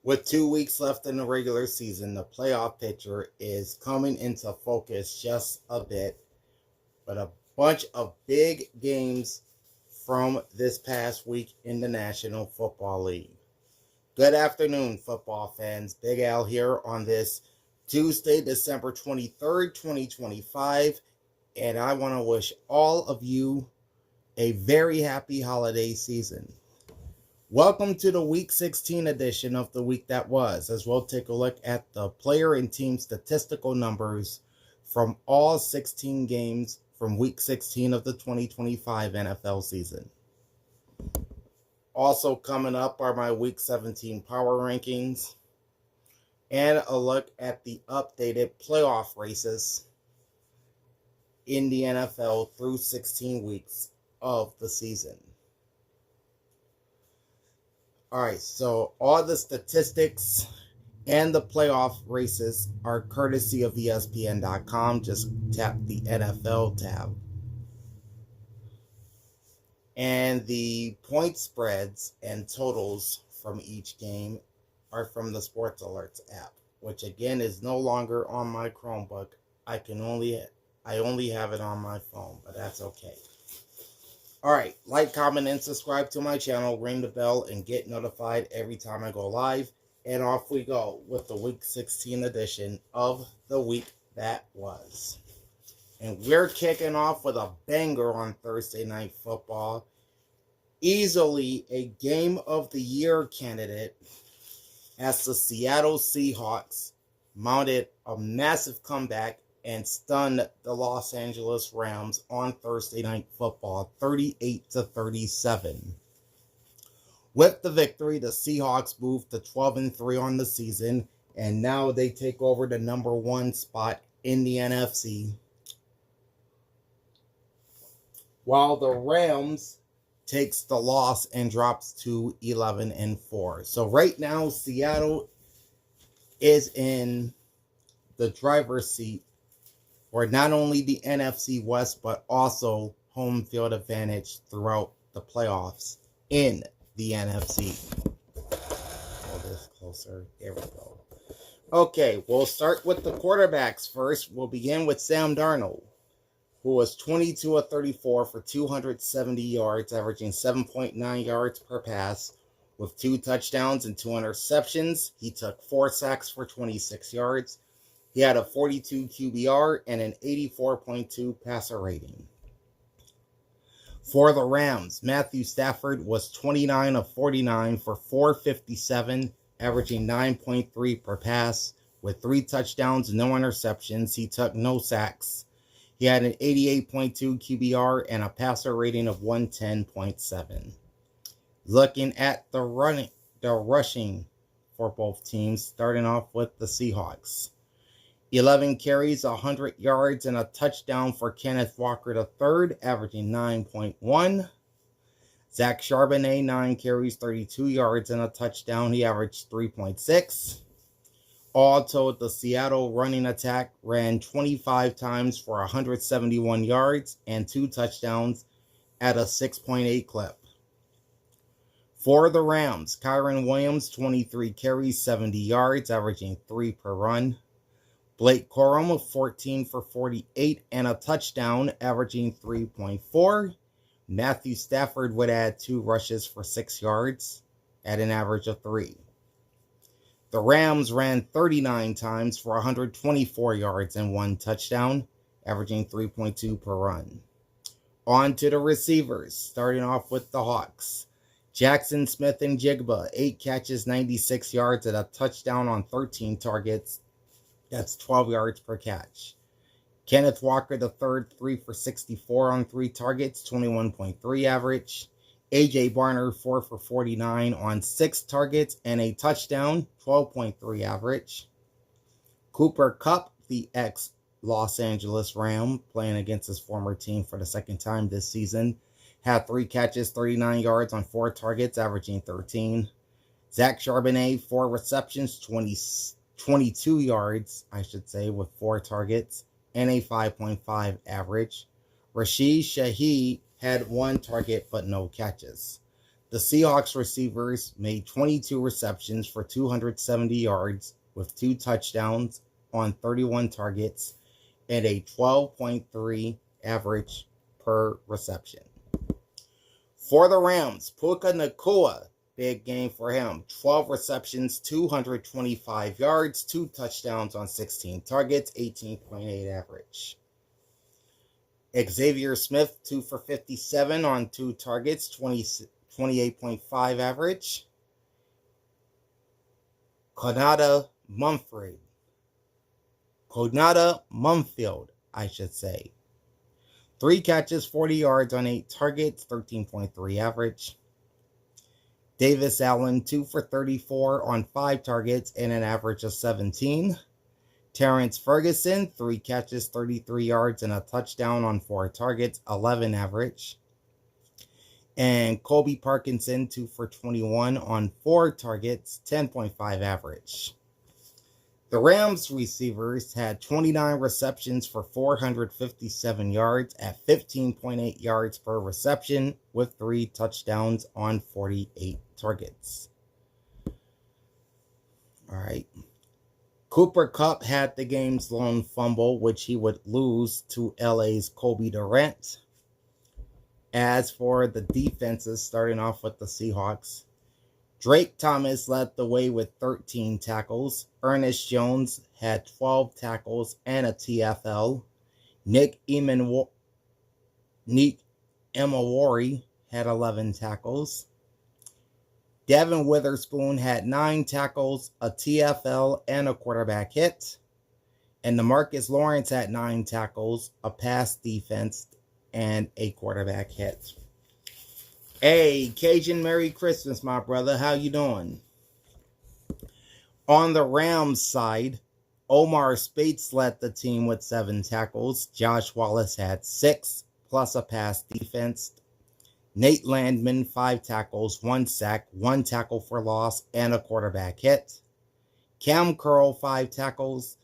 With 2 weeks left in the regular season, the playoff picture is coming into focus just a bit, but a bunch of big games from this past week in the National Football League. Good afternoon, football fans. Big Al here on this Tuesday, December 23rd, 2025, and I want to wish all of you a very happy holiday season. Welcome to the Week 16 edition of the week that was, as we'll take a look at the player and team statistical numbers from all 16 games from Week 16 of the 2025 NFL season. Also coming up are my Week 17 power rankings and a look at the updated playoff races in the NFL through 16 weeks of the season. All right, so all the statistics and the playoff races are courtesy of ESPN.com. Just tap the NFL tab. And the point spreads and totals from each game are from the Sports Alerts app, which again is no longer on my Chromebook. I only have it on my phone, but that's okay. Alright, like, comment, and subscribe to my channel, ring the bell, and get notified every time I go live. And off we go with the Week 16 edition of the week that was. And we're kicking off with a banger on Thursday Night Football. Easily a Game of the Year candidate as the Seattle Seahawks mounted a massive comeback and stunned the Los Angeles Rams on Thursday Night Football 38-37. With the victory, the Seahawks moved to 12-3 on the season, and now they take over the number one spot in the NFC, while the Rams takes the loss and drops to 11-4. So right now, Seattle is in the driver's seat for not only the NFC West, but also home field advantage throughout the playoffs in the NFC. Hold this closer. There we go. Okay, we'll start with the quarterbacks first. We'll begin with Sam Darnold, who was 22 of 34 for 270 yards, averaging 7.9 yards per pass, with 2 touchdowns and 2 interceptions. He took 4 sacks for 26 yards. He had a 42 QBR and an 84.2 passer rating. For the Rams, Matthew Stafford was 29 of 49 for 457, averaging 9.3 per pass, with 3 touchdowns and no interceptions. He took no sacks. He had an 88.2 QBR and a passer rating of 110.7. Looking at the rushing for both teams, starting off with the Seahawks. 11 carries, 100 yards, and a touchdown for Kenneth Walker III, averaging 9.1. Zach Charbonnet, 9 carries, 32 yards, and a touchdown. He averaged 3.6. All told, the Seattle running attack ran 25 times for 171 yards and 2 touchdowns at a 6.8 clip. For the Rams, Kyren Williams, 23 carries, 70 yards, averaging 3 per run. Blake Corum, 14 for 48 and a touchdown, averaging 3.4. Matthew Stafford would add 2 rushes for 6 yards at an average of 3. The Rams ran 39 times for 124 yards and 1 touchdown, averaging 3.2 per run. On to the receivers, starting off with the Hawks. Jackson Smith and Jigba, 8 catches, 96 yards, and a touchdown on 13 targets. That's 12 yards per catch. Kenneth Walker III, 3 for 64 on 3 targets, 21.3 average. A.J. Barner, 4 for 49 on 6 targets and a touchdown, 12.3 average. Cooper Kupp, the ex-Los Angeles Ram, playing against his former team for the second time this season, had 3 catches, 39 yards on 4 targets, averaging 13. Zach Charbonnet, 4 receptions, 22 yards, with 4 targets and a 5.5 average. Rashid Shaheed had 1 target but no catches. The Seahawks receivers made 22 receptions for 270 yards with 2 touchdowns on 31 targets and a 12.3 average per reception. For the Rams, Puka Nacua, big game for him. 12 receptions, 225 yards, 2 touchdowns on 16 targets, 18.8 average. Xavier Smith, 2 for 57 on 2 targets, 28.5 average. Konata Mumfield, I should say. 3 catches, 40 yards on 8 targets, 13.3 average. Davis Allen, 2 for 34 on 5 targets and an average of 17. Terrence Ferguson, 3 catches, 33 yards and a touchdown on 4 targets, 11 average. And Colby Parkinson, 2 for 21 on 4 targets, 10.5 average. The Rams receivers had 29 receptions for 457 yards at 15.8 yards per reception with 3 touchdowns on 48 targets. All right. Cooper Kupp had the game's lone fumble, which he would lose to LA's Kobe Durant. As for the defenses, starting off with the Seahawks, Drake Thomas led the way with 13 tackles. Ernest Jones had 12 tackles and a TFL. Nick Emawari had 11 tackles. Devin Witherspoon had 9 tackles, a TFL, and a quarterback hit. And DeMarcus Lawrence had 9 tackles, a pass defense, and a quarterback hit. Hey, Cajun, Merry Christmas, my brother. How you doing? On the Rams side, Omar Speights led the team with 7 tackles. Josh Wallace had 6, plus a pass defense. Nate Landman, 5 tackles, 1 sack, 1 tackle for loss, and a quarterback hit. Cam Curl, 5 tackles.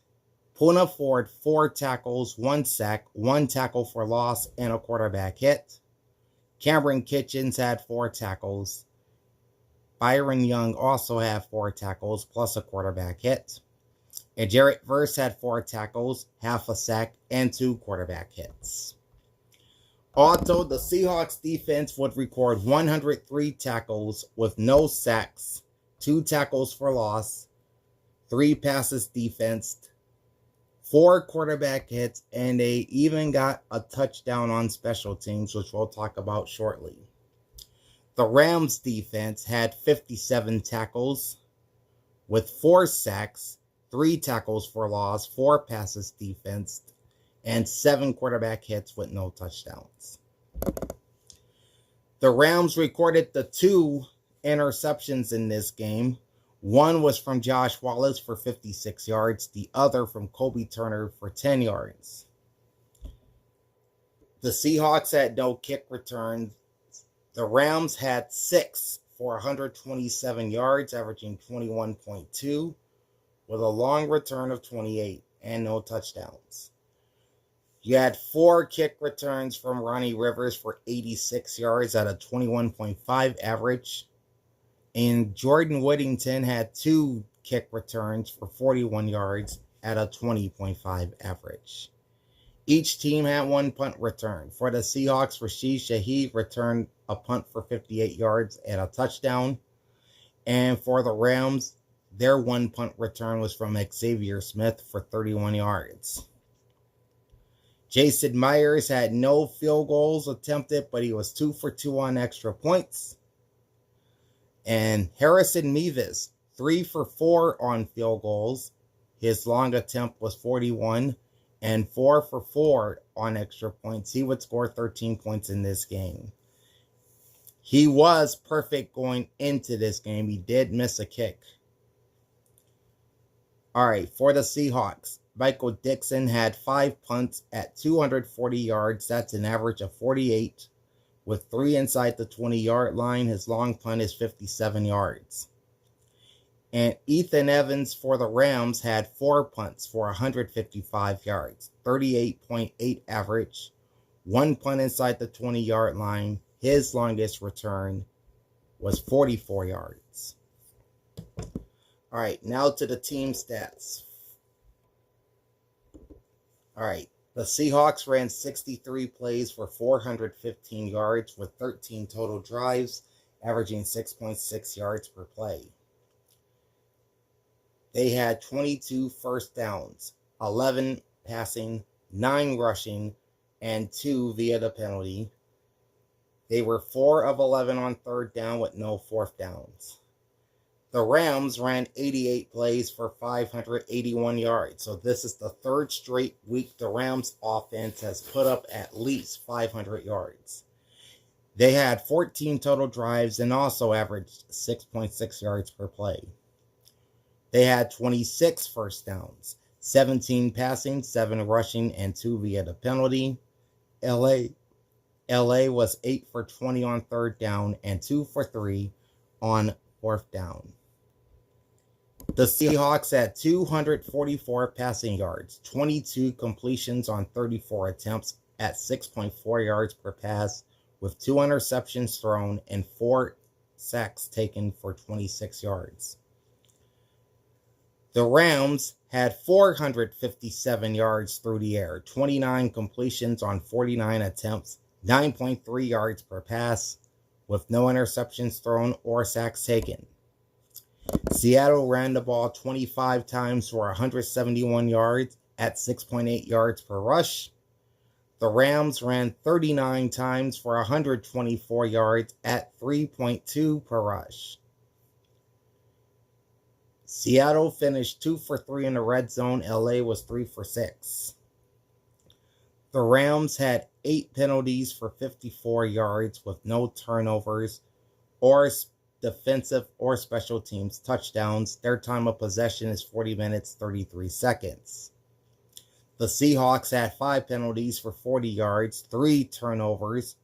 Puna Ford, 4 tackles, 1 sack, 1 tackle for loss, and a quarterback hit. Cameron Kitchens had 4 tackles. Byron Young also had 4 tackles, plus a quarterback hit. And Jarrett Verse had 4 tackles, half a sack, and 2 quarterback hits. Also, the Seahawks defense would record 103 tackles with no sacks, 2 tackles for loss, 3 passes defensed, 4 quarterback hits, and they even got a touchdown on special teams, which we'll talk about shortly. The Rams defense had 57 tackles with 4 sacks, 3 tackles for loss, 4 passes defensed, and 7 quarterback hits with no touchdowns. The Rams recorded the 2 interceptions in this game. One was from Josh Wallace for 56 yards, the other from Kobe Turner for 10 yards. The Seahawks had no kick returns. The Rams had 6 for 127 yards, averaging 21.2, with a long return of 28 and no touchdowns. You had 4 kick returns from Ronnie Rivers for 86 yards at a 21.5 average. And Jordan Whittington had 2 kick returns for 41 yards at a 20.5 average. Each team had 1 punt return. For the Seahawks, Rashid Shaheed returned a punt for 58 yards and a touchdown. And for the Rams, their 1 punt return was from Xavier Smith for 31 yards. Jason Myers had no field goals attempted, but he was 2 for 2 on extra points. And Harrison Mevis, 3 for 4 on field goals. His long attempt was 41, and 4 for 4 on extra points. He would score 13 points in this game. He was perfect going into this game. He did miss a kick. All right, for the Seahawks, Michael Dixon had 5 punts at 240 yards. That's an average of 48. With 3 inside the 20-yard line, his long punt is 57 yards. And Ethan Evans for the Rams had 4 punts for 155 yards, 38.8 average. 1 punt inside the 20-yard line. His longest return was 44 yards. All right, now to the team stats. All right, the Seahawks ran 63 plays for 415 yards with 13 total drives, averaging 6.6 yards per play. They had 22 first downs, 11 passing, 9 rushing, and 2 via the penalty. They were 4 of 11 on third down with no fourth downs. The Rams ran 88 plays for 581 yards. So this is the third straight week the Rams offense has put up at least 500 yards. They had 14 total drives and also averaged 6.6 yards per play. They had 26 first downs, 17 passing, 7 rushing, and 2 via the penalty. LA was 8 for 20 on third down and 2 for 3 on fourth down. The Seahawks had 244 passing yards, 22 completions on 34 attempts at 6.4 yards per pass, with 2 interceptions thrown and 4 sacks taken for 26 yards. The Rams had 457 yards through the air, 29 completions on 49 attempts, 9.3 yards per pass, with no interceptions thrown or sacks taken. Seattle ran the ball 25 times for 171 yards at 6.8 yards per rush. The Rams ran 39 times for 124 yards at 3.2 per rush. Seattle finished 2 for 3 in the red zone. LA was 3 for 6. The Rams had 8 penalties for 54 yards with no turnovers or defensive or special teams touchdowns. Their time of possession is 40 minutes, 33 seconds. The Seahawks had 5 penalties for 40 yards, 3 turnovers,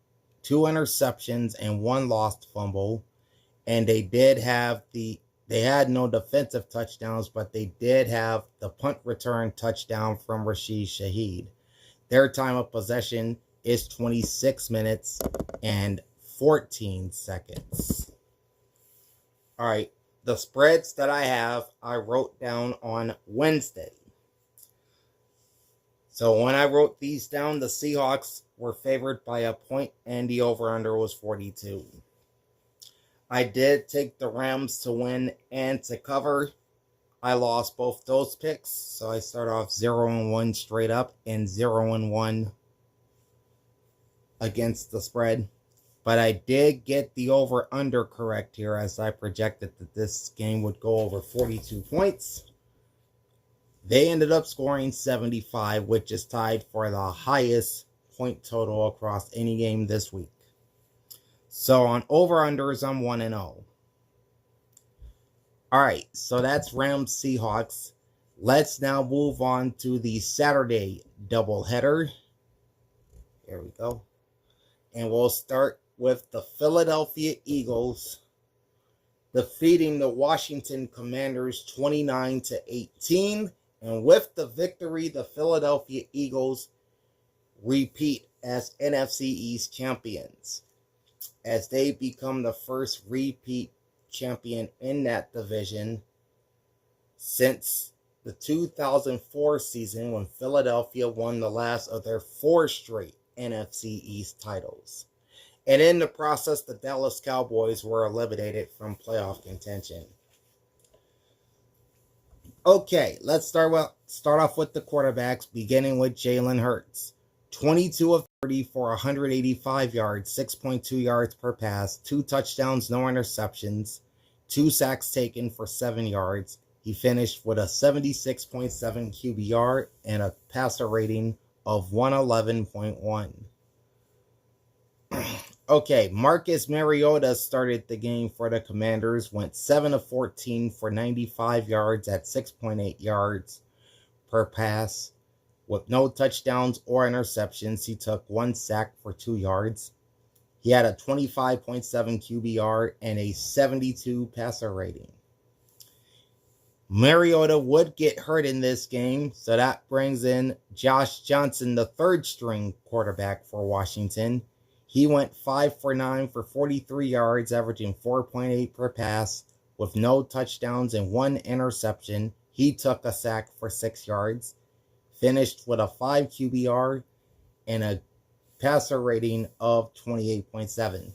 2 interceptions, and 1 lost fumble. And they had no defensive touchdowns, but they did have the punt return touchdown from Rashid Shaheed. Their time of possession is 26 minutes and 14 seconds. All right, the spreads that I wrote down on Wednesday. So when I wrote these down, the Seahawks were favored by a point and the over-under was 42. I did take the Rams to win and to cover. I lost both those picks, so I start off 0-1 straight up and 0-1 against the spread. But I did get the over-under correct here as I projected that this game would go over 42 points. They ended up scoring 75, which is tied for the highest point total across any game this week. So on over-unders, I'm 1-0. All right, so that's Rams Seahawks. Let's now move on to the Saturday doubleheader. Here we go. And we'll start with the Philadelphia Eagles defeating the Washington Commanders 29-18. And with the victory, the Philadelphia Eagles repeat as NFC East champions, as they become the first repeat champion in that division since the 2004 season, when Philadelphia won the last of their 4 straight NFC East titles. And in the process, the Dallas Cowboys were eliminated from playoff contention. Okay, let's start off with the quarterbacks, beginning with Jalen Hurts. 22 of 30 for 185 yards, 6.2 yards per pass, 2 touchdowns, no interceptions, 2 sacks taken for 7 yards. He finished with a 76.7 QBR and a passer rating of 111.1. Okay, Marcus Mariota started the game for the Commanders, went 7 of 14 for 95 yards at 6.8 yards per pass. With no touchdowns or interceptions, he took 1 sack for 2 yards. He had a 25.7 QBR and a 72 passer rating. Mariota would get hurt in this game, so that brings in Josh Johnson, the third string quarterback for Washington. He went 5 for 9 for 43 yards, averaging 4.8 per pass, with no touchdowns and 1 interception. He took a sack for 6 yards, finished with a 5 QBR and a passer rating of 28.7.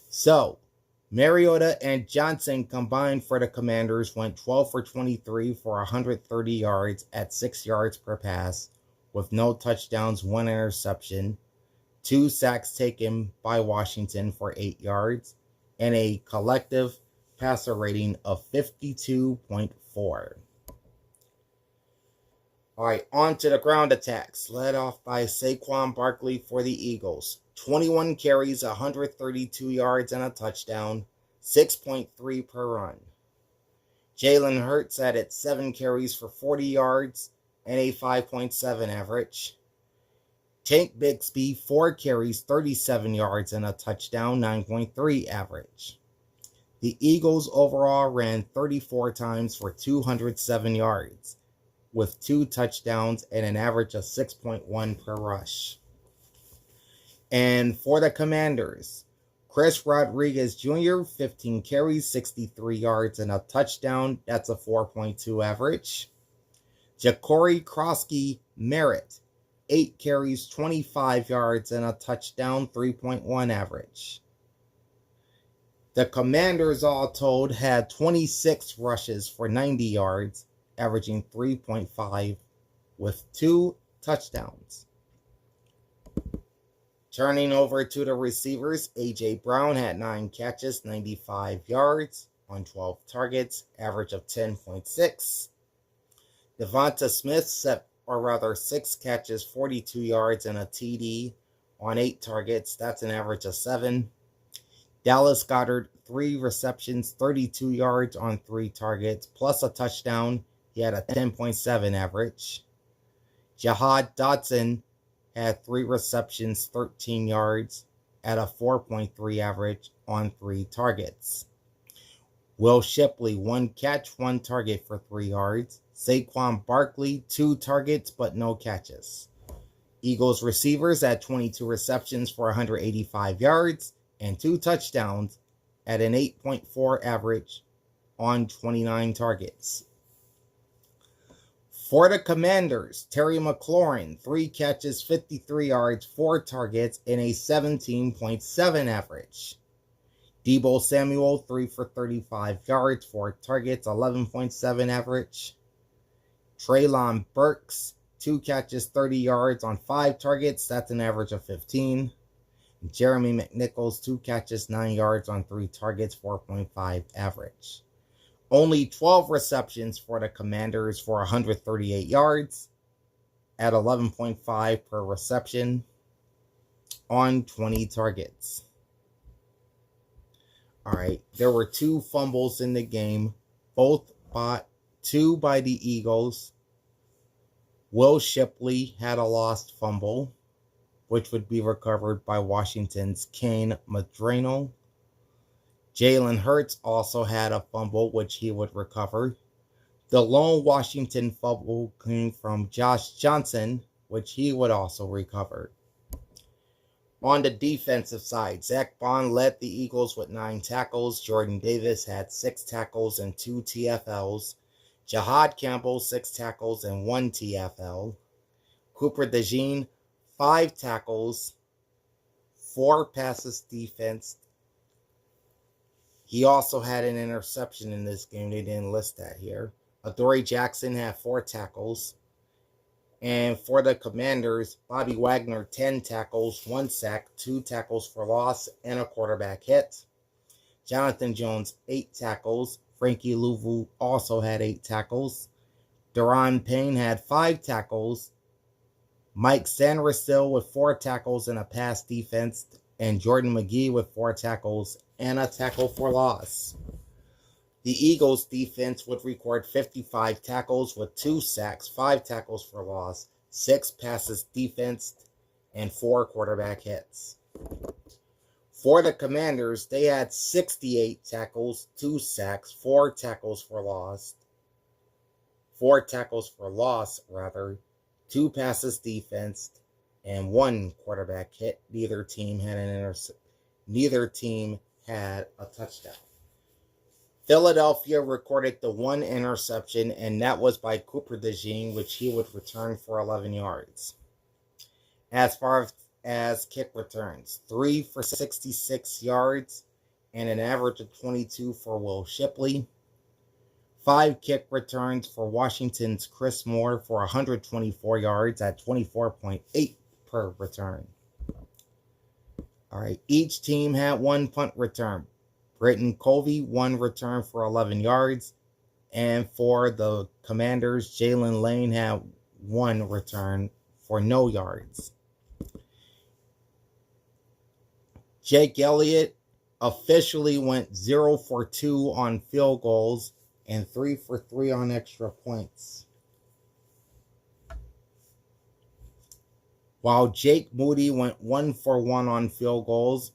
So, Mariota and Johnson combined for the Commanders went 12 for 23 for 130 yards at 6 yards per pass, with no touchdowns, 1 interception, 2 sacks taken by Washington for 8 yards, and a collective passer rating of 52.4. All right, on to the ground attacks, led off by Saquon Barkley for the Eagles. 21 carries, 132 yards, and a touchdown, 6.3 per run. Jalen Hurts added 7 carries for 40 yards and a 5.7 average. Tank Bigsby, 4 carries, 37 yards, and a touchdown, 9.3 average. The Eagles overall ran 34 times for 207 yards, with 2 touchdowns and an average of 6.1 per rush. And for the Commanders, Chris Rodriguez Jr., 15 carries, 63 yards, and a touchdown. That's a 4.2 average. Ja'Cory Krosky Merritt, 8 carries, 25 yards, and a touchdown, 3.1 average. The Commanders all told had 26 rushes for 90 yards, averaging 3.5 with 2 touchdowns. Turning over to the receivers, A.J. Brown had 9 catches, 95 yards on 12 targets, average of 10.6. Devonta Smith 6 catches, 42 yards, and a TD on 8 targets. That's an average of 7. Dallas Goedert, 3 receptions, 32 yards on 3 targets, plus a touchdown. He had a 10.7 average. Jahan Dotson had 3 receptions, 13 yards, at a 4.3 average on 3 targets. Will Shipley, 1 catch, 1 target for 3 yards. Saquon Barkley, 2 targets but no catches. Eagles receivers had 22 receptions for 185 yards and 2 touchdowns at an 8.4 average on 29 targets. For the Commanders, Terry McLaurin, 3 catches, 53 yards, 4 targets, and a 17.7 average. Deebo Samuel, 3 for 35 yards, 4 targets, 11.7 average. Treylon Burks, 2 catches, 30 yards on 5 targets, that's an average of 15. Jeremy McNichols, 2 catches, 9 yards on 3 targets, 4.5 average. Only 12 receptions for the Commanders for 138 yards at 11.5 per reception on 20 targets. All right, there were 2 fumbles in the game, both 2 by the Eagles. Will Shipley had a lost fumble, which would be recovered by Washington's Kane Madrano. Jalen Hurts also had a fumble, which he would recover. The lone Washington fumble came from Josh Johnson, which he would also recover. On the defensive side, Zach Bond led the Eagles with 9 tackles. Jordan Davis had 6 tackles and 2 TFLs. Jahad Campbell, 6 tackles and 1 TFL. Cooper DeJean, 5 tackles, 4 passes defense. He also had an interception in this game. They didn't list that here. Adoree Jackson had 4 tackles. And for the Commanders, Bobby Wagner, 10 tackles, 1 sack, 2 tackles for loss, and a quarterback hit. Jonathan Jones, 8 tackles. Frankie Louvu also had 8 tackles. Daron Payne had 5 tackles. Mike Sanderstil with 4 tackles and a pass defense. And Jordan McGee with 4 tackles and a tackle for loss. The Eagles defense would record 55 tackles with 2 sacks, 5 tackles for loss, 6 passes defense, and 4 quarterback hits. For the Commanders, they had 68 tackles, 2 sacks, 4 tackles for loss, 2 passes defense, and 1 quarterback hit. Neither team had a touchdown. Philadelphia recorded the 1 interception, and that was by Cooper DeJean, which he would return for 11 yards. As far as kick returns, 3 for 66 yards and an average of 22 for Will Shipley. 5 kick returns for Washington's Chris Moore for 124 yards at 24.8 per return. All right, each team had 1 punt return. Britton Covey, 1 return for 11 yards. And for the Commanders, Jalen Lane had 1 return for no yards. Jake Elliott officially went 0 for 2 on field goals and 3 for 3 on extra points. While Jake Moody went 1 for 1 on field goals,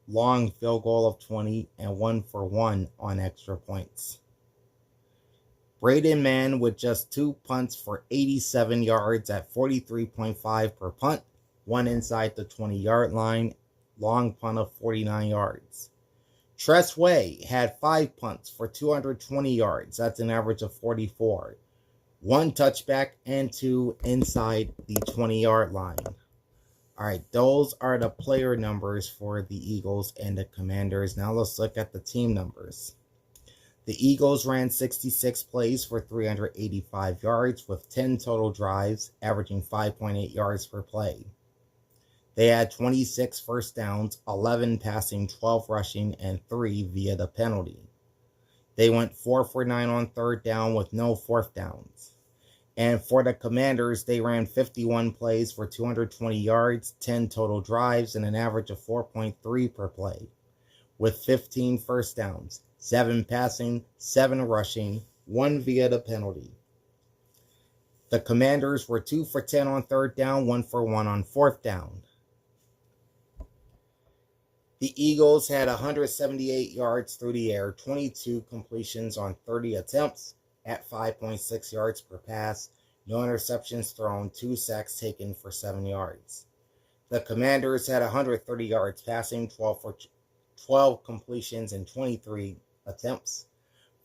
long field goal of 20, and 1 for 1 on extra points. Braden Mann with just 2 punts for 87 yards at 43.5 per punt, 1 inside the 20-yard line, long punt of 49 yards. Tress Way had 5 punts for 220 yards. That's an average of 44. 1 touchback and 2 inside the 20-yard line. All right, those are the player numbers for the Eagles and the Commanders. Now let's look at the team numbers. The Eagles ran 66 plays for 385 yards with 10 total drives, averaging 5.8 yards per play. They had 26 first downs, 11 passing, 12 rushing, and 3 via the penalty. They went 4 for 9 on third down with no fourth downs. And for the Commanders, they ran 51 plays for 220 yards, 10 total drives, and an average of 4.3 per play, with 15 first downs, 7 passing, 7 rushing, 1 via the penalty. The Commanders were 2 for 10 on third down, 1 for 1 on fourth down. The Eagles had 178 yards through the air, 22 completions on 30 attempts at 5.6 yards per pass, no interceptions thrown, 2 sacks taken for 7 yards. The Commanders had 130 yards passing, 12 completions and 23 attempts,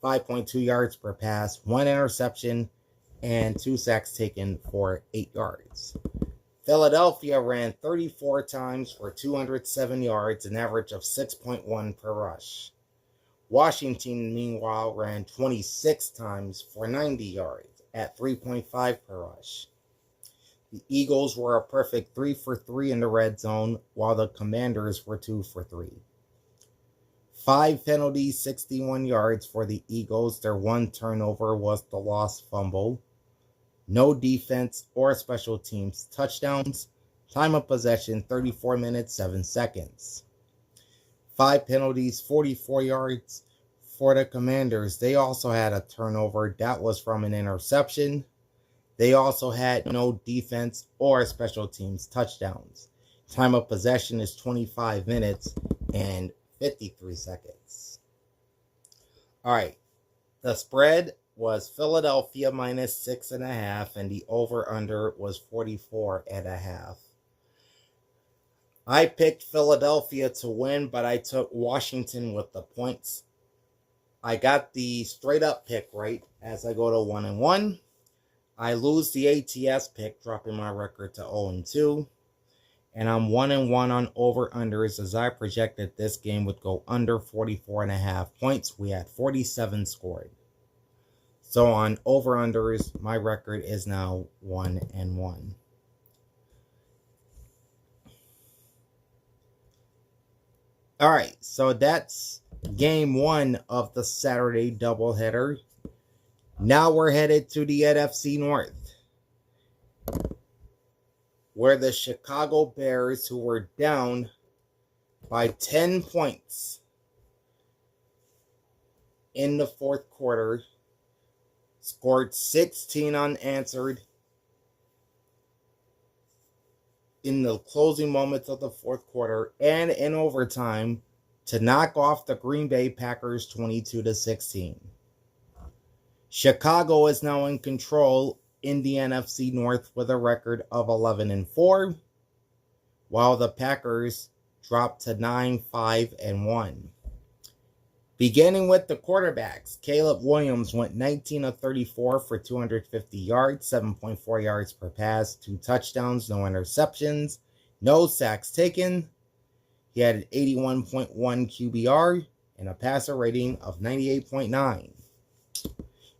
5.2 yards per pass, 1 interception, and 2 sacks taken for 8 yards. Philadelphia ran 34 times for 207 yards, an average of 6.1 per rush. Washington, meanwhile, ran 26 times for 90 yards at 3.5 per rush. The Eagles were a perfect 3 for 3 in the red zone, while the Commanders were 2 for 3. 5 penalties, 61 yards for the Eagles. Their 1 turnover was the lost fumble. No defense or special teams touchdowns. Time of possession, 34 minutes, 7 seconds. 5 penalties, 44 yards for the Commanders. They also had a turnover. That was from an interception. They also had no defense or special teams touchdowns. Time of possession is 25 minutes and 53 seconds. All right. The spread was Philadelphia minus 6.5, and the over-under was 44.5. I picked Philadelphia to win, but I took Washington with the points. I got the straight-up pick right as I go to 1-1. I lose the ATS pick, dropping my record to 0-2. And I'm 1-1 on over-unders as I projected this game would go under 44.5 points. We had 47 scored. So on over-unders, my record is now 1-1. All right, so that's game 1 of the Saturday doubleheader. Now we're headed to the NFC North, where the Chicago Bears, who were down by 10 points in the fourth quarter, scored 16 unanswered in the closing moments of the fourth quarter and in overtime to knock off the Green Bay Packers 22-16. Chicago is now in control in the NFC North with a record of 11-4, while the Packers dropped to 9-5-1. Beginning with the quarterbacks, Caleb Williams went 19 of 34 for 250 yards, 7.4 yards per pass, 2 touchdowns, no interceptions, no sacks taken. He had an 81.1 QBR and a passer rating of 98.9.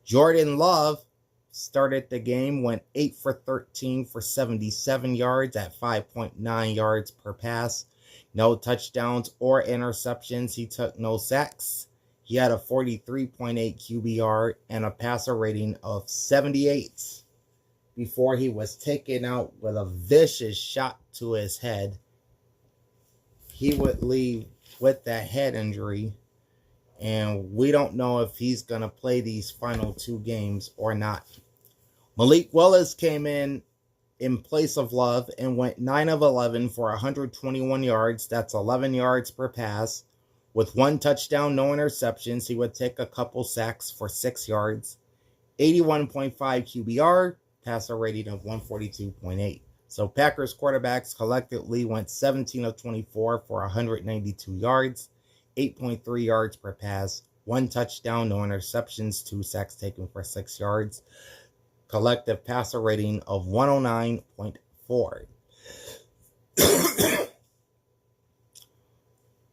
Jordan Love started the game, went 8 for 13 for 77 yards at 5.9 yards per pass. No touchdowns or interceptions. He took no sacks. He had a 43.8 QBR and a passer rating of 78 before he was taken out with a vicious shot to his head. He would leave with that head injury, and we don't know if he's going to play these final 2 games or not. Malik Willis came in place of Love and went 9 of 11 for 121 yards. That's 11 yards per pass. With 1 touchdown, no interceptions. He would take a couple sacks for 6 yards. 81.5 QBR, passer rating of 142.8. So Packers quarterbacks collectively went 17 of 24 for 192 yards, 8.3 yards per pass, 1 touchdown, no interceptions, 2 sacks taken for 6 yards. Collective passer rating of 109.4.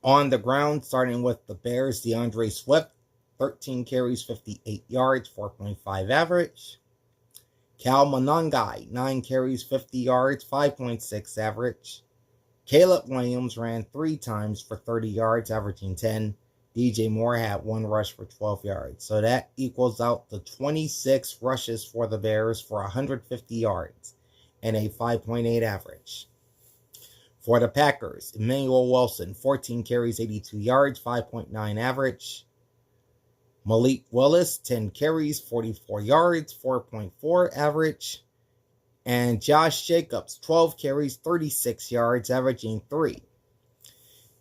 On the ground, starting with the Bears, DeAndre Swift, 13 carries, 58 yards, 4.5 average. Cal Monangai, 9 carries, 50 yards, 5.6 average. Caleb Williams ran 3 times for 30 yards, averaging 10. DJ Moore had 1 rush for 12 yards. So that equals out to 26 rushes for the Bears for 150 yards and a 5.8 average. For the Packers, Emmanuel Wilson, 14 carries, 82 yards, 5.9 average. Malik Willis, 10 carries, 44 yards, 4.4 average. And Josh Jacobs, 12 carries, 36 yards, averaging 3.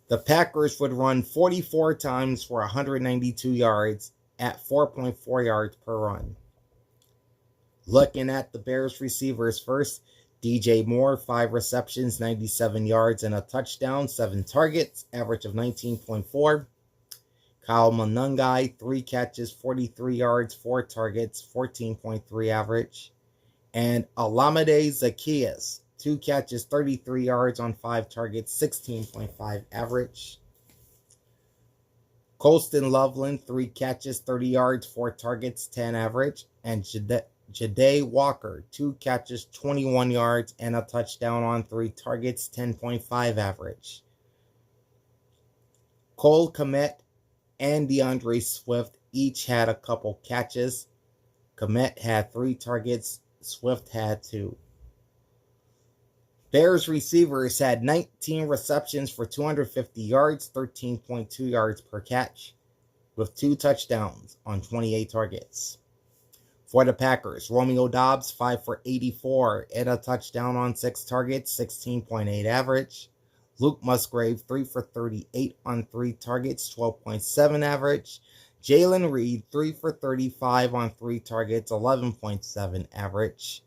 The Packers would run 44 times for 192 yards at 4.4 yards per run. Looking at the Bears receivers first, DJ Moore, 5 receptions, 97 yards, and a touchdown, 7 targets, average of 19.4. Kyle Monangai, 3 catches, 43 yards, 4 targets, 14.3 average. And Olamide Zaccheaus, 2 catches, 33 yards on 5 targets, 16.5 average. Colston Loveland, 3 catches, 30 yards, 4 targets, 10 average. And Jade Walker, 2 catches, 21 yards, and a touchdown on 3 targets, 10.5 average. Cole Kmet and DeAndre Swift each had a couple catches. Kmet had 3 targets, Swift had 2. Bears receivers had 19 receptions for 250 yards, 13.2 yards per catch, with 2 touchdowns on 28 targets. For the Packers, Romeo Doubs, 5 for 84 and a touchdown on 6 targets, 16.8 average. Luke Musgrave, 3 for 38 on 3 targets, 12.7 average. Jalen Reed, 3 for 35 on 3 targets, 11.7 average.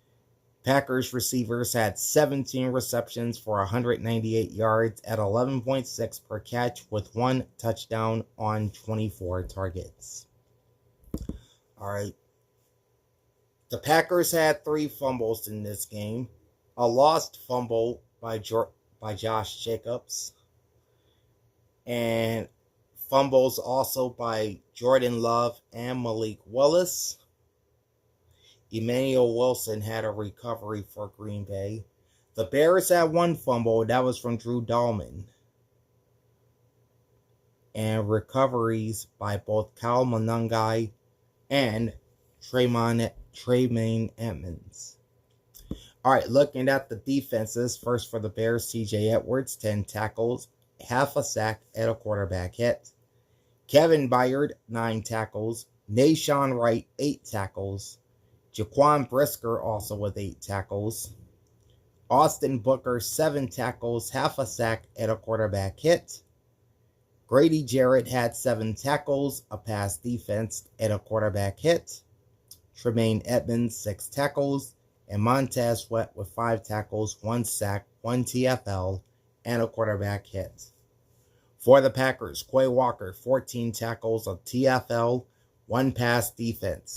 Packers receivers had 17 receptions for 198 yards at 11.6 per catch with 1 touchdown on 24 targets. All right. The Packers had 3 fumbles in this game. A lost fumble by Josh Jacobs. And fumbles also by Jordan Love and Malik Willis. Emmanuel Wilson had a recovery for Green Bay. The Bears had 1 fumble. That was from Drew Dahlman. And recoveries by both Kyle Monangai and Tremaine Edmonds. All right, looking at the defenses. First for the Bears, C.J. Edwards, 10 tackles, half a sack, and a quarterback hit. Kevin Byard, 9 tackles. Nashawn Wright, 8 tackles. Jaquan Brisker also with 8 tackles. Austin Booker, 7 tackles, half a sack, and a quarterback hit. Grady Jarrett had 7 tackles, a pass defense, and a quarterback hit. Tremaine Edmonds, 6 tackles, and Montez Sweat with 5 tackles, 1 sack, 1 TFL, and a quarterback hit. For the Packers, Quay Walker, 14 tackles, a TFL, 1 pass defense.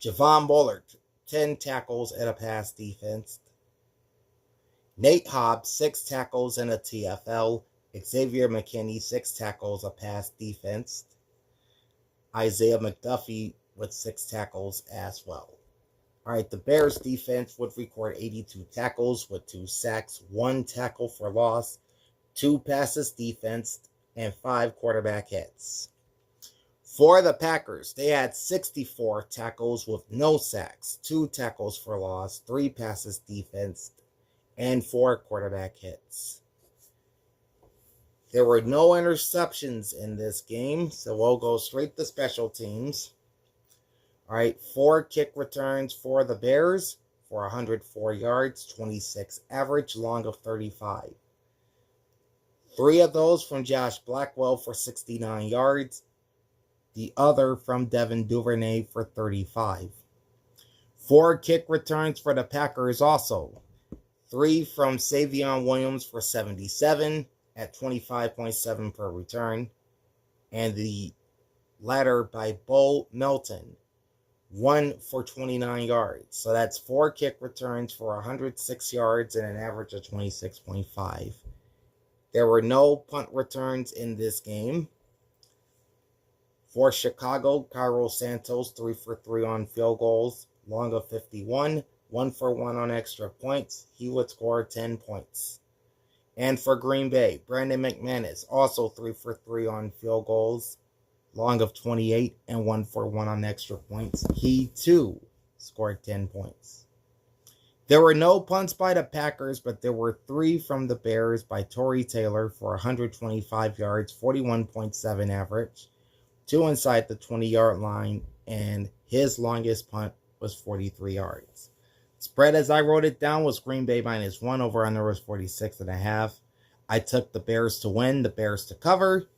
Javon Bullard, 10 tackles and a pass defense. Nate Hobbs, 6 tackles and a TFL. Xavier McKinney, 6 tackles, a pass defense. Isaiah McDuffie with 6 tackles as well. All right, the Bears defense would record 82 tackles with 2 sacks, 1 tackle for loss, 2 passes defense, and 5 quarterback hits. For the Packers, they had 64 tackles with no sacks, 2 tackles for loss, 3 passes defense, and 4 quarterback hits. There were no interceptions in this game, so we'll go straight to special teams. All right, 4 kick returns for the Bears for 104 yards, 26 average, long of 35. 3 of those from Josh Blackwell for 69 yards. The other from Devin Duvernay for 35. 4 kick returns for the Packers also. 3 from Savion Williams for 77 at 25.7 per return. And the latter by Bo Melton, 1 for 29 yards. So that's 4 kick returns for 106 yards and an average of 26.5. There were no punt returns in this game. For Chicago, Cairo Santos, 3 for 3 on field goals, long of 51, 1 for 1 on extra points. He would score 10 points. And for Green Bay, Brandon McManus, also 3 for 3 on field goals, long of 28, and 1 for 1 on extra points. He, too, scored 10 points. There were no punts by the Packers, but there were 3 from the Bears by Torrey Taylor for 125 yards, 41.7 average, 2 inside the 20-yard line, and his longest punt was 43 yards. Spread as I wrote it down was Green Bay -1, over under was 46.5. I took the Bears to win, the Bears to cover.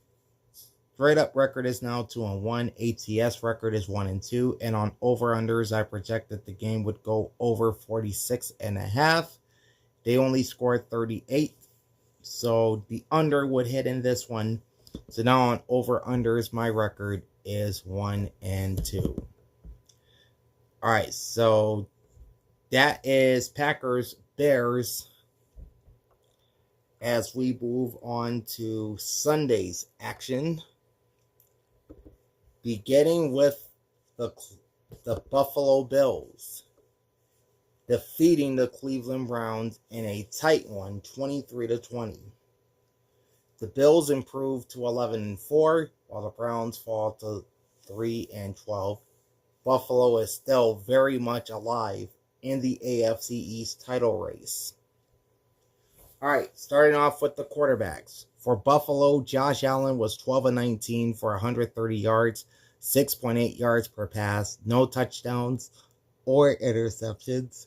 Straight up record is now 2-1. ATS record is 1-2. And on over-unders, I projected the game would go over 46.5. They only scored 38. So the under would hit in this one. So now on over-unders, my record is 1-2. All right, so that is Packers-Bears. As we move on to Sunday's action, beginning with the Buffalo Bills defeating the Cleveland Browns in a tight one, 23-20. The Bills improved to 11-4, while the Browns fall to 3-12. Buffalo is still very much alive in the AFC East title race. All right, starting off with the quarterbacks. For Buffalo, Josh Allen was 12-19 for 130 yards, 6.8 yards per pass, no touchdowns or interceptions,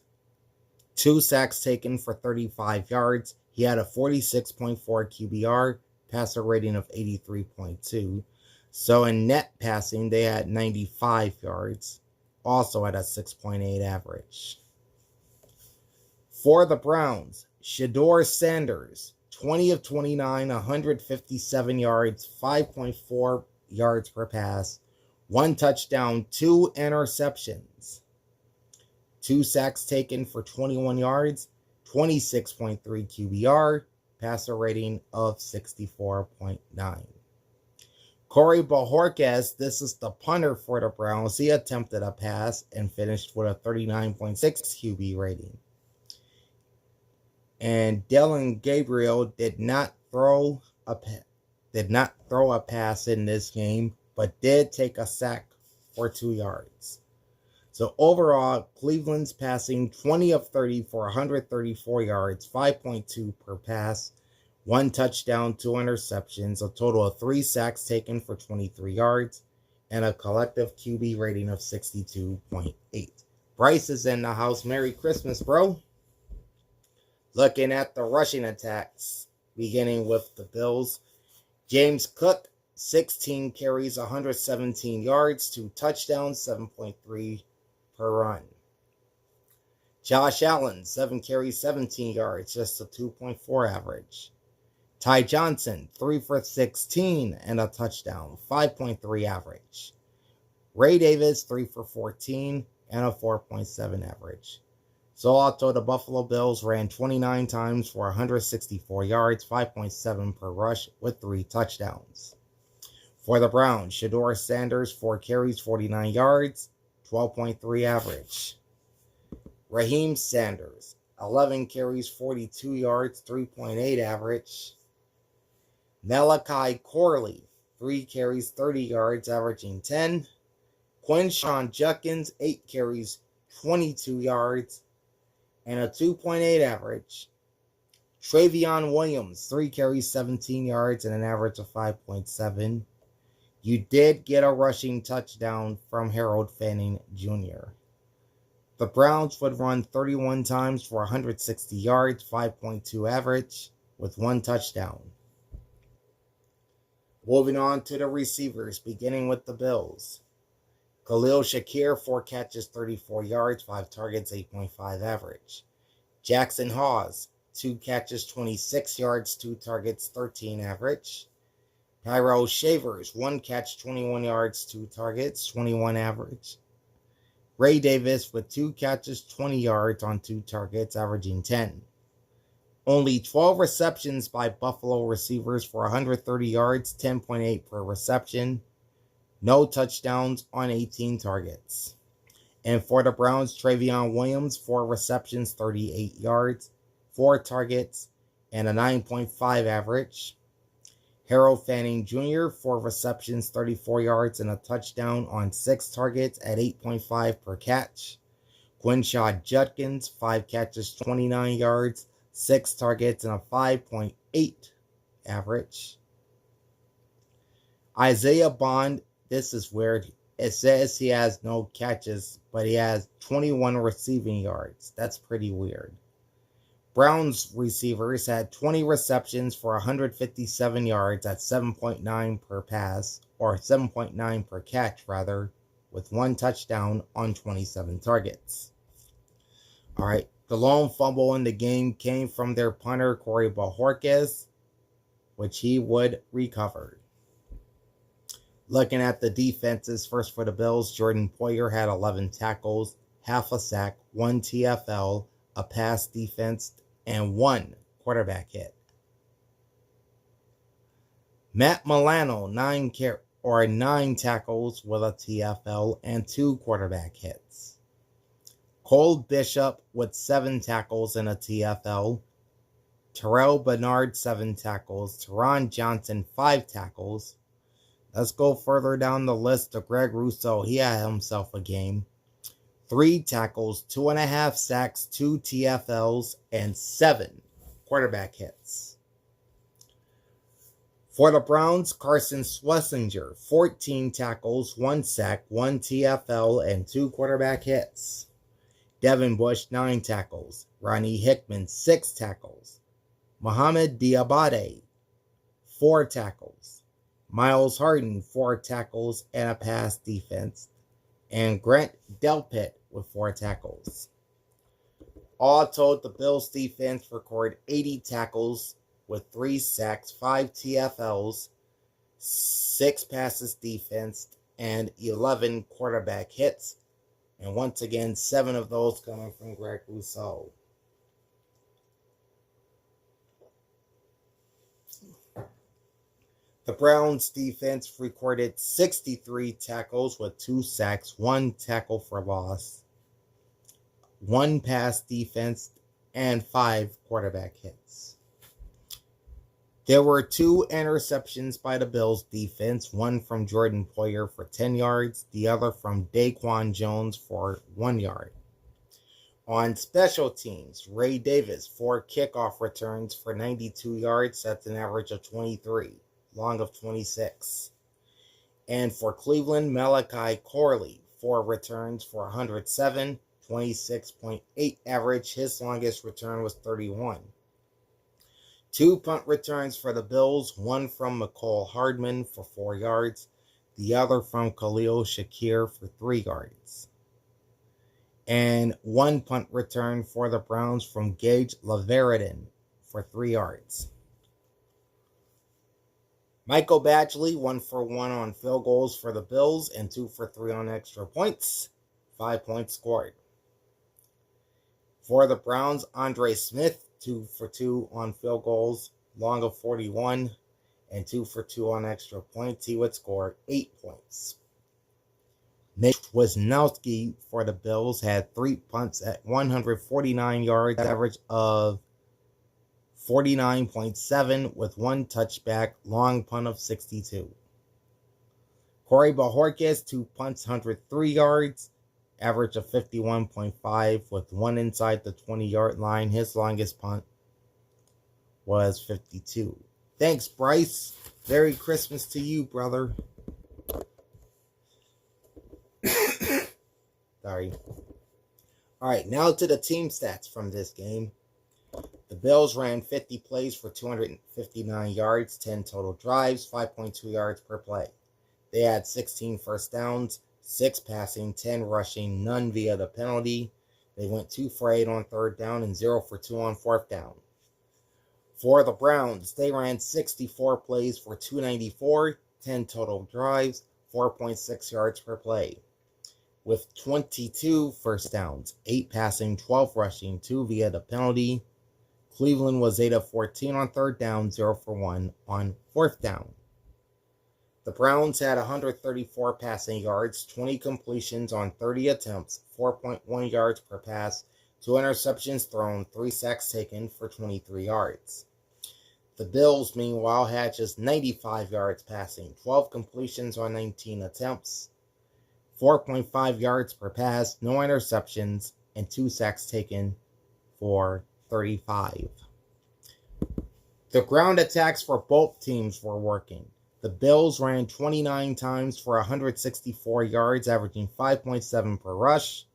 2 sacks taken for 35 yards. He had a 46.4 QBR, passer rating of 83.2. So in net passing, they had 95 yards, also at a 6.8 average. For the Browns, Shedeur Sanders, 20 of 29, 157 yards, 5.4 yards per pass, 1 touchdown, 2 interceptions, 2 sacks taken for 21 yards, 26.3 QBR, passer rating of 64.9. Corey Bojorquez, this is the punter for the Browns. He attempted a pass and finished with a 39.6 QB rating. And Dylan Gabriel did not throw a pass in this game, but did take a sack for 2 yards. So overall, Cleveland's passing 20 of 30 for 134 yards, 5.2 per pass, 1 touchdown, 2 interceptions, a total of 3 sacks taken for 23 yards, and a collective QB rating of 62.8. Bryce is in the house. Merry Christmas, bro. Looking at the rushing attacks, beginning with the Bills. James Cook, 16 carries, 117 yards, 2 touchdowns, 7.3 per run. Josh Allen, 7 carries, 17 yards, just a 2.4 average. Ty Johnson, 3 for 16 and a touchdown, 5.3 average. Ray Davis, 3 for 14 and a 4.7 average. So although the Buffalo Bills ran 29 times for 164 yards, 5.7 per rush with 3 touchdowns. For the Browns, Shedeur Sanders, 4 carries, 49 yards, 12.3 average. Raheem Sanders, 11 carries, 42 yards, 3.8 average. Malachi Corley, 3 carries, 30 yards, averaging 10. Quinshon Judkins, 8 carries, 22 yards, and a 2.8 average. Travion Williams, 3 carries, 17 yards, and an average of 5.7. You did get a rushing touchdown from Harold Fanning Jr. The Browns would run 31 times for 160 yards, 5.2 average, with 1 touchdown. Moving on to the receivers, beginning with the Bills. Khalil Shakir, 4 catches, 34 yards, 5 targets, 8.5 average. Jackson Hawes, 2 catches, 26 yards, 2 targets, 13 average. Tyrell Shavers, 1 catch, 21 yards, 2 targets, 21 average. Ray Davis with 2 catches, 20 yards on 2 targets, averaging 10. Only 12 receptions by Buffalo receivers for 130 yards, 10.8 per reception. No touchdowns on 18 targets. And for the Browns, Travion Williams, 4 receptions, 38 yards, 4 targets, and a 9.5 average. Harold Fanning Jr., 4 receptions, 34 yards, and a touchdown on 6 targets at 8.5 per catch. Quinshon Judkins, 5 catches, 29 yards, 6 targets, and a 5.8 average. Isaiah Bond, this is weird. It says he has no catches, but he has 21 receiving yards. That's pretty weird. Browns receivers had 20 receptions for 157 yards at 7.9 per pass, or 7.9 per catch, rather, with 1 touchdown on 27 targets. All right, the lone fumble in the game came from their punter, Corey Bojorquez, which he would recover. Looking at the defenses, first for the Bills, Jordan Poyer had 11 tackles, half a sack, 1 TFL, a pass defense, and 1 quarterback hit. Matt Milano, 9 tackles with a TFL and 2 quarterback hits. Cole Bishop with 7 tackles and a TFL. Terrell Bernard, 7 tackles. Teron Johnson, 5 tackles. Let's go further down the list to Greg Rousseau. He had himself a game. 3 tackles, 2.5 sacks, 2 TFLs, and 7 quarterback hits. For the Browns, Carson Schlesinger, 14 tackles, 1 sack, 1 TFL, and 2 quarterback hits. Devin Bush, 9 tackles. Ronnie Hickman, 6 tackles. Mohamed Diabate, 4 tackles. Miles Harden, 4 tackles and a pass defense. And Grant Delpit with 4 tackles. All told, the Bills defense recorded 80 tackles with 3 sacks, 5 TFLs, 6 passes defense, and 11 quarterback hits. And once again, 7 of those coming from Greg Rousseau. The Browns defense recorded 63 tackles with 2 sacks, 1 tackle for loss, 1 pass defense, and 5 quarterback hits. There were 2 interceptions by the Bills defense, one from Jordan Poyer for 10 yards, the other from Daquan Jones for 1 yard. On special teams, Ray Davis, 4 kickoff returns for 92 yards, that's an average of 23. Long of 26. And for Cleveland, Malachi Corley, 4 returns for 107, 26.8 average. His longest return was 31. 2 punt returns for the Bills, one from McCole Hardman for 4 yards, the other from Khalil Shakir for 3 yards. And 1 punt return for the Browns from Gage Laveridan for 3 yards. Michael Badgley, 1 for 1 on field goals for the Bills and 2 for 3 on extra points. 5 points scored. For the Browns, Andre Smith, 2 for 2 on field goals, long of 41, and 2 for 2 on extra points. He would score 8 points. Mitch Wisnowski for the Bills had 3 punts at 149 yards, average of 49.7 with 1 touchback, long punt of 62. Corey Bojorquez, 2 punts, 103 yards, average of 51.5 with 1 inside the 20-yard line. His longest punt was 52. Thanks, Bryce. Merry Christmas to you, brother. Sorry. All right, now to the team stats from this game. The Bills ran 50 plays for 259 yards, 10 total drives, 5.2 yards per play. They had 16 first downs, 6 passing, 10 rushing, none via the penalty. They went 2 for 8 on 3rd down and 0 for 2 on 4th down. For the Browns, they ran 64 plays for 294, 10 total drives, 4.6 yards per play. With 22 first downs, 8 passing, 12 rushing, 2 via the penalty. Cleveland was 8 of 14 on 3rd down, 0 for 1 on 4th down. The Browns had 134 passing yards, 20 completions on 30 attempts, 4.1 yards per pass, 2 interceptions thrown, 3 sacks taken for 23 yards. The Bills, meanwhile, had just 95 yards passing, 12 completions on 19 attempts, 4.5 yards per pass, no interceptions, and 2 sacks taken for 35. The ground attacks for both teams were working. The Bills ran 29 times for 164 yards, averaging 5.7 per rush.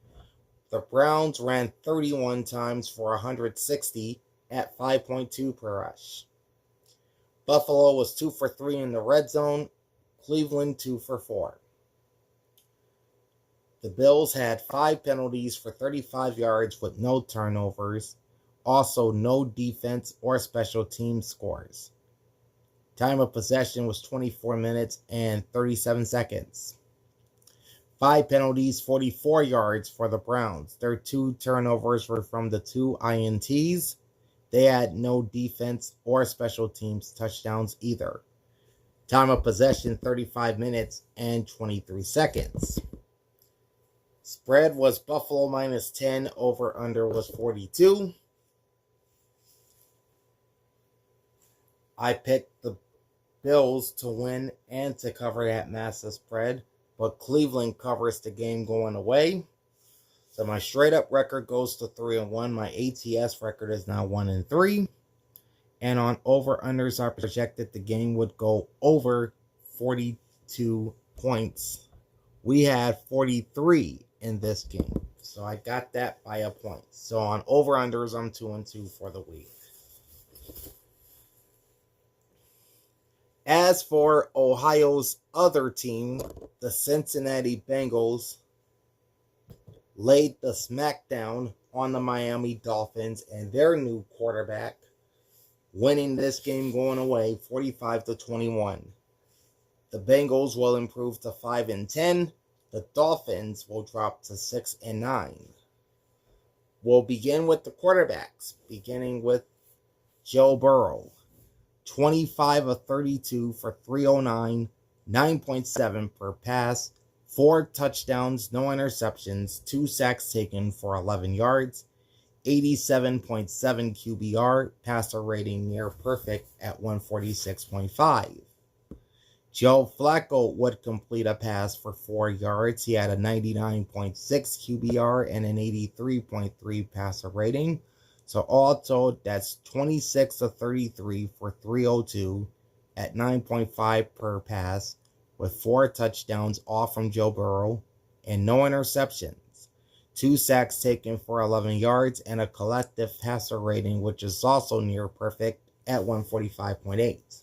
The Browns ran 31 times for 160 at 5.2 per rush. Buffalo was 2 for 3 in the red zone. Cleveland 2 for 4. The Bills had 5 penalties for 35 yards with no turnovers. Also, no defense or special team scores. Time of possession was 24 minutes and 37 seconds. 5 penalties, 44 yards for the Browns. Their 2 turnovers were from the 2 INTs. They had no defense or special teams touchdowns either. Time of possession, 35 minutes and 23 seconds. Spread was Buffalo minus 10. Over-under was 42. I picked the Bills to win and to cover that massive spread, but Cleveland covers the game going away. So my straight-up record goes to 3-1. My ATS record is now 1-3. And on over-unders, I projected the game would go over 42 points. We had 43 in this game, so I got that by a point. So on over-unders, I'm 2-2 for the week. As for Ohio's other team, the Cincinnati Bengals laid the smackdown on the Miami Dolphins and their new quarterback, winning this game going away 45-21. The Bengals will improve to 5-10. The Dolphins will drop to 6-9. We'll begin with the quarterbacks, beginning with Joe Burrow. 25 of 32 for 309, 9.7 per pass, 4 touchdowns, no interceptions, 2 sacks taken for 11 yards, 87.7 QBR, passer rating near perfect at 146.5. Joe Flacco would complete a pass for 4 yards. He had a 99.6 QBR and an 83.3 passer rating. So all told, that's 26 of 33 for 302 at 9.5 per pass with 4 touchdowns, all from Joe Burrow, and no interceptions. 2 sacks taken for 11 yards and a collective passer rating, which is also near perfect at 145.8.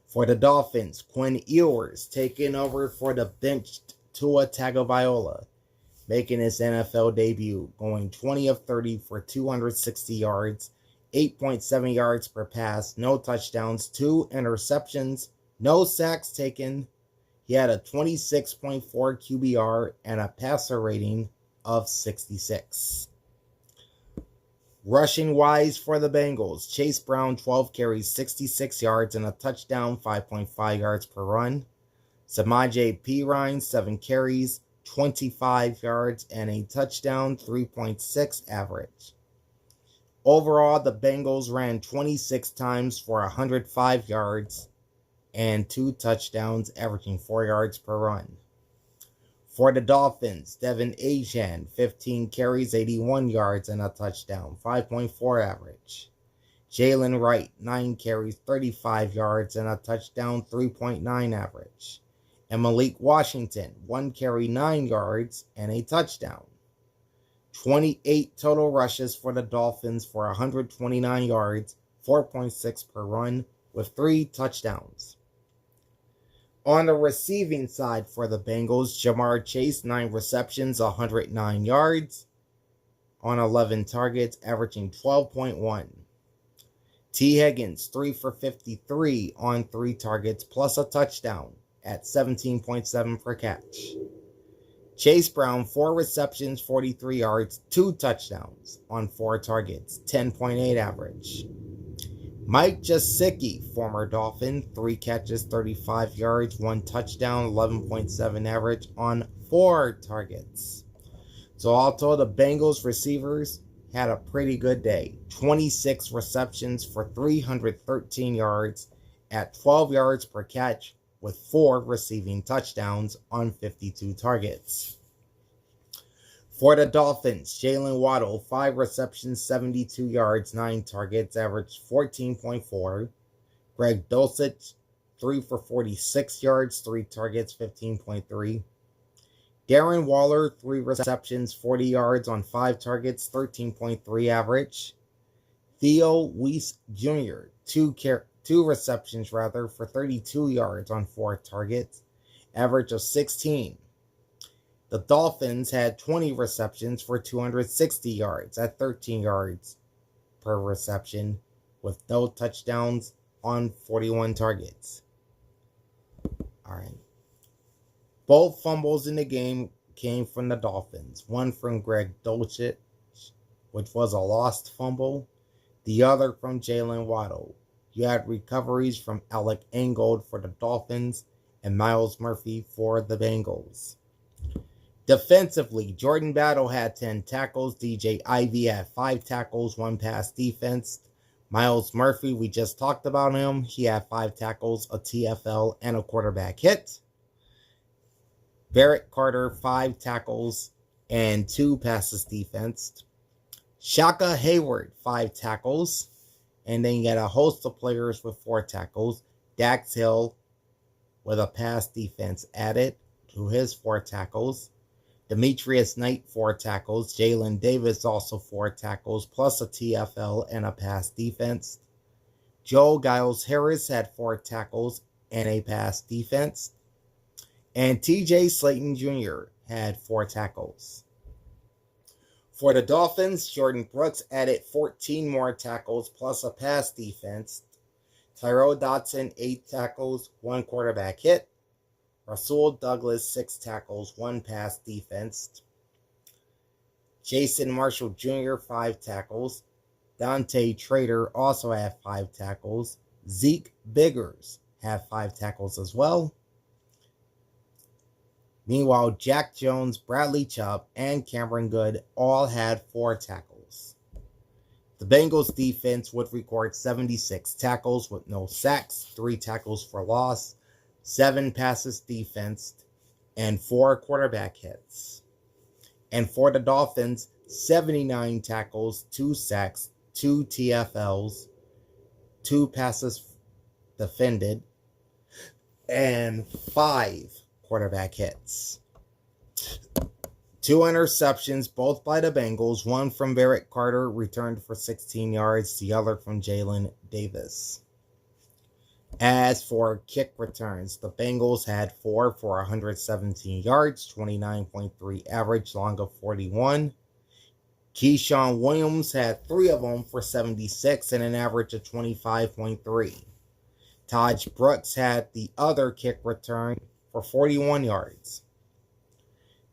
For the Dolphins, Quinn Ewers taking over for the benched Tua Tagovailoa, making his NFL debut, going 20 of 30 for 260 yards, 8.7 yards per pass, no touchdowns, 2 interceptions, no sacks taken. He had a 26.4 QBR and a passer rating of 66. Rushing wise for the Bengals, Chase Brown, 12 carries, 66 yards, and a touchdown, 5.5 yards per run. Samaje Perine, 7 carries, 25 yards, and a touchdown, 3.6 average. Overall, the Bengals ran 26 times for 105 yards and 2 touchdowns, averaging 4 yards per run. For the Dolphins, Devin Achane, 15 carries, 81 yards, and a touchdown, 5.4 average. Jalen Wright, 9 carries, 35 yards, and a touchdown, 3.9 average. And Malik Washington, 1 carry, 9 yards, and a touchdown. 28 total rushes for the Dolphins for 129 yards, 4.6 per run, with 3 touchdowns. On the receiving side for the Bengals, Jamar Chase, 9 receptions, 109 yards on 11 targets, averaging 12.1. T. Higgins, 3 for 53 on 3 targets, plus a touchdown at 17.7 per catch. Chase Brown, 4 receptions, 43 yards, 2 touchdowns on 4 targets, 10.8 average. Mike Gesicki, former Dolphin, 3 catches, 35 yards, 1 touchdown, 11.7 average on 4 targets. So all told, the Bengals receivers had a pretty good day. 26 receptions for 313 yards at 12 yards per catch, with 4 receiving touchdowns on 52 targets. For the Dolphins, Jalen Waddle, 5 receptions, 72 yards, 9 targets, averaged 14.4. Greg Dulcich, 3 for 46 yards, 3 targets, 15.3. Darren Waller, 3 receptions, 40 yards on 5 targets, 13.3 average. Theo Weiss Jr., 2 receptions for 32 yards on 4 targets, average of 16. The Dolphins had 20 receptions for 260 yards at 13 yards per reception, with no touchdowns on 41 targets. All right. Both fumbles in the game came from the Dolphins. One from Greg Dulcich, which was a lost fumble. The other from Jalen Waddle. You had recoveries from Alec Ingold for the Dolphins and Myles Murphy for the Bengals. Defensively, Jordan Battle had 10 tackles. DJ Ivy had 5 tackles, 1 pass defense. Myles Murphy, we just talked about him. He had 5 tackles, a TFL, and a quarterback hit. Barrett Carter, 5 tackles and 2 passes defense. Shaka Hayward, 5 tackles. And then you got a host of players with 4 tackles. Dax Hill with a pass defense added to his 4 tackles. Demetrius Knight, 4 tackles. Jalen Davis, also 4 tackles, plus a TFL and a pass defense. Joe Giles Harris had 4 tackles and a pass defense. And TJ Slayton Jr. had 4 tackles. For the Dolphins, Jordan Brooks added 14 more tackles plus a pass defense. Tyrell Dodson, 8 tackles, 1 quarterback hit. Rasul Douglas, 6 tackles, 1 pass defense. Jason Marshall Jr., 5 tackles. Dante Trader also had 5 tackles. Zeke Biggers had 5 tackles as well. Meanwhile, Jack Jones, Bradley Chubb, and Cameron Good all had 4 tackles. The Bengals defense would record 76 tackles with no sacks, 3 tackles for loss, 7 passes defensed, and 4 quarterback hits. And for the Dolphins, 79 tackles, 2 sacks, 2 TFLs, 2 passes defended, and 5 quarterback hits. 2 interceptions, both by the Bengals. One from Barrett Carter, returned for 16 yards. The other from Jalen Davis. As for kick returns, the Bengals had 4 for 117 yards, 29.3 average, long of 41. Keyshawn Williams had 3 of them for 76 and an average of 25.3. Taj Brooks had the other kick return for 41 yards.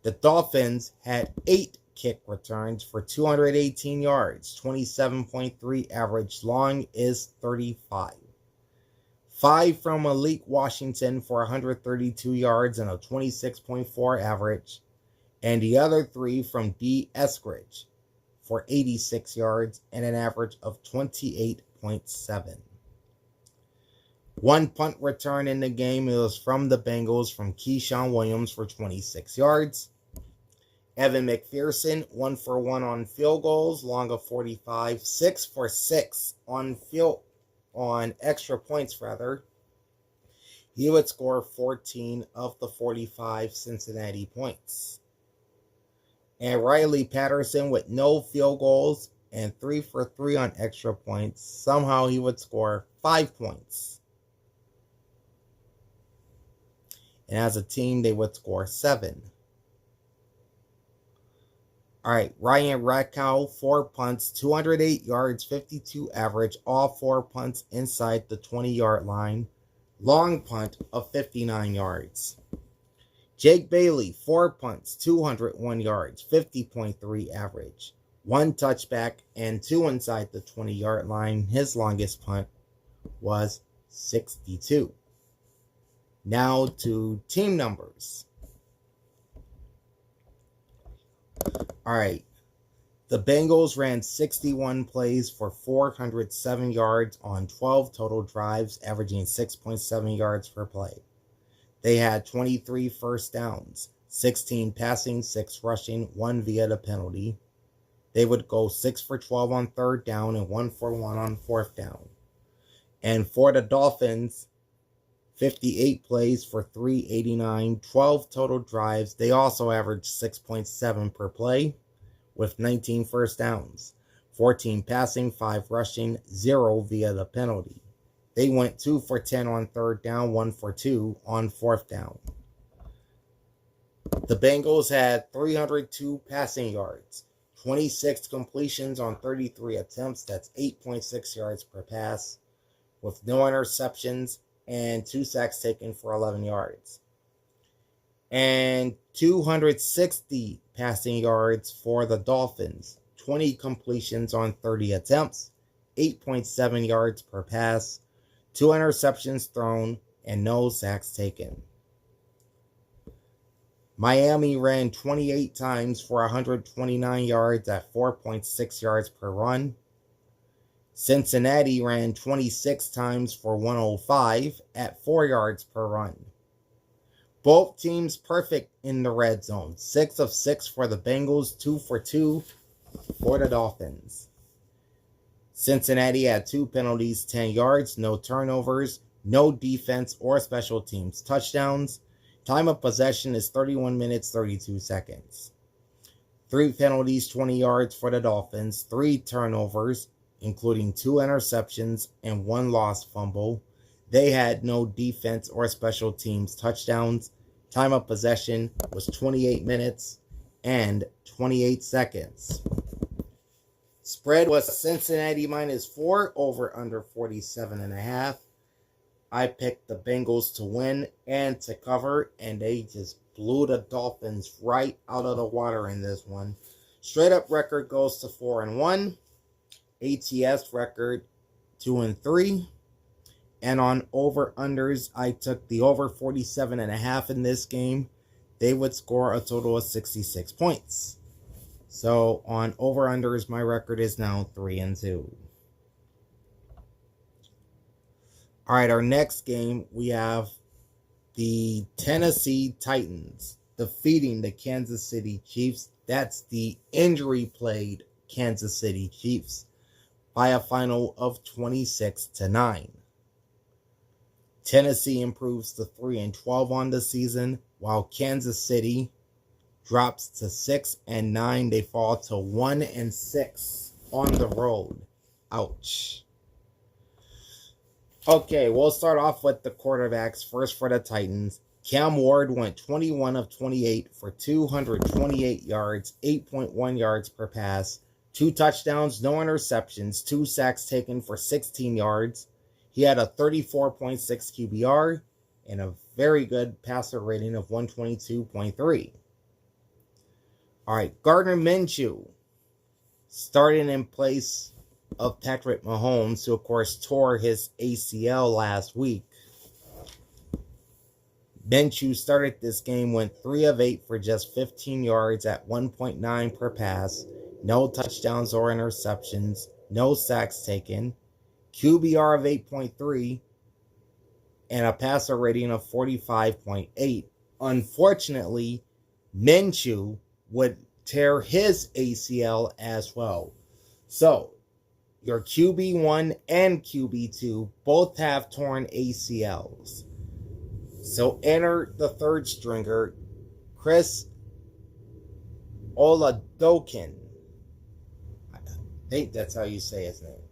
The Dolphins had 8 kick returns for 218 yards, 27.3 average, long is 35. 5 from Malik Washington for 132 yards and a 26.4 average, and the other 3 from D. Eskridge for 86 yards and an average of 28.7. 1 punt return in the game. It was from the Bengals from Keyshawn Williams for 26 yards. Evan McPherson, 1 for 1 on field goals, long of 45, 6 for 6 on extra points rather. He would score 14 of the 45 Cincinnati points. And Riley Patterson with no field goals and 3 for 3 on extra points. Somehow he would score 5 points. And as a team, they would score 7. All right, Ryan Radkow, 4 punts, 208 yards, 52 average, all 4 punts inside the 20-yard line. Long punt of 59 yards. Jake Bailey, 4 punts, 201 yards, 50.3 average. 1 touchback and 2 inside the 20-yard line. His longest punt was 62. Now to team numbers. All right. The Bengals ran 61 plays for 407 yards on 12 total drives, averaging 6.7 yards per play. They had 23 first downs, 16 passing, 6 rushing, 1 via the penalty. They would go 6 for 12 on 3rd down and 1 for 1 on 4th down. And for the Dolphins, 58 plays for 389, 12 total drives. They also averaged 6.7 per play with 19 first downs, 14 passing, 5 rushing, 0 via the penalty. They went 2 for 10 on 3rd down, 1 for 2 on 4th down. The Bengals had 302 passing yards, 26 completions on 33 attempts. That's 8.6 yards per pass, with no interceptions and 2 sacks taken for 11 yards. And 260 passing yards for the Dolphins, 20 completions on 30 attempts, 8.7 yards per pass, 2 interceptions thrown, and no sacks taken. Miami ran 28 times for 129 yards at 4.6 yards per run. Cincinnati ran 26 times for 105 at 4 yards per run. Both teams perfect in the red zone. 6 of 6 for the Bengals, 2 for 2 for the Dolphins. Cincinnati had 2 penalties, 10 yards, no turnovers, no defense or special teams touchdowns. Time of possession is 31 minutes, 32 seconds. 3 penalties, 20 yards for the Dolphins, 3 turnovers, including 2 interceptions and 1 lost fumble. They had no defense or special teams touchdowns. Time of possession was 28 minutes and 28 seconds. Spread was Cincinnati -4, over under 47.5. I picked the Bengals to win and to cover, and they just blew the Dolphins right out of the water in this one. Straight up record goes to 4-1. ATS record 2-3. And on over-unders, I took the over 47.5 in this game. They would score a total of 66 points. So on over-unders, my record is now 3-2. All right, our next game, we have the Tennessee Titans defeating the Kansas City Chiefs. That's the injury-plagued Kansas City Chiefs by a final of 26-9. Tennessee improves to 3-12 on the season, while Kansas City drops to 6-9. They fall to 1-6 on the road. Ouch. Okay, we'll start off with the quarterbacks. First for the Titans. Cam Ward went 21 of 28 for 228 yards, 8.1 yards per pass, 2 touchdowns, no interceptions, 2 sacks taken for 16 yards. He had a 34.6 QBR and a very good passer rating of 122.3. All right, Gardner Minshew starting in place of Patrick Mahomes, who of course tore his ACL last week. Minshew started this game, went 3 of 8 for just 15 yards at 1.9 per pass, no touchdowns or interceptions, no sacks taken, QBR of 8.3, and a passer rating of 45.8. Unfortunately, Minshew would tear his ACL as well. So, your QB1 and QB2 both have torn ACLs. So enter the third stringer, Chris Oladokin. I think that's how you say his name.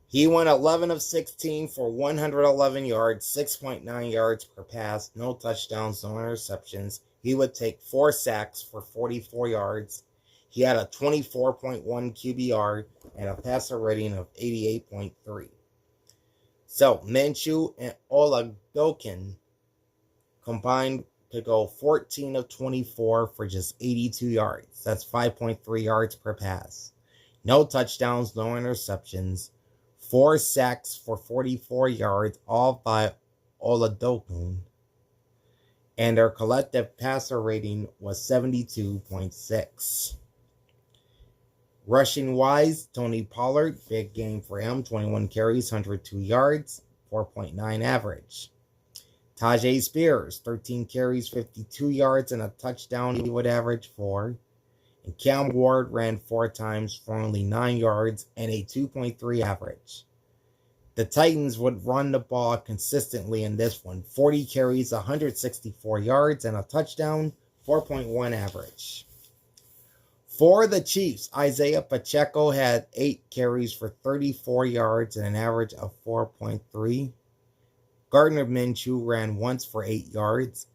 He went 11 of 16 for 111 yards, 6.9 yards per pass, no touchdowns, no interceptions. He would take 4 sacks for 44 yards. He had a 24.1 QBR and a passer rating of 88.3. So, Minshew and Oladokin combined to go 14 of 24 for just 82 yards. That's 5.3 yards per pass. No touchdowns, no interceptions. 4 sacks for 44 yards, all by Oladokin. And their collective passer rating was 72.6. Rushing wise, Tony Pollard, big game for him, 21 carries, 102 yards, 4.9 average. Tajay Spears, 13 carries, 52 yards, and a touchdown. He would average 4. And Cam Ward ran 4 times for only 9 yards and a 2.3 average. The Titans would run the ball consistently in this one. 40 carries, 164 yards, and a touchdown, 4.1 average. For the Chiefs, Isaiah Pacheco had 8 carries for 34 yards and an average of 4.3. Gardner Minshew ran once for 8 yards.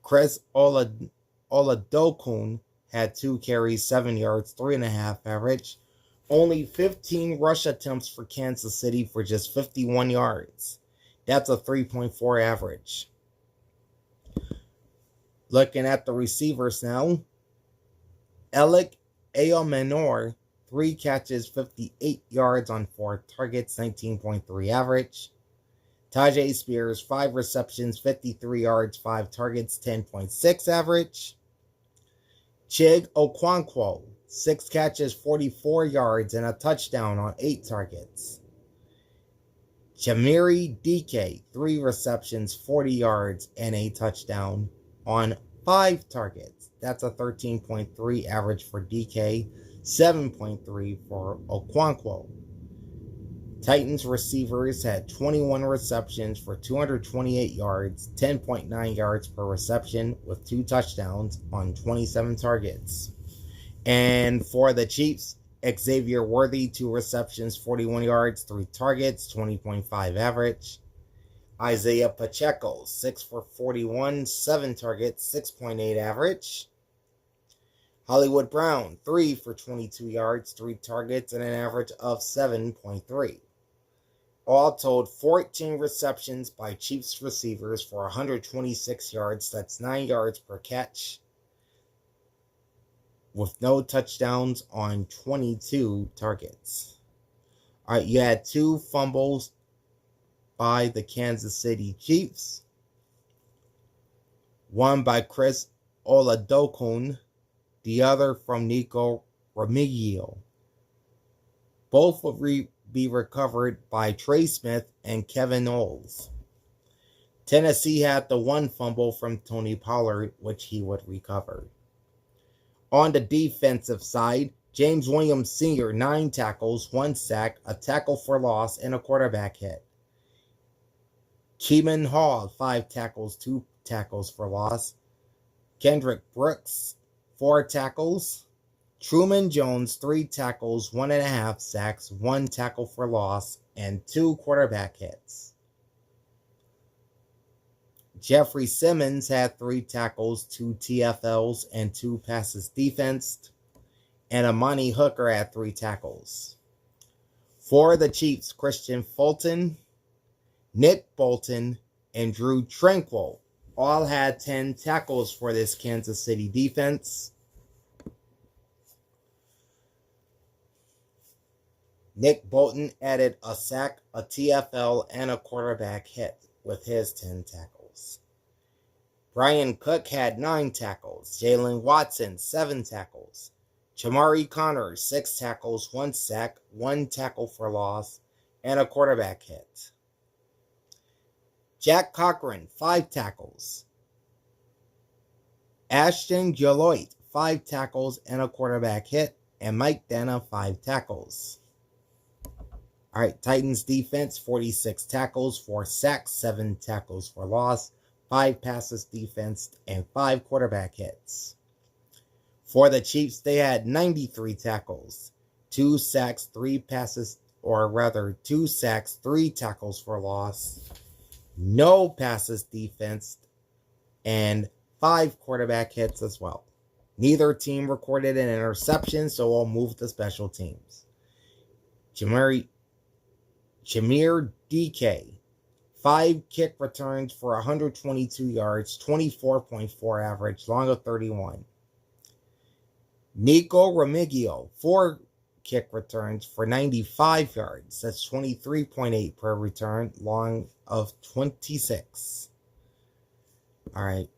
Chris Oladokun had 2 carries, 7 yards, 3.5 average. Only 15 rush attempts for Kansas City for just 51 yards. That's a 3.4 average. Looking at the receivers now. Alec Ayomenor, 3 catches, 58 yards on 4 targets, 19.3 average. Tajay Spears, 5 receptions, 53 yards, 5 targets, 10.6 average. Chig Okonkwo, 6 catches, 44 yards, and a touchdown on 8 targets. Chamiri DK, 3 receptions, 40 yards, and a touchdown on 5 targets. That's a 13.3 average for DK, 7.3 for Okonkwo. Titans receivers had 21 receptions for 228 yards, 10.9 yards per reception with 2 touchdowns on 27 targets. And for the Chiefs, Xavier Worthy, 2 receptions, 41 yards, 3 targets, 20.5 average. Isaiah Pacheco, 6 for 41, 7 targets, 6.8 average. Hollywood Brown, 3 for 22 yards, 3 targets, and an average of 7.3. All told, 14 receptions by Chiefs receivers for 126 yards. That's 9 yards per catch, with no touchdowns on 22 targets. All right, you had 2 fumbles by the Kansas City Chiefs. One by Chris Oladokun, the other from Nico Remigio. Both will be recovered by Trey Smith and Kevin Knowles. Tennessee had the 1 fumble from Tony Pollard, which he would recover. On the defensive side, James Williams Sr., 9 tackles, 1 sack, a tackle for loss, and a quarterback hit. Keeman Hall, 5 tackles, 2 tackles for loss. Kendrick Brooks, 4 tackles. Truman Jones, 3 tackles, 1.5 sacks, 1 tackle for loss, and 2 quarterback hits. Jeffrey Simmons had 3 tackles, 2 TFLs, and 2 passes defensed. And Amani Hooker had 3 tackles. For the Chiefs, Christian Fulton, Nick Bolton, and Drew Tranquil all had 10 tackles for this Kansas City defense. Nick Bolton added a sack, a TFL, and a quarterback hit with his 10 tackles. Brian Cook had 9 tackles. Jalen Watson, 7 tackles. Chamari Connor, 6 tackles, 1 sack, 1 tackle for loss, and a quarterback hit. Jack Cochran, 5 tackles. Ashton Geloit, 5 tackles and a quarterback hit. And Mike Dana, 5 tackles. All right, Titans defense, 46 tackles, 4 sacks, 7 tackles for loss, 5 passes defensed, and 5 quarterback hits. For the Chiefs, they had 93 tackles, 2 sacks, 3 passes, or rather 2 sacks, 3 tackles for loss, no passes defensed, and 5 quarterback hits as well. Neither team recorded an interception, so we'll move to special teams. Jameer DK, 5 kick returns for 122 yards, 24.4 average, long of 31. Nico Remigio, 4 kick returns for 95 yards. That's 23.8 per return, long of 26. All right.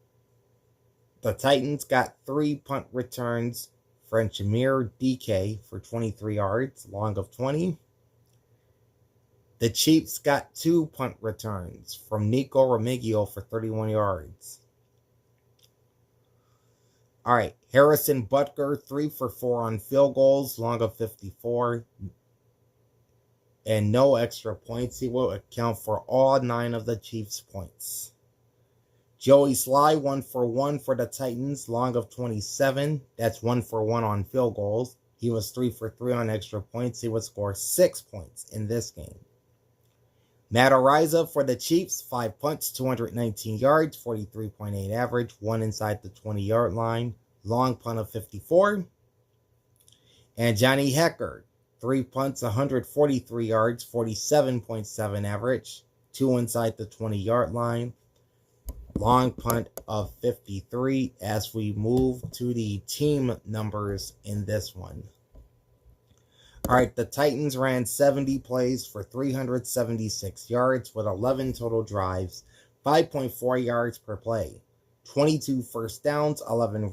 The Titans got 3 punt returns from Jameer DK for 23 yards, long of 20. The Chiefs got 2 punt returns from Nico Remigio for 31 yards. All right, Harrison Butker, 3 for 4 on field goals, long of 54. And no extra points. He will account for all 9 of the Chiefs' points. Joey Sly, 1 for 1 for the Titans, long of 27. That's 1 for 1 on field goals. He was 3 for 3 on extra points. He would score 6 points in this game. Matt Ariza for the Chiefs, 5 punts, 219 yards, 43.8 average, 1 inside the 20-yard line, long punt of 54. And Johnny Hecker, 3 punts, 143 yards, 47.7 average, 2 inside the 20-yard line, long punt of 53 as we move to the team numbers in this one. All right, the Titans ran 70 plays for 376 yards with 11 total drives, 5.4 yards per play, 22 first downs, 11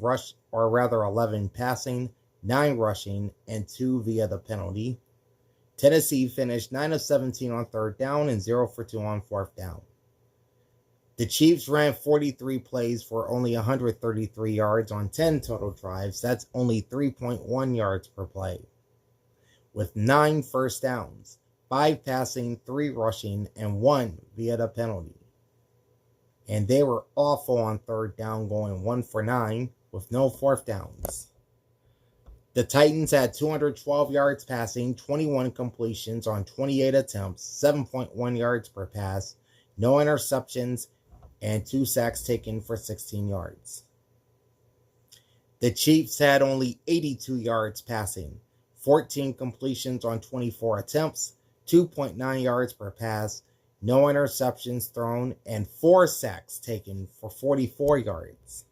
passing, 9 rushing, and 2 via the penalty. Tennessee finished 9 of 17 on 3rd down and 0 for 2 on 4th down. The Chiefs ran 43 plays for only 133 yards on 10 total drives. That's only 3.1 yards per play, with 9 first downs, 5 passing, 3 rushing, and 1 via the penalty. And they were awful on 3rd down, going 1 for 9 with no 4th downs. The Titans had 212 yards passing, 21 completions on 28 attempts, 7.1 yards per pass, no interceptions, and 2 sacks taken for 16 yards. The Chiefs had only 82 yards passing, 14 completions on 24 attempts, 2.9 yards per pass, no interceptions thrown, and 4 sacks taken for 44 yards.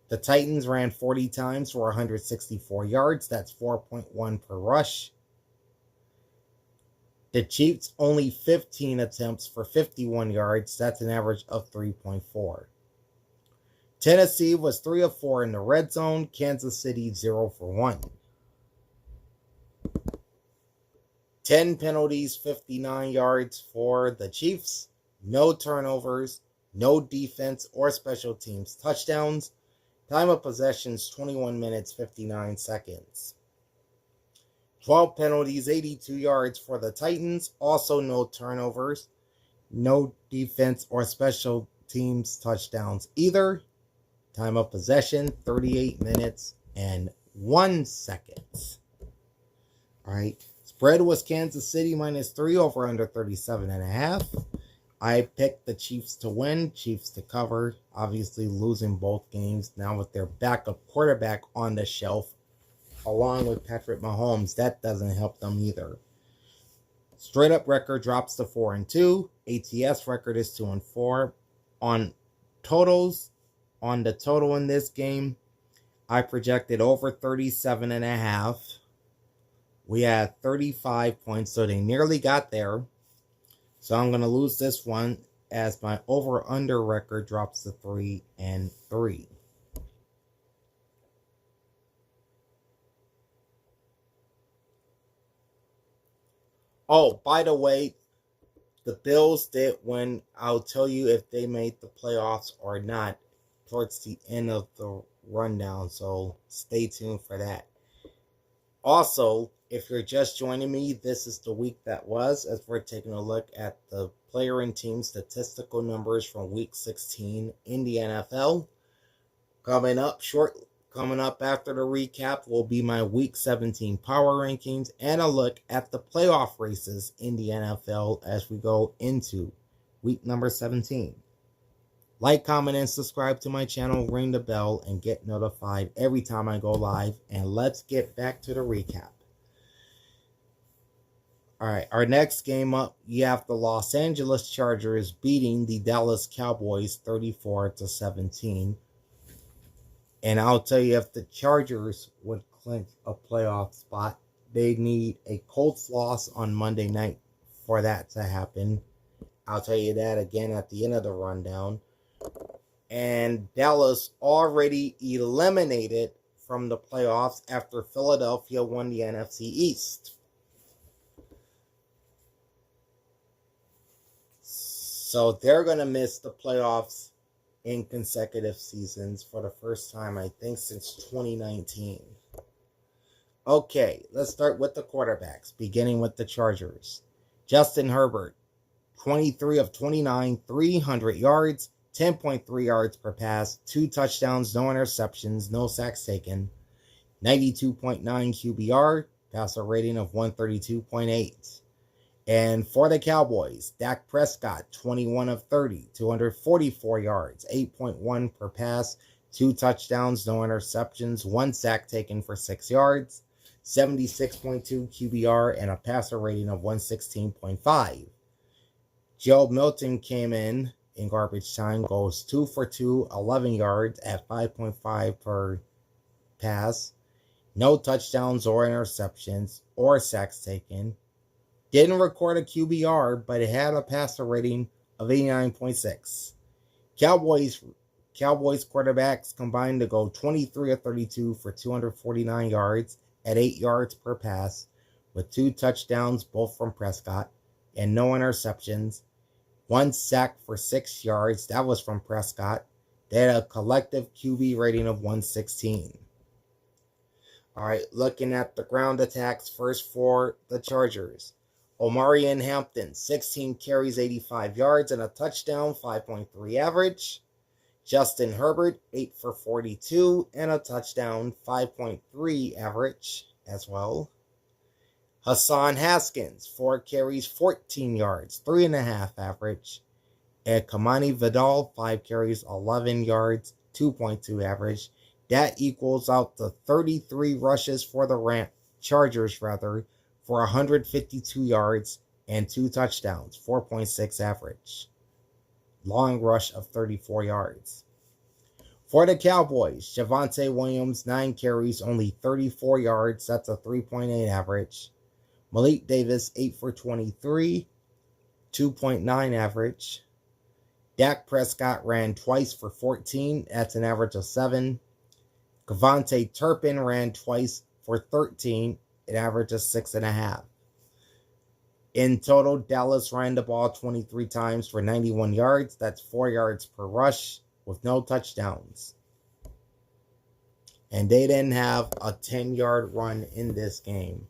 The Titans ran 40 times for 164 yards. That's 4.1 per rush. The Chiefs only 15 attempts for 51 yards. That's an average of 3.4. Tennessee was 3 of 4 in the red zone. Kansas City 0 for 1. 10 penalties, 59 yards for the Chiefs. No turnovers, no defense or special teams touchdowns. Time of possessions, 21 minutes, 59 seconds. 12 penalties, 82 yards for the Titans. Also no turnovers, no defense or special teams touchdowns either. Time of possession, 38 minutes and 1 second. All right. Spread was Kansas City -3 over under 37.5. I picked the Chiefs to win, Chiefs to cover, obviously losing both games now with their backup quarterback on the shelf, along with Patrick Mahomes. That doesn't help them either. Straight up record drops to 4-2. ATS record is 2-4. On totals, on the total in this game, I projected over 37.5. We had 35 points, so they nearly got there. So I'm going to lose this one as my over-under record drops to 3-3. Oh, by the way, the Bills did win. I'll tell you if they made the playoffs or not towards the end of the rundown, so stay tuned for that. Also, if you're just joining me, this is the week that was, as we're taking a look at the player and team statistical numbers from week 16 in the NFL. Coming up after the recap will be my week 17 power rankings and a look at the playoff races in the NFL as we go into week number 17. Like, comment, and subscribe to my channel, ring the bell, and get notified every time I go live. And let's get back to the recap. All right, our next game up, you have the Los Angeles Chargers beating the Dallas Cowboys 34-17. And I'll tell you, if the Chargers would clinch a playoff spot, they need a Colts loss on Monday night for that to happen. I'll tell you that again at the end of the rundown. And Dallas already eliminated from the playoffs after Philadelphia won the NFC East. So they're going to miss the playoffs in consecutive seasons for the first time, I think, since 2019. Okay, let's start with the quarterbacks, beginning with the Chargers. Justin Herbert, 23 of 29, 300 yards, 10.3 yards per pass, 2 touchdowns, no interceptions, no sacks taken, 92.9 QBR, passer rating of 132.8. And for the Cowboys, Dak Prescott, 21 of 30, 244 yards, 8.1 per pass, 2 touchdowns, no interceptions, 1 sack taken for 6 yards, 76.2 QBR, and a passer rating of 116.5. Joe Milton came in garbage time, goes 2 for 2, 11 yards at 5.5 per pass, no touchdowns or interceptions or sacks taken. Didn't record a QBR, but it had a passer rating of 89.6. Cowboys quarterbacks combined to go 23 of 32 for 249 yards at 8 yards per pass, with 2 touchdowns, both from Prescott, and no interceptions. 1 sack for 6 yards, that was from Prescott. They had a collective QB rating of 116. All right, looking at the ground attacks first for the Chargers. Omarion Hampton, 16 carries, 85 yards, and a touchdown, 5.3 average. Justin Herbert, 8 for 42, and a touchdown, 5.3 average as well. Hassan Haskins, 4 carries, 14 yards, 3.5 average. And Kamani Vidal, 5 carries, 11 yards, 2.2 average. That equals out to 33 rushes for the Chargers, for 152 yards and 2 touchdowns, 4.6 average. Long rush of 34 yards. For the Cowboys, Javonte Williams, 9 carries, only 34 yards. That's a 3.8 average. Malik Davis, 8 for 23, 2.9 average. Dak Prescott ran twice for 14. That's an average of 7. Kevontae Turpin ran twice for 13. An average of 6.5. In total, Dallas ran the ball 23 times for 91 yards. That's 4 yards per rush with no touchdowns. And they didn't have a 10-yard run in this game.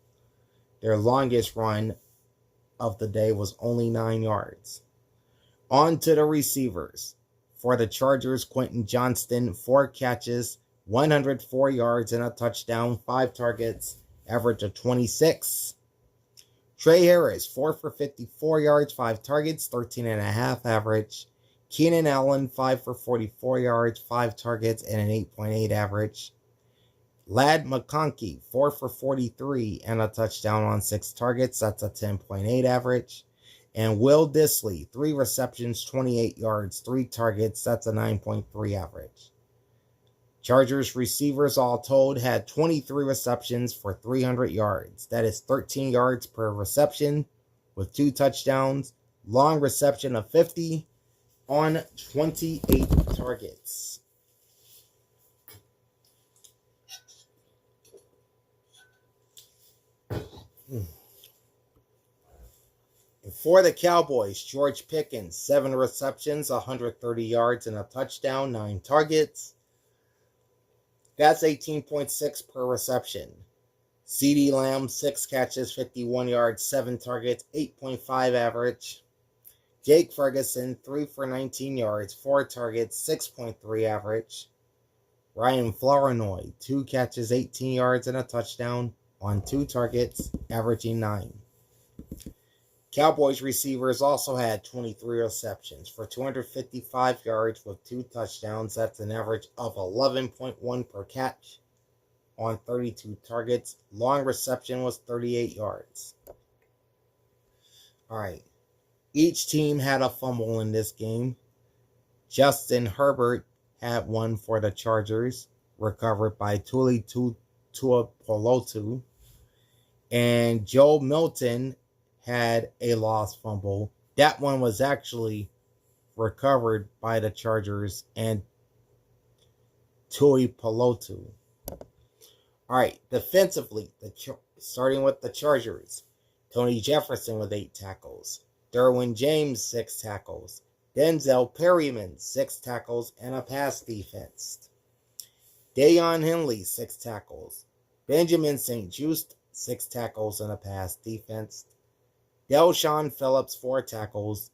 Their longest run of the day was only 9 yards. On to the receivers. For the Chargers, Quentin Johnston, 4 catches, 104 yards and a touchdown, 5 targets, average of 26. Trey Harris, 4 for 54 yards, 5 targets, 13.5 average. Keenan Allen, 5 for 44 yards, 5 targets, and an 8.8 average. Ladd McConkey, 4 for 43 and a touchdown on 6 targets. That's a 10.8 average. And Will Dissly, 3 receptions, 28 yards, 3 targets. That's a 9.3 average. Chargers receivers all told had 23 receptions for 300 yards. That is 13 yards per reception with 2 touchdowns. Long reception of 50 on 28 targets. For the Cowboys, George Pickens, 7 receptions, 130 yards and a touchdown, 9 targets. That's 18.6 per reception. CeeDee Lamb, 6 catches, 51 yards, 7 targets, 8.5 average. Jake Ferguson, 3 for 19 yards, 4 targets, 6.3 average. Ryan Flournoy, 2 catches, 18 yards and a touchdown on 2 targets, averaging 9. Cowboys receivers also had 23 receptions for 255 yards with 2 touchdowns. That's an average of 11.1 per catch on 32 targets. Long reception was 38 yards. All right. Each team had a fumble in this game. Justin Herbert had one for the Chargers, recovered by Tuli Tuipulotu. And Joe Milton had a lost fumble. That one was actually recovered by the Chargers and Tuipulotu. All right, defensively, starting with the Chargers, Tony Jefferson with 8 tackles, Derwin James 6 tackles, Denzel Perryman 6 tackles and a pass defense, Dayon Henley 6 tackles, Benjamin St-Juste 6 tackles and a pass defense, Delshon Phillips 4 tackles,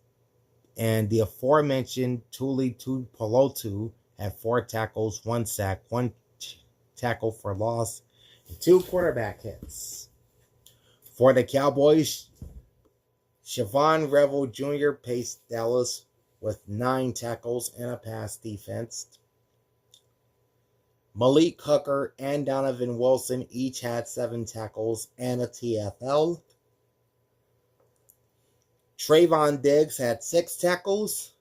and the aforementioned Tuli Tuipulotu had 4 tackles, 1 sack, 1 tackle for loss, and 2 quarterback hits. For the Cowboys, Siobhan Revel Jr. paced Dallas with 9 tackles and a pass defense. Malik Hooker and Donovan Wilson each had 7 tackles and a TFL. Trayvon Diggs had 6 tackles.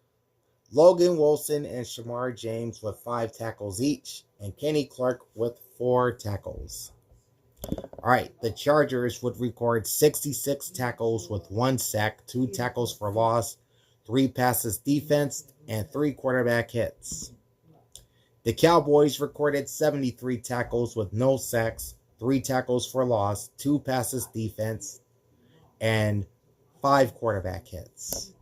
Logan Wilson and Shamar James with 5 tackles each. And Kenny Clark with 4 tackles. All right, the Chargers would record 66 tackles with 1 sack, 2 tackles for loss, 3 passes defense, and 3 quarterback hits. The Cowboys recorded 73 tackles with no sacks, 3 tackles for loss, 2 passes defense, and 5 quarterback hits.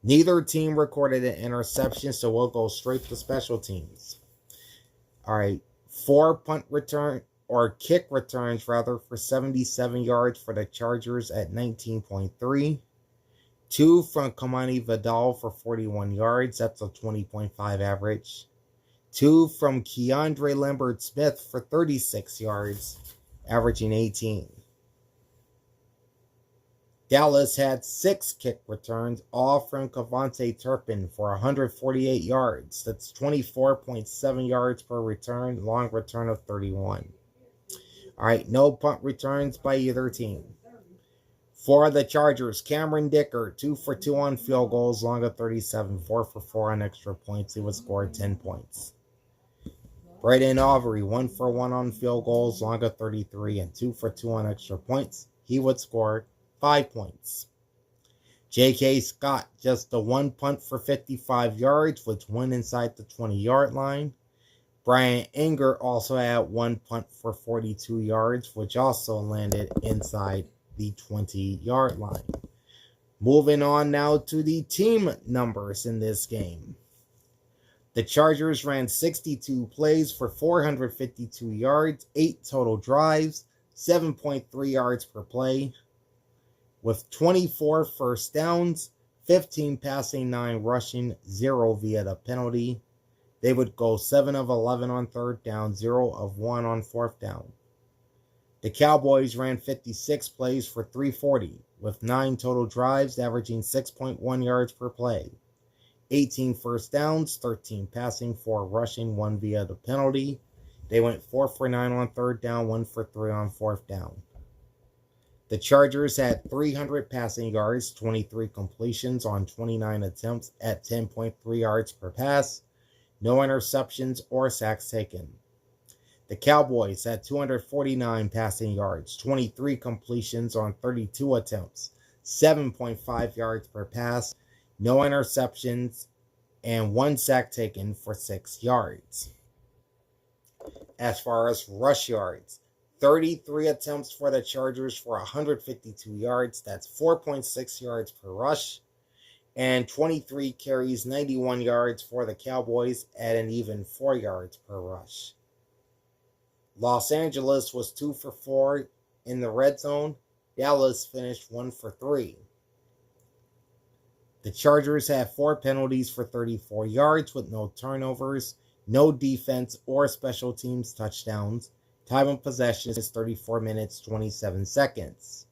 Neither team recorded an interception, so we'll go straight to special teams. All right, 4 kick returns for 77 yards for the Chargers at 19.3. 2 from Kamani Vidal for 41 yards. That's a 20.5 average. 2 from Keandre Lambert-Smith for 36 yards, averaging 18. Dallas had 6 kick returns, all from Cavante Turpin for 148 yards. That's 24.7 yards per return, long return of 31. All right, no punt returns by either team. For the Chargers, Cameron Dicker, 2 for 2 on field goals, long of 37, 4 for 4 on extra points. He would score 10 points. Braden Aubrey, 1 for 1 on field goals, long of 33, and 2 for 2 on extra points. He would score 5 points. J.K. Scott, just the 1 punt for 55 yards, which went inside the 20-yard line. Brian Anger also had 1 punt for 42 yards, which also landed inside the 20-yard line. Moving on now to the team numbers in this game. The Chargers ran 62 plays for 452 yards, 8 total drives, 7.3 yards per play, with 24 first downs, 15 passing, 9 rushing, 0 via the penalty. They would go 7 of 11 on third down, 0 of 1 on fourth down. The Cowboys ran 56 plays for 340, with 9 total drives, averaging 6.1 yards per play. 18 first downs, 13 passing, 4 rushing, 1 via the penalty. They went 4 for 9 on third down, 1 for 3 on fourth down. The Chargers had 300 passing yards, 23 completions on 29 attempts at 10.3 yards per pass. No interceptions or sacks taken. The Cowboys had 249 passing yards, 23 completions on 32 attempts, 7.5 yards per pass, no interceptions, and 1 sack taken for 6 yards. As far as rush yards, 33 attempts for the Chargers for 152 yards, that's 4.6 yards per rush, and 23 carries, 91 yards for the Cowboys at an even 4 yards per rush. Los Angeles was 2 for 4 in the red zone. Dallas finished 1 for 3. The Chargers had 4 penalties for 34 yards with no turnovers, no defense or special teams touchdowns. Time of possession is 34 minutes, 27 seconds.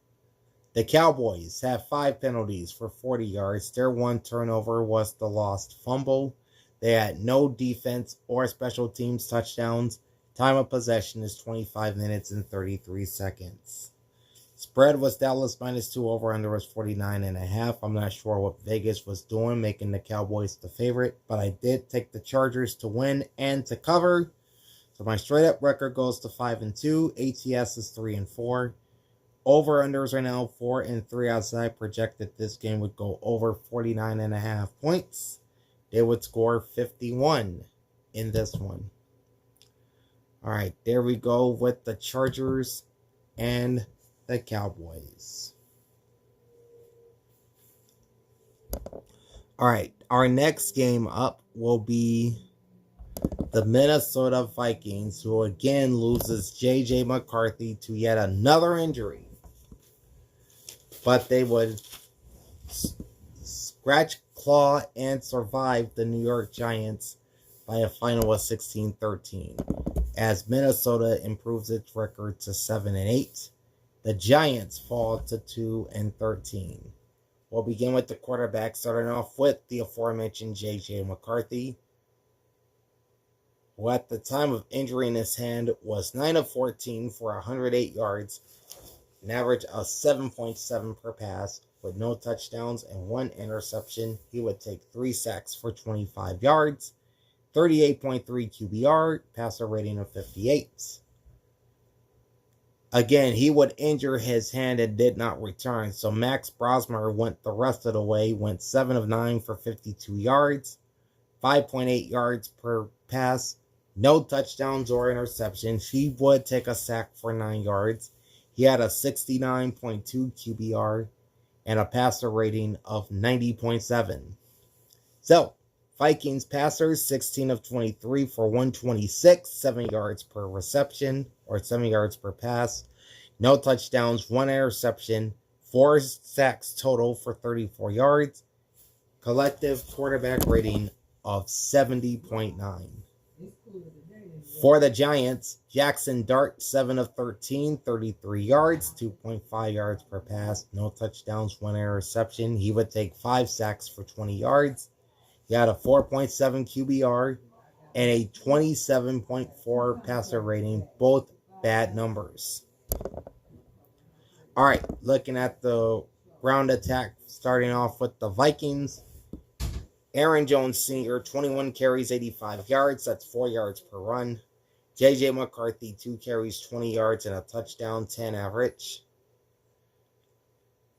The Cowboys have 5 penalties for 40 yards. Their 1 turnover was the lost fumble. They had no defense or special teams touchdowns. Time of possession is 25 minutes and 33 seconds. Spread was Dallas -2, over-under was 49.5. I'm not sure what Vegas was doing, making the Cowboys the favorite, but I did take the Chargers to win and to cover. So my straight-up record goes to 5-2. ATS is 3-4. Over-unders right now 4-3. As I projected, this game would go over 49.5 points. They would score 51 in this one. All right, there we go with the Chargers and the Cowboys. All right, our next game up will be the Minnesota Vikings, who again loses J.J. McCarthy to yet another injury. But they would scratch, claw, and survive the New York Giants by a final of 16-13. As Minnesota improves its record to 7-8, the Giants fall to 2-13. We'll begin with the quarterback, starting off with the aforementioned J.J. McCarthy, who at the time of injury in his hand was 9 of 14 for 108 yards, an average of 7.7 per pass, with no touchdowns and 1 interception. He would take 3 sacks for 25 yards. 38.3 QBR, passer rating of 58. Again, he would injure his hand and did not return, so Max Brosmer went the rest of the way, went 7 of 9 for 52 yards, 5.8 yards per pass, no touchdowns or interceptions. He would take a sack for 9 yards. He had a 69.2 QBR and a passer rating of 90.7. So, Vikings passers, 16 of 23 for 126, 7 yards per reception, or 7 yards per pass. No touchdowns, 1 interception, 4 sacks total for 34 yards. Collective quarterback rating of 70.9. For the Giants, Jackson Dart, 7 of 13, 33 yards, 2.5 yards per pass. No touchdowns, 1 interception. He would take 5 sacks for 20 yards. He had a 4.7 QBR and a 27.4 passer rating, both bad numbers. All right, looking at the ground attack, starting off with the Vikings. Aaron Jones Sr., 21 carries, 85 yards. That's 4 yards per run. J.J. McCarthy, 2 carries, 20 yards, and a touchdown, 10 average.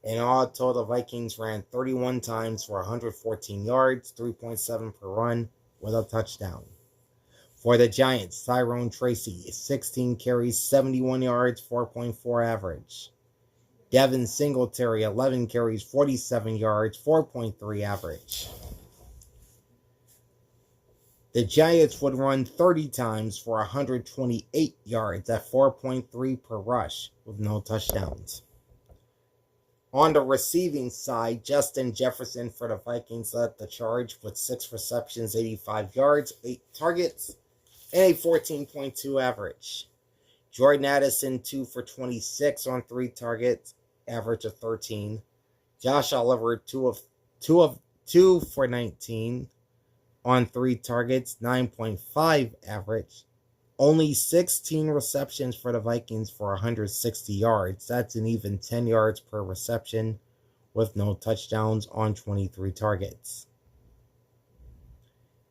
In all total, the Vikings ran 31 times for 114 yards, 3.7 per run, with a touchdown. For the Giants, Tyrone Tracy, 16 carries, 71 yards, 4.4 average. Devin Singletary, 11 carries, 47 yards, 4.3 average. The Giants would run 30 times for 128 yards at 4.3 per rush, with no touchdowns. On the receiving side, Justin Jefferson for the Vikings led the charge with 6 receptions, 85 yards, 8 targets, and a 14.2 average. Jordan Addison, 2 for 26 on 3 targets, average of 13. Josh Oliver, 2 for 19 on 3 targets, 9.5 average. Only 16 receptions for the Vikings for 160 yards. That's an even 10 yards per reception with no touchdowns on 23 targets.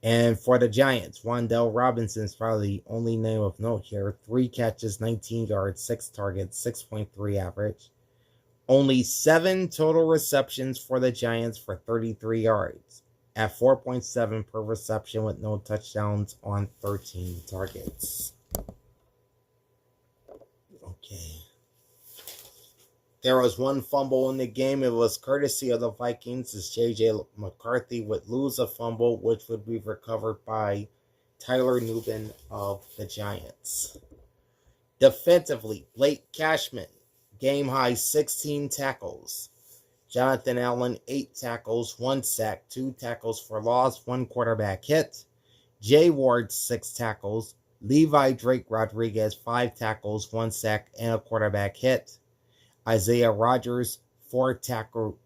And for the Giants, Wan'Dale Robinson's probably the only name of note here. 3 catches, 19 yards, 6 targets, 6.3 average. Only 7 total receptions for the Giants for 33 yards at 4.7 per reception with no touchdowns on 13 targets. Okay. There was 1 fumble in the game. It was courtesy of the Vikings as J.J. McCarthy would lose a fumble, which would be recovered by Tyler Nubin of the Giants. Defensively, Blake Cashman, game high 16 tackles. Jonathan Allen, 8 tackles, 1 sack, 2 tackles for loss, 1 quarterback hit. Jay Ward, 6 tackles. Levi Drake Rodriguez, 5 tackles, 1 sack, and a quarterback hit. Isaiah Rodgers, 4 tackles,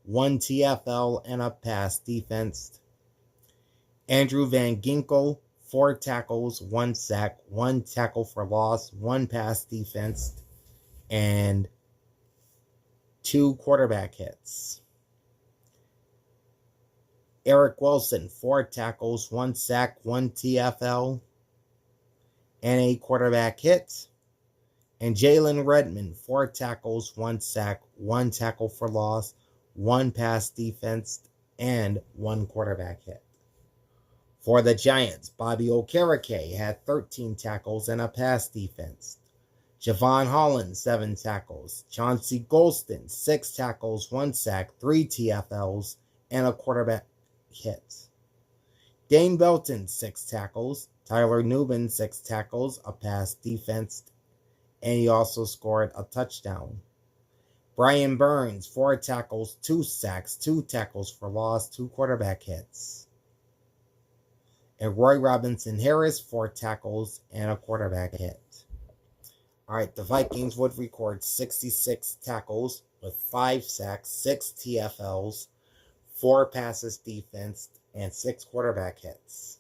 1 TFL, and a pass defense. Andrew Van Ginkel, 4 tackles, 1 sack, 1 tackle for loss, 1 pass defense, and 2 quarterback hits. Eric Wilson, 4 tackles, 1 sack, 1 TFL, and a quarterback hit. And Jalen Redmond, 4 tackles, 1 sack, 1 tackle for loss, 1 pass defense, and 1 quarterback hit. For the Giants, Bobby Okereke had 13 tackles and a pass defense. Javon Holland, 7 tackles. Chauncey Golston, 6 tackles, 1 sack, 3 TFLs, and a quarterback hit. Dane Belton, 6 tackles. Tyler Nubin, 6 tackles, a pass defense, and he also scored a touchdown. Brian Burns, 4 tackles, 2 sacks, 2 tackles for loss, 2 quarterback hits. And Roy Robinson Harris, 4 tackles and a quarterback hit. All right, the Vikings would record 66 tackles with 5 sacks, 6 TFLs, 4 passes defense, and 6 quarterback hits.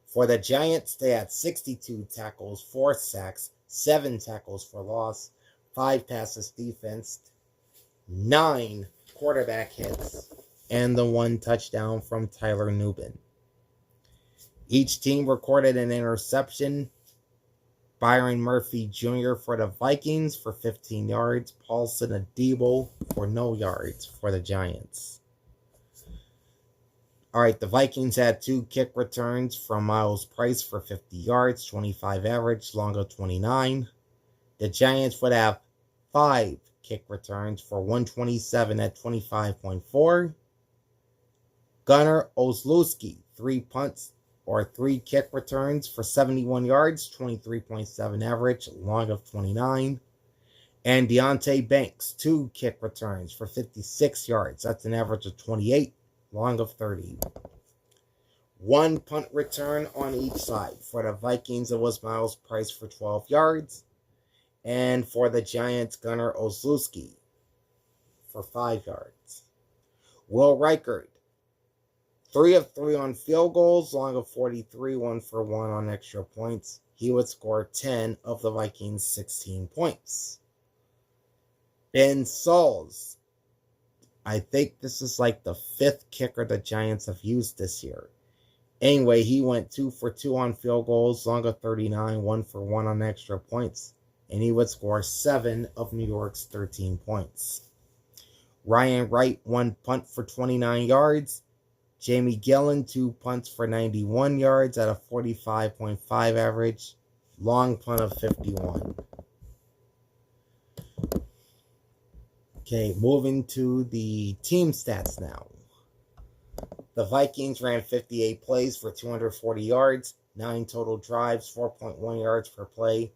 For the Giants, they had 62 tackles, 4 sacks, 7 tackles for loss, 5 passes defense, 9 quarterback hits, and the 1 touchdown from Tyler Nubin. Each team recorded an interception. Byron Murphy Jr. for the Vikings for 15 yards. Paulson Adebo for no yards for the Giants. All right, the Vikings had 2 kick returns from Miles Price for 50 yards, 25 average, Longo 29. The Giants would have 5 kick returns for 127 at 25.4. Gunnar Olszewski, 3 punts or 3 kick returns for 71 yards, 23.7 average, long of 29. And Deontay Banks, 2 kick returns for 56 yards. That's an average of 28, long of 30. 1 punt return on each side. For the Vikings, it was Miles Price for 12 yards. And for the Giants, Gunnar Olszewski for 5 yards. Will Reichert, 3 of 3 on field goals, long of 43, 1 for 1 on extra points. He would score 10 of the Vikings' 16 points. Ben Sauls, I think this is like the 5th kicker the Giants have used this year. Anyway, he went 2 for 2 on field goals, long of 39, 1 for 1 on extra points. And he would score 7 of New York's 13 points. Ryan Wright, 1 punt for 29 yards. Jamie Gillen, 2 punts for 91 yards at a 45.5 average. Long punt of 51. Okay, moving to the team stats now. The Vikings ran 58 plays for 240 yards, 9 total drives, 4.1 yards per play,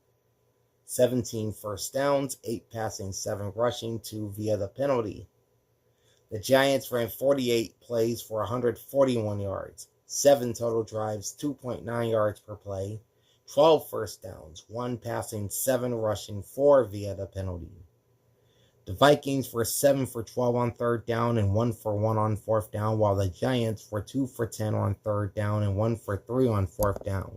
17 first downs, 8 passing, 7 rushing, 2 via the penalty. The Giants ran 48 plays for 141 yards, 7 total drives, 2.9 yards per play, 12 first downs, 1 passing, 7 rushing, 4 via the penalty. The Vikings were 7 for 12 on third down and 1 for 1 on fourth down, while the Giants were 2 for 10 on third down and 1 for 3 on fourth down.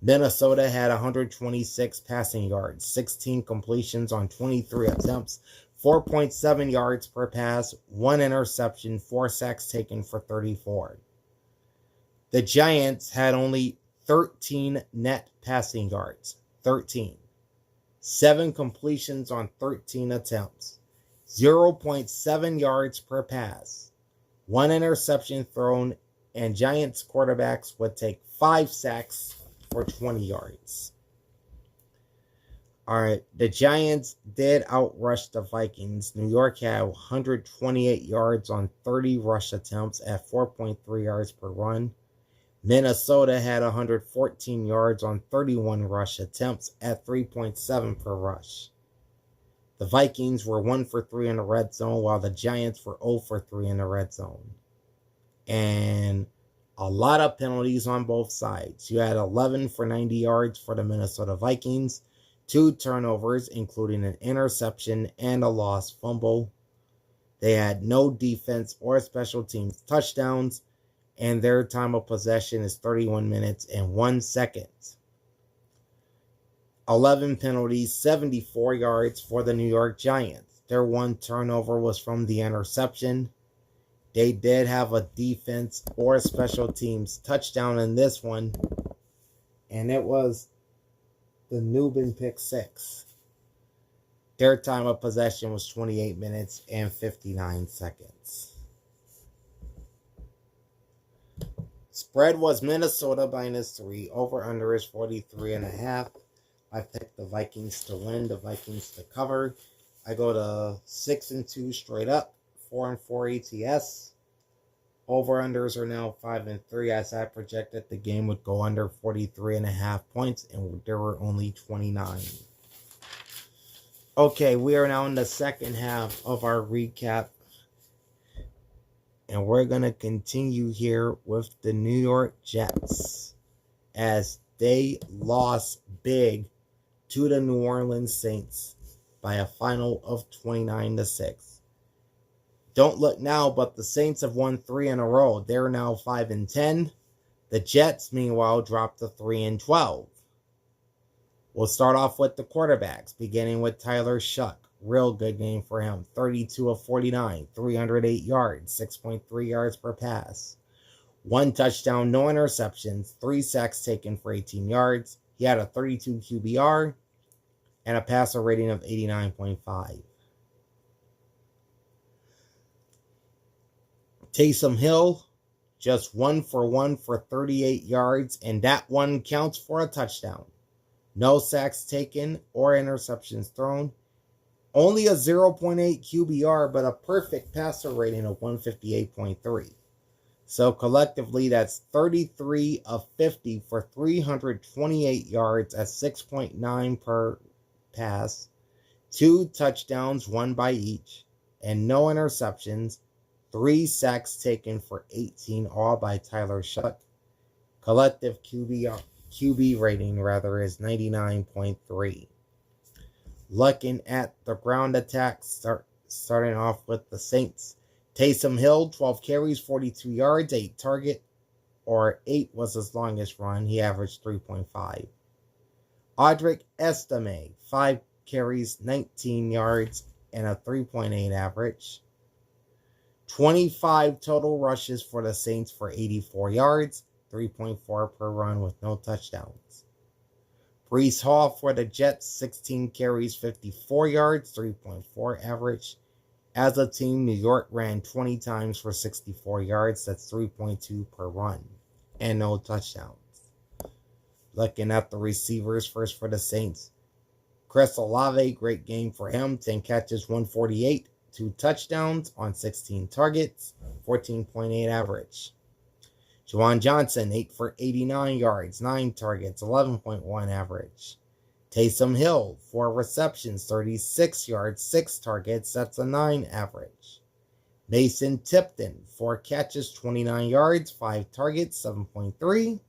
Minnesota had 126 passing yards, 16 completions on 23 attempts, 4.7 yards per pass, 1 interception, 4 sacks taken for 34. The Giants had only 13 net passing yards, 13. 7 completions on 13 attempts, 0.7 yards per pass, 1 interception thrown, and Giants quarterbacks would take 5 sacks for 20 yards. All right, the Giants did outrush the Vikings. New York had 128 yards on 30 rush attempts at 4.3 yards per run. Minnesota had 114 yards on 31 rush attempts at 3.7 per rush. The Vikings were 1 for 3 in the red zone, while the Giants were 0 for 3 in the red zone. And a lot of penalties on both sides. You had 11 for 90 yards for the Minnesota Vikings, 2 turnovers, including an interception and a lost fumble. They had no defense or special teams touchdowns, and their time of possession is 31 minutes and 1 second. 11 penalties, 74 yards for the New York Giants. Their 1 turnover was from the interception. They did have a defense or special teams touchdown in this one, and it was the Nubin pick 6. Their time of possession was 28 minutes and 59 seconds. Spread was Minnesota -3. Over-under is 43.5. I picked the Vikings to win, the Vikings to cover. I go to 6-2 straight up, 4-4 ATS. Over-unders are now 5-3, as I projected the game would go under 43.5 points, and there were only 29. Okay, we are now in the second half of our recap. And we're going to continue here with the New York Jets as they lost big to the New Orleans Saints by a final of 29-6. Don't look now, but the Saints have won 3 in a row. They're now 5-10. The Jets, meanwhile, dropped to 3-12. We'll start off with the quarterbacks, beginning with Tyler Shuck. Real good game for him. 32 of 49, 308 yards, 6.3 yards per pass. 1 touchdown, no interceptions, 3 sacks taken for 18 yards. He had a 32 QBR and a passer rating of 89.5. Taysom Hill, just 1 for 1 for 38 yards, and that one counts for a touchdown. No sacks taken or interceptions thrown. Only a 0.8 QBR, but a perfect passer rating of 158.3. So collectively, that's 33 of 50 for 328 yards at 6.9 per pass. 2 touchdowns, 1 by each, and no interceptions. 3 sacks taken for 18, all by Tyler Shuck. Collective QB rating is 99.3. Looking at the ground attacks, starting off with the Saints. Taysom Hill, 12 carries, 42 yards, 8 target, or 8 was his longest run. He averaged 3.5. Audric Estime, 5 carries, 19 yards, and a 3.8 average. 25 total rushes for the Saints for 84 yards, 3.4 per run with no touchdowns. Breece Hall for the Jets, 16 carries, 54 yards, 3.4 average. As a team, New York ran 20 times for 64 yards. That's 3.2 per run. And no touchdowns. Looking at the receivers first for the Saints. Chris Olave, great game for him. 10 catches, 148. 2 touchdowns on 16 targets. 14.8 average. Juwan Johnson, 8 for 89 yards, 9 targets, 11.1 average. Taysom Hill, 4 receptions, 36 yards, 6 targets. That's a 9 average. Mason Tipton, 4 catches, 29 yards, 5 targets, 7.3.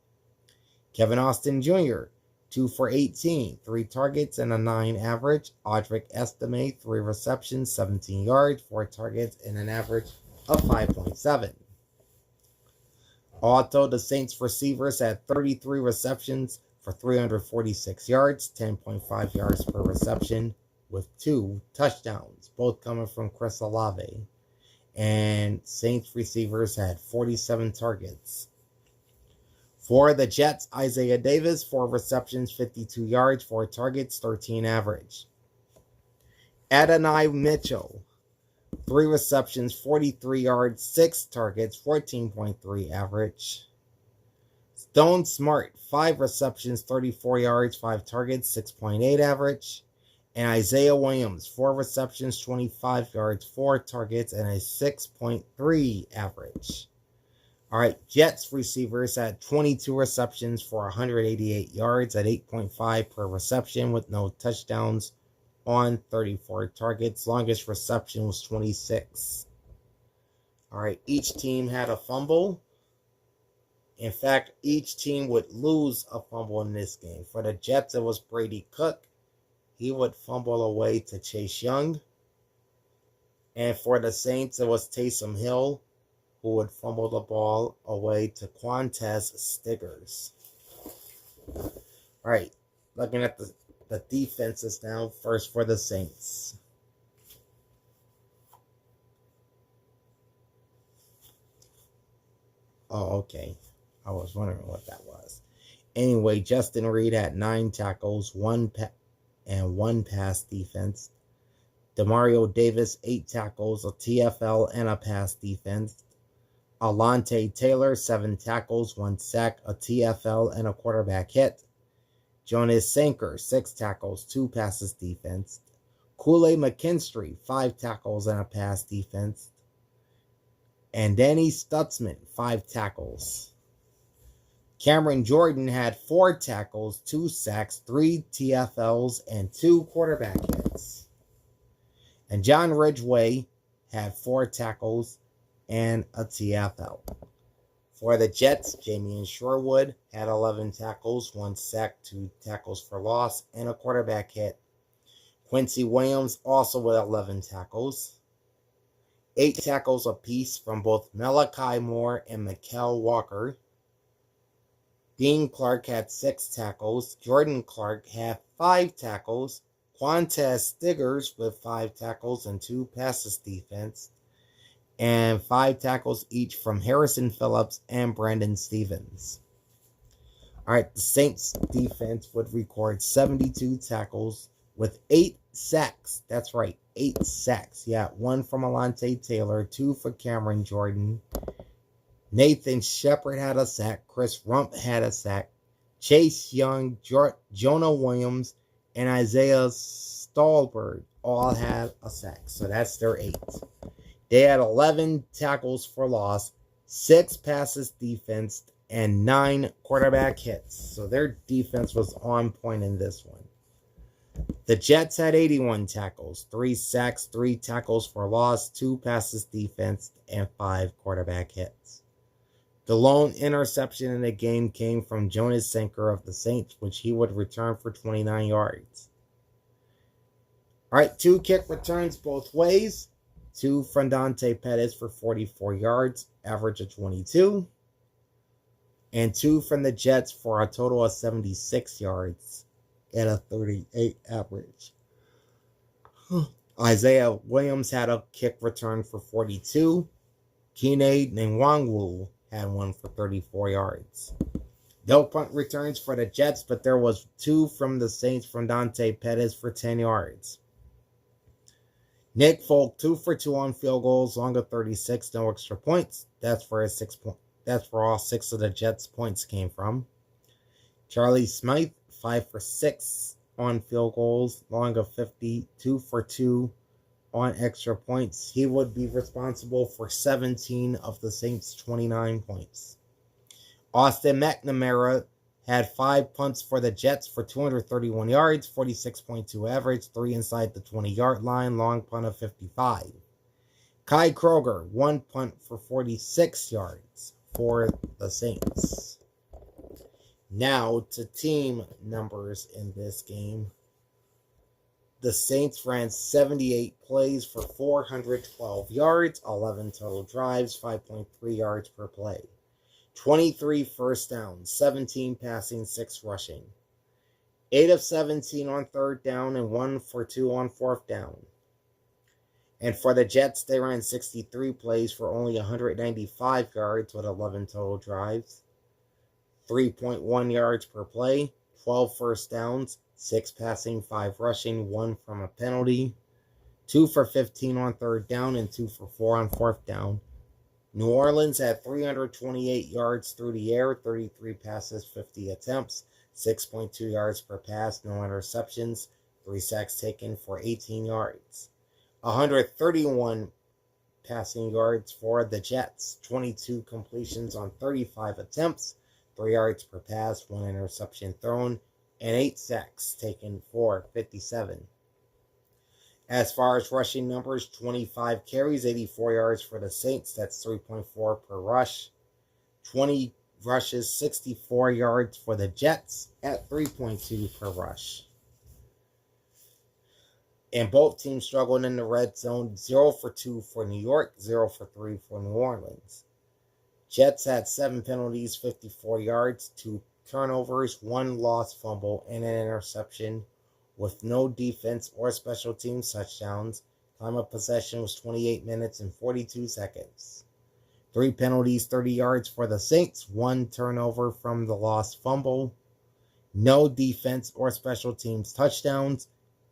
Kevin Austin Jr., 2 for 18, 3 targets, and a 9 average. Audric Estime, 3 receptions, 17 yards, 4 targets, and an average of 5.7. Also, the Saints receivers had 33 receptions for 346 yards, 10.5 yards per reception, with 2 touchdowns, both coming from Chris Olave. And Saints receivers had 47 targets. For the Jets, Isaiah Davis, 4 receptions, 52 yards, 4 targets, 13 average. Adonai Mitchell, 3 receptions, 43 yards, 6 targets, 14.3 average. Stone Smart, 5 receptions, 34 yards, 5 targets, 6.8 average. And Isaiah Williams, 4 receptions, 25 yards, 4 targets, and a 6.3 average. All right, Jets receivers had 22 receptions for 188 yards at 8.5 per reception with no touchdowns on 34 targets. Longest reception was 26. All right, each team had a fumble. In fact, each team would lose a fumble in this game. For the Jets, it was Brady Cook. He would fumble away to Chase Young. And for the Saints, it was Taysom Hill, who would fumble the ball away to Quantez Stiggers. All right, looking at the defenses now, first for the Saints. Oh, okay. I was wondering what that was. Anyway, Justin Reed had 9 tackles, 1 pass defense. Demario Davis, 8 tackles, a TFL, and a pass defense. Alontae Taylor, 7 tackles, 1 sack, a TFL, and a quarterback hit. Jonas Sanker, 6 tackles, 2 passes defense. Kool-Aid McKinstry, 5 tackles and a pass defense. And Danny Stutzman, 5 tackles. Cameron Jordan had 4 tackles, 2 sacks, 3 TFLs, and 2 quarterback hits. And John Ridgway had 4 tackles and a TFL. For the Jets, Jamie Sherwood had 11 tackles, 1 sack, 2 tackles for loss, and a quarterback hit. Quincy Williams also with 11 tackles. 8 tackles apiece from both Malachi Moore and Mikael Walker. Dean Clark had 6 tackles. Jordan Clark had 5 tackles. Quantez Stiggers with 5 tackles and 2 passes defense. And 5 tackles each from Harrison Phillips and Brandon Stevens. All right, the Saints defense would record 72 tackles with 8 sacks. That's right, 8 sacks. Yeah, 1 from Alontae Taylor, 2 for Cameron Jordan. Nathan Shepard had a sack. Chris Rump had a sack. Chase Young, Jonah Williams, and Isaiah Stolberg all had a sack. So that's their 8. They had 11 tackles for loss, 6 passes defense, and 9 quarterback hits. So their defense was on point in this one. The Jets had 81 tackles, 3 sacks, 3 tackles for loss, 2 passes defense, and 5 quarterback hits. The lone interception in the game came from Jonas Sanker of the Saints, which he would return for 29 yards. All right, 2 kick returns both ways. 2 from Dante Pettis for 44 yards, average of 22. And 2 from the Jets for a total of 76 yards at a 38 average. Isaiah Williams had a kick return for 42. Kene Nwangwu had one for 34 yards. No punt returns for the Jets, but there was 2 from the Saints from Dante Pettis for 10 yards. Nick Folk, 2 for 2 on field goals, long of 36, no extra points. That's where all 6 of the Jets' points came from. Charlie Smythe, 5 for 6 on field goals, long of 50, 2 for 2 on extra points. He would be responsible for 17 of the Saints' 29 points. Austin McNamara had 5 punts for the Jets for 231 yards, 46.2 average, 3 inside the 20-yard line, long punt of 55. Kai Kroger, 1 punt for 46 yards for the Saints. Now to team numbers in this game. The Saints ran 78 plays for 412 yards, 11 total drives, 5.3 yards per play. 23 first downs, 17 passing, 6 rushing. 8 of 17 on third down and 1 for 2 on fourth down. And for the Jets, they ran 63 plays for only 195 yards with 11 total drives, 3.1 yards per play, 12 first downs, 6 passing, 5 rushing, 1 from a penalty, 2 for 15 on third down, and 2 for 4 on fourth down. New Orleans had 328 yards through the air, 33 passes, 50 attempts, 6.2 yards per pass, no interceptions, 3 sacks taken for 18 yards. 131 passing yards for the Jets, 22 completions on 35 attempts, 3 yards per pass, 1 interception thrown, and 8 sacks taken for 57. As far as rushing numbers, 25 carries, 84 yards for the Saints. That's 3.4 per rush. 20 rushes, 64 yards for the Jets at 3.2 per rush. And both teams struggled in the red zone. 0 for 2 for New York, 0 for 3 for New Orleans. Jets had 7 penalties, 54 yards, 2 turnovers, 1 lost fumble, and an interception, with no defense or special teams touchdowns. Time of possession was 28 minutes and 42 seconds. 3 penalties, 30 yards for the Saints, 1 turnover from the lost fumble. No defense or special teams touchdowns.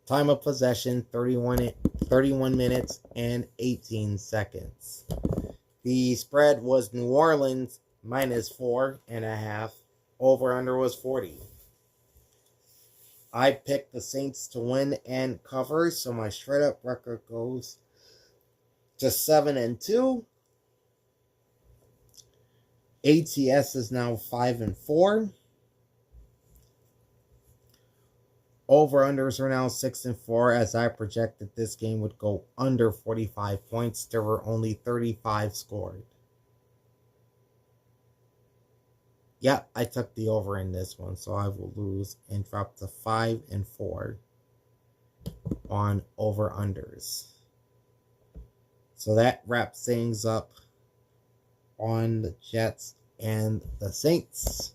Time of possession, 31 minutes and 18 seconds. The spread was New Orleans minus 4.5. Over-under was 40. I picked the Saints to win and cover, so my straight-up record goes to 7-2. ATS is now 5-4. Over-unders are now 6-4, as I projected this game would go under 45 points. There were only 35 scored. Yeah, I took the over in this one, so I will lose and drop to 5-4 on over-unders. So that wraps things up on the Jets and the Saints.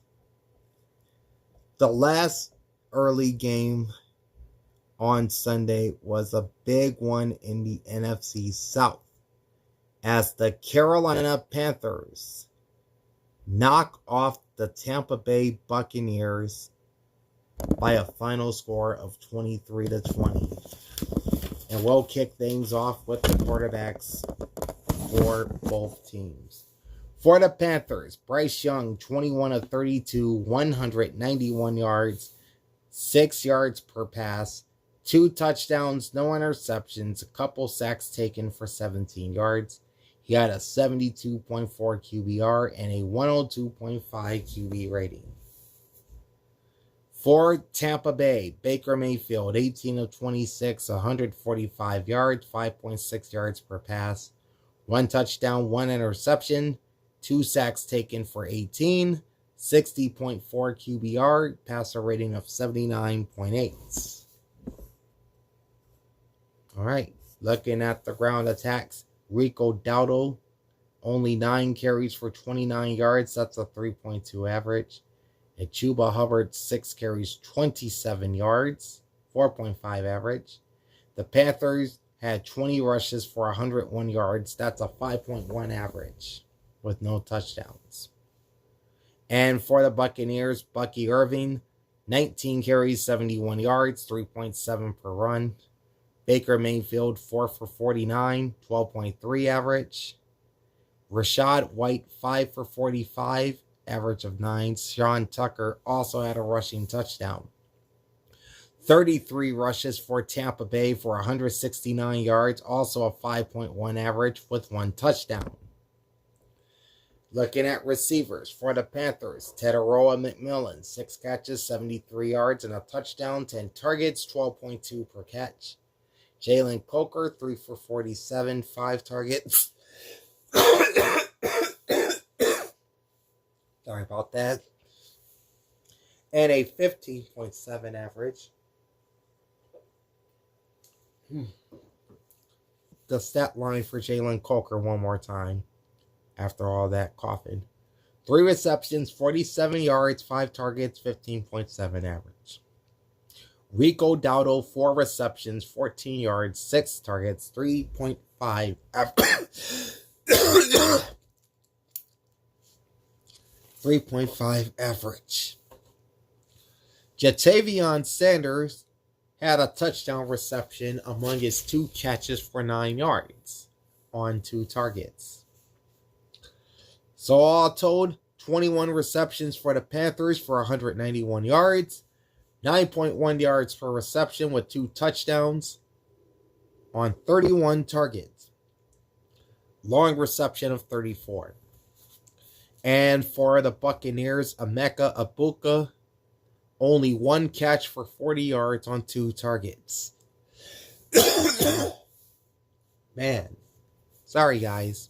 The last early game on Sunday was a big one in the NFC South, as the Carolina Panthers knock off the Tampa Bay Buccaneers by a final score of 23-20. And we'll kick things off with the quarterbacks for both teams. For the Panthers, Bryce Young, 21 of 32, 191 yards, 6 yards per pass, 2 touchdowns, no interceptions, a couple sacks taken for 17 yards. He had a 72.4 QBR and a 102.5 QB rating. For Tampa Bay, Baker Mayfield, 18 of 26, 145 yards, 5.6 yards per pass, 1 touchdown, 1 interception, 2 sacks taken for 18, 60.4 QBR, passer rating of 79.8. All right, looking at the ground attacks, Rico Dowdle, only 9 carries for 29 yards. That's a 3.2 average. And Chuba Hubbard, 6 carries, 27 yards, 4.5 average. The Panthers had 20 rushes for 101 yards. That's a 5.1 average with no touchdowns. And for the Buccaneers, Bucky Irving, 19 carries, 71 yards, 3.7 per run. Baker Mayfield, 4 for 49, 12.3 average. Rashad White, 5 for 45, average of 9. Sean Tucker also had a rushing touchdown. 33 rushes for Tampa Bay for 169 yards, also a 5.1 average with 1 touchdown. Looking at receivers for the Panthers, Tedoroa McMillan, 6 catches, 73 yards, and a touchdown, 10 targets, 12.2 per catch. Jalen Coker, 3 for 47, 5 targets. Sorry about that. And a 15.7 average. The stat line for Jalen Coker one more time after all that coughing. 3 receptions, 47 yards, 5 targets, 15.7 average. Rico Dowdle, 4 receptions, 14 yards, 6 targets, 3.5 average. 3.5 average. Jatavion Sanders had a touchdown reception among his 2 catches for 9 yards on 2 targets. So all told, 21 receptions for the Panthers for 191 yards, 9.1 yards per reception with 2 touchdowns on 31 targets. Long reception of 34. And for the Buccaneers, Emeka Egbuka, only 1 catch for 40 yards on 2 targets. Man, sorry guys.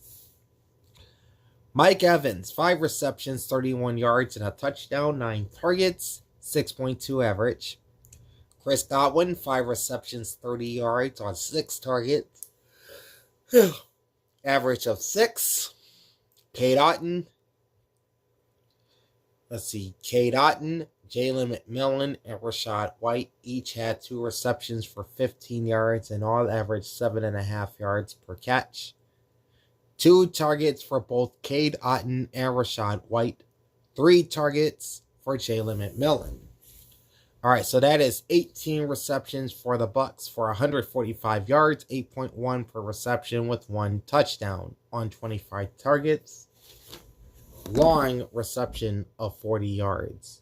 Mike Evans, 5 receptions, 31 yards, and a touchdown, 9 targets, 6.2 average. Chris Godwin, 5 receptions, 30 yards on 6 targets, average of 6. Cade Otton, Jalen McMillan, and Rachaad White each had 2 receptions for 15 yards and all averaged 7.5 yards per catch. 2 targets for both Cade Otton and Rachaad White. 3 targets for Jalen McMillan. All right, so that is 18 receptions for the Bucs for 145 yards, 8.1 per reception with 1 touchdown on 25 targets. Long reception of 40 yards.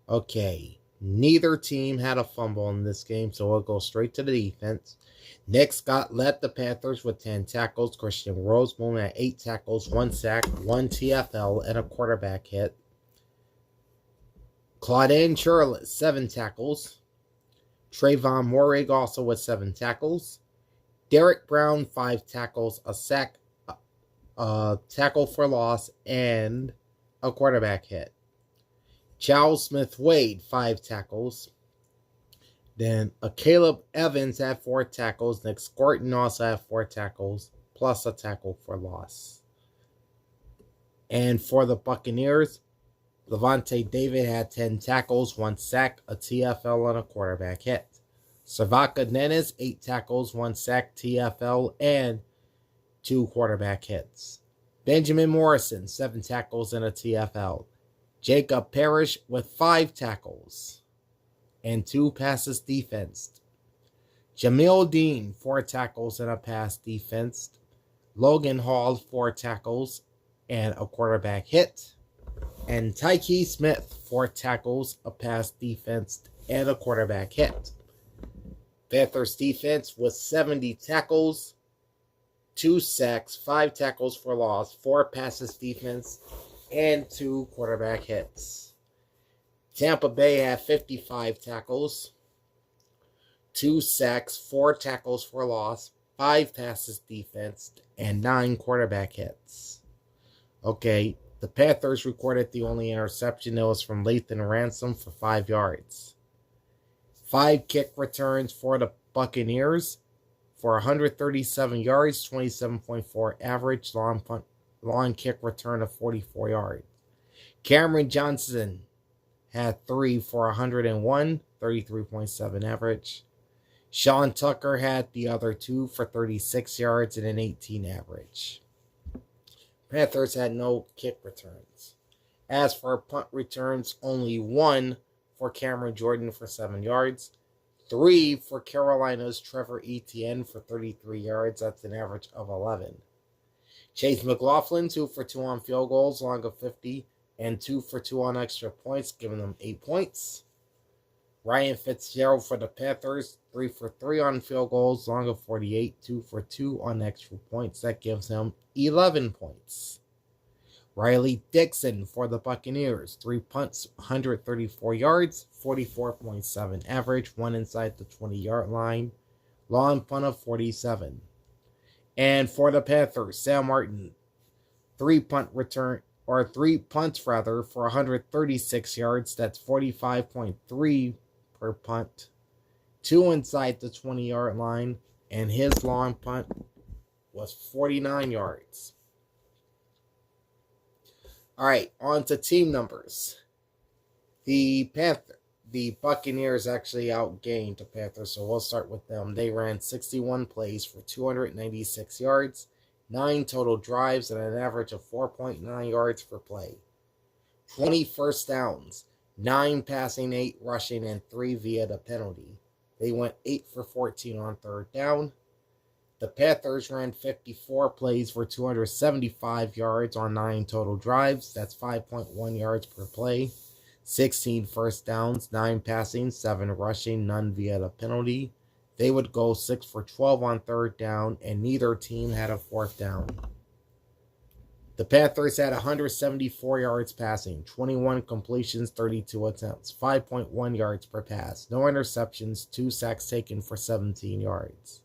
Okay, neither team had a fumble in this game, so we'll go straight to the defense. Nick Scott led the Panthers with 10 tackles. Christian Rosemoon had 8 tackles, 1 sack, 1 TFL, and a quarterback hit. Claudine Charlotte, 7 tackles. Trayvon Morig also with 7 tackles. Derek Brown, 5 tackles, a sack, tackle for loss, and a quarterback hit. Charles Smith-Wade, 5 tackles. Then Caleb Evans had 4 tackles. Nick Scorton also had 4 tackles, plus a tackle for loss. And for the Buccaneers, Levante David had 10 tackles, 1 sack, a TFL, and a quarterback hit. Savaka Nennis, 8 tackles, 1 sack, TFL, and 2 quarterback hits. Benjamin Morrison, 7 tackles and a TFL. Jacob Parrish with 5 tackles and 2 passes defensed. Jamil Dean, 4 tackles and a pass defensed. Logan Hall, 4 tackles and a quarterback hit. And Tyke Smith, 4 tackles, a pass defensed, and a quarterback hit. Panthers defense was 70 tackles, 2 sacks, 5 tackles for loss, 4 passes defense, and 2 quarterback hits. Tampa Bay had 55 tackles, 2 sacks, 4 tackles for loss, 5 passes defense, and 9 quarterback hits. Okay, the Panthers recorded the only interception. That was from Lathan Ransom for 5 yards. 5 kick returns for the Buccaneers for 137 yards, 27.4 average, long kick return of 44 yards. Cameron Johnson had 3 for 101, 33.7 average. Sean Tucker had the other 2 for 36 yards and an 18 average. Panthers had no kick returns. As for punt returns, only 1 for Cameron Jordan for 7 yards. 3 for Carolina's Trevor Etienne for 33 yards. That's an average of 11. Chase McLaughlin, 2 for 2 on field goals, long of 50, and 2 for 2 on extra points, giving them 8 points. Ryan Fitzgerald for the Panthers, 3 for 3 on field goals, long of 48, 2 for 2 on extra points. That gives him 11 points. Riley Dixon for the Buccaneers. 3 punts, 134 yards, 44.7 average, one inside the 20-yard line. Long punt of 47. And for the Panthers, Sam Martin, 3 punts rather, for 136 yards. That's 45.3 per punt. 2 inside the 20-yard line, and his long punt was 49 yards. All right, on to team numbers. The Buccaneers actually outgained the Panthers, so we'll start with them. They ran 61 plays for 296 yards, 9 total drives, and an average of 4.9 yards per play. 20 first downs, 9 passing, 8 rushing, and 3 via the penalty. They went 8 for 14 on third down. The Panthers ran 54 plays for 275 yards on 9 total drives. That's 5.1 yards per play. 16 first downs, 9 passing, 7 rushing, none via the penalty. They would go 6 for 12 on third down, and neither team had a fourth down. The Panthers had 174 yards passing, 21 completions, 32 attempts, 5.1 yards per pass, no interceptions, 2 sacks taken for 17 yards.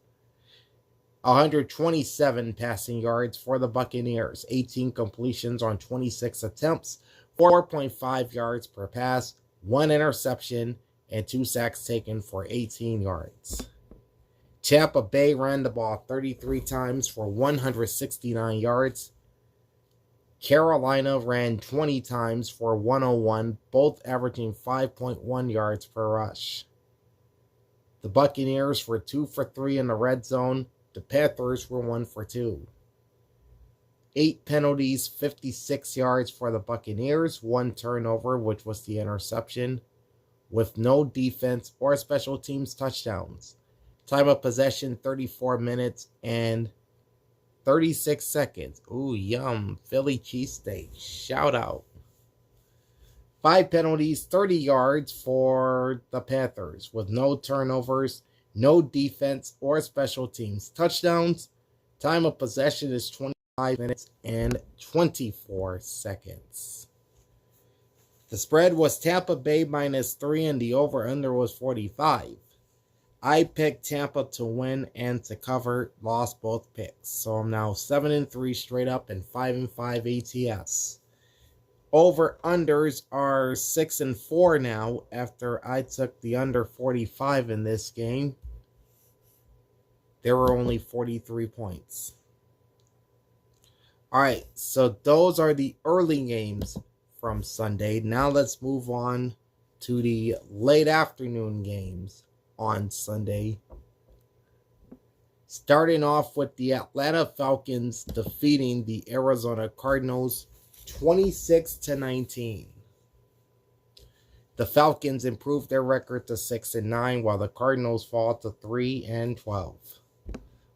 127 passing yards for the Buccaneers, 18 completions on 26 attempts, 4.5 yards per pass, 1 interception, and 2 sacks taken for 18 yards. Tampa Bay ran the ball 33 times for 169 yards. Carolina ran 20 times for 101, both averaging 5.1 yards per rush. The Buccaneers were 2 for 3 in the red zone. The Panthers were 1 for 2. 8 penalties, 56 yards for the Buccaneers, 1 turnover, which was the interception, with no defense or special teams touchdowns. Time of possession, 34 minutes and 36 seconds. Ooh, yum. Philly cheesesteak. Shout out. 5 penalties, 30 yards for the Panthers, with no turnovers, no defense or special teams touchdowns. Time of possession is 25 minutes and 24 seconds. The spread was Tampa Bay -3 and the over-under was 45. I picked Tampa to win and to cover, lost both picks. So I'm now 7-3 straight up and 5-5 ATS. Over-unders are 6-4 now after I took the under 45 in this game. There were only 43 points. All right, so those are the early games from Sunday. Now let's move on to the late afternoon games on Sunday. Starting off with the Atlanta Falcons defeating the Arizona Cardinals 26-19. The Falcons improved their record to 6-9, while the Cardinals fall to 3-12.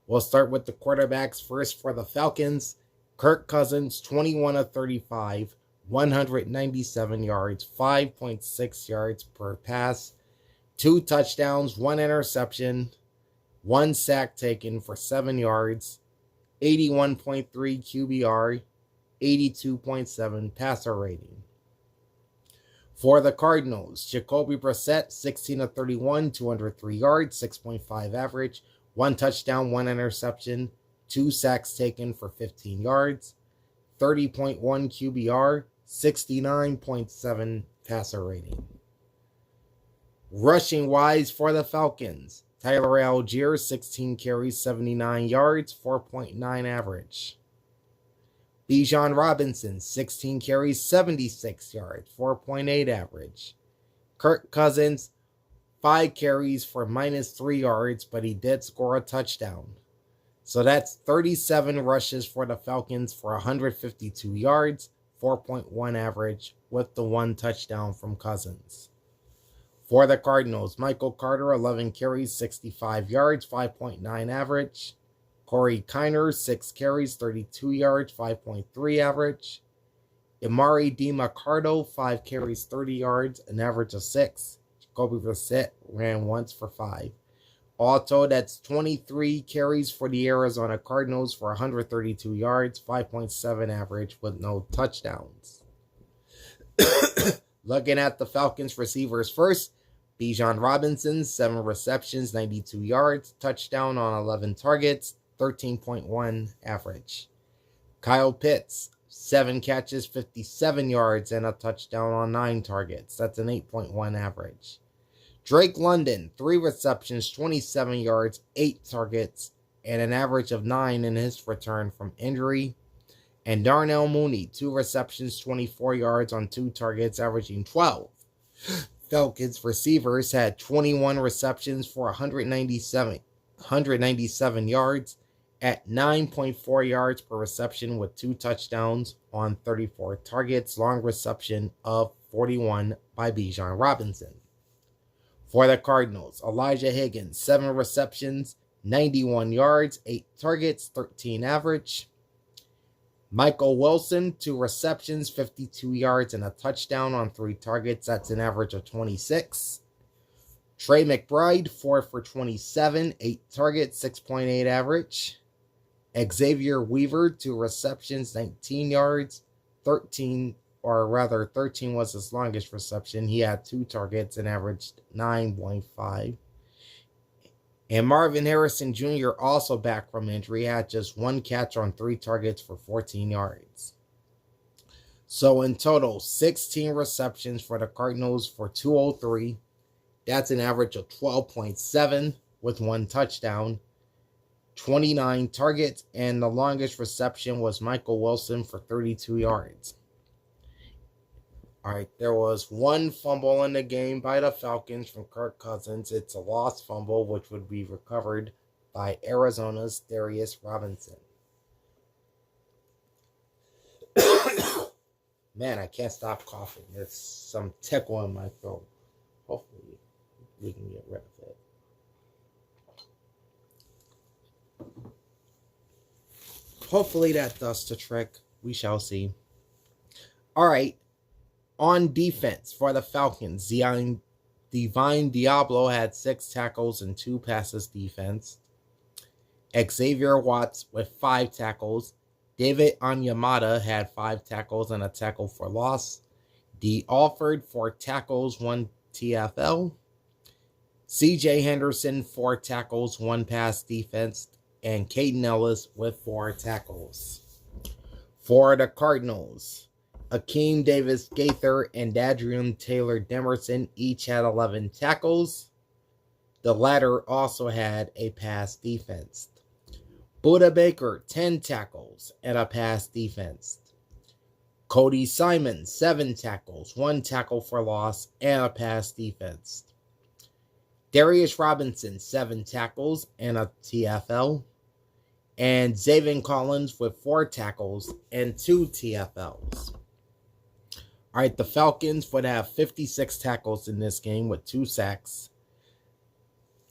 We'll start with the quarterbacks first for the Falcons. Kirk Cousins, 21 of 35, 197 yards, 5.6 yards per pass, 2 touchdowns, 1 interception, 1 sack taken for 7 yards, 81.3 QBR, 82.7 passer rating. For the Cardinals, Jacoby Brissett, 16 of 31, 203 yards, 6.5 average, 1 touchdown, 1 interception, 2 sacks taken for 15 yards, 30.1 QBR, 69.7 passer rating. Rushing wise for the Falcons, Tyler Algier, 16 carries, 79 yards, 4.9 average. Bijan Robinson, 16 carries, 76 yards, 4.8 average. Kirk Cousins, 5 carries for -3 yards, but he did score a touchdown. So that's 37 rushes for the Falcons for 152 yards, 4.1 average, with the 1 touchdown from Cousins. For the Cardinals, Michael Carter, 11 carries, 65 yards, 5.9 average. Corey Kiner, 6 carries, 32 yards, 5.3 average. Emari DeMarcado, 5 carries, 30 yards, an average of 6. Jacoby Brissett ran once for 5. All told, that's 23 carries for the Arizona Cardinals for 132 yards, 5.7 average with no touchdowns. Looking at the Falcons receivers first, Bijan Robinson, 7 receptions, 92 yards, touchdown on 11 targets, 13.1 average. Kyle Pitts, 7 catches, 57 yards, and a touchdown on 9 targets. That's an 8.1 average. Drake London, 3 receptions, 27 yards, 8 targets, and an average of 9 in his return from injury. And Darnell Mooney, 2 receptions, 24 yards on 2 targets, averaging 12. Falcons receivers had 21 receptions for 197 yards at 9.4 yards per reception with 2 touchdowns on 34 targets. Long reception of 41 by Bijan Robinson. For the Cardinals, Elijah Higgins, 7 receptions, 91 yards, 8 targets, 13 average. Michael Wilson, 2 receptions, 52 yards, and a touchdown on 3 targets. That's an average of 26. Trey McBride, 4 for 27, 8 targets, 6.8 average. Xavier Weaver, 2 receptions, 19 yards, 13 was his longest reception. He had 2 targets and averaged 9.5. And Marvin Harrison Jr., also back from injury, had just 1 catch on 3 targets for 14 yards. So in total, 16 receptions for the Cardinals for 203. That's an average of 12.7 with 1 touchdown. 29 targets, and the longest reception was Michael Wilson for 32 yards. All right, there was 1 fumble in the game by the Falcons from Kirk Cousins. It's a lost fumble, which would be recovered by Arizona's Darius Robinson. Man, I can't stop coughing. There's some tickle in my throat. Hopefully, we can get rid of it. Hopefully that does the trick. We shall see. All right. On defense for the Falcons, Divine Diablo had 6 tackles and 2 passes defense. Xavier Watts with 5 tackles. David Onyemata had 5 tackles and a tackle for loss. D. Alford, 4 tackles, 1 TFL. CJ Henderson, 4 tackles, 1 pass defense. And Caden Ellis with 4 tackles. For the Cardinals, Akeem Davis Gaither and Dadrian Taylor Demerson each had 11 tackles. The latter also had a pass defense. Buda Baker, 10 tackles and a pass defense. Cody Simon, 7 tackles, 1 tackle for loss, and a pass defense. Darius Robinson, 7 tackles and a TFL. And Zaven Collins with 4 tackles and 2 TFLs. All right, the Falcons would have 56 tackles in this game with 2 sacks,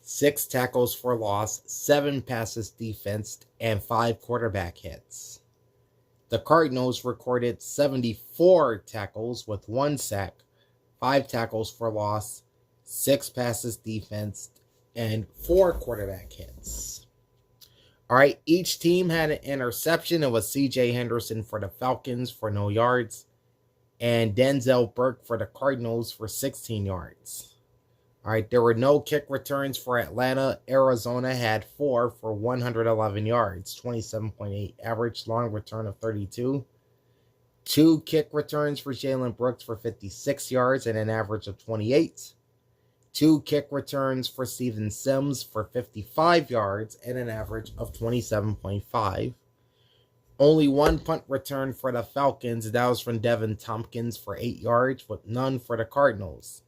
6 tackles for loss, 7 passes defensed, and 5 quarterback hits. The Cardinals recorded 74 tackles with 1 sack, 5 tackles for loss, 6 passes defensed, and 4 quarterback hits. All right, each team had an interception. It was CJ Henderson for the Falcons for no yards, and Denzel Burke for the Cardinals for 16 yards. All right, there were no kick returns for Atlanta. Arizona had 4 for 111 yards, 27.8 average, long return of 32. 2 kick returns for Jalen Brooks for 56 yards and an average of 28. 2 kick returns for Steven Sims for 55 yards and an average of 27.5. Only 1 punt return for the Falcons. That was from Devin Tompkins for 8 yards, with none for the Cardinals.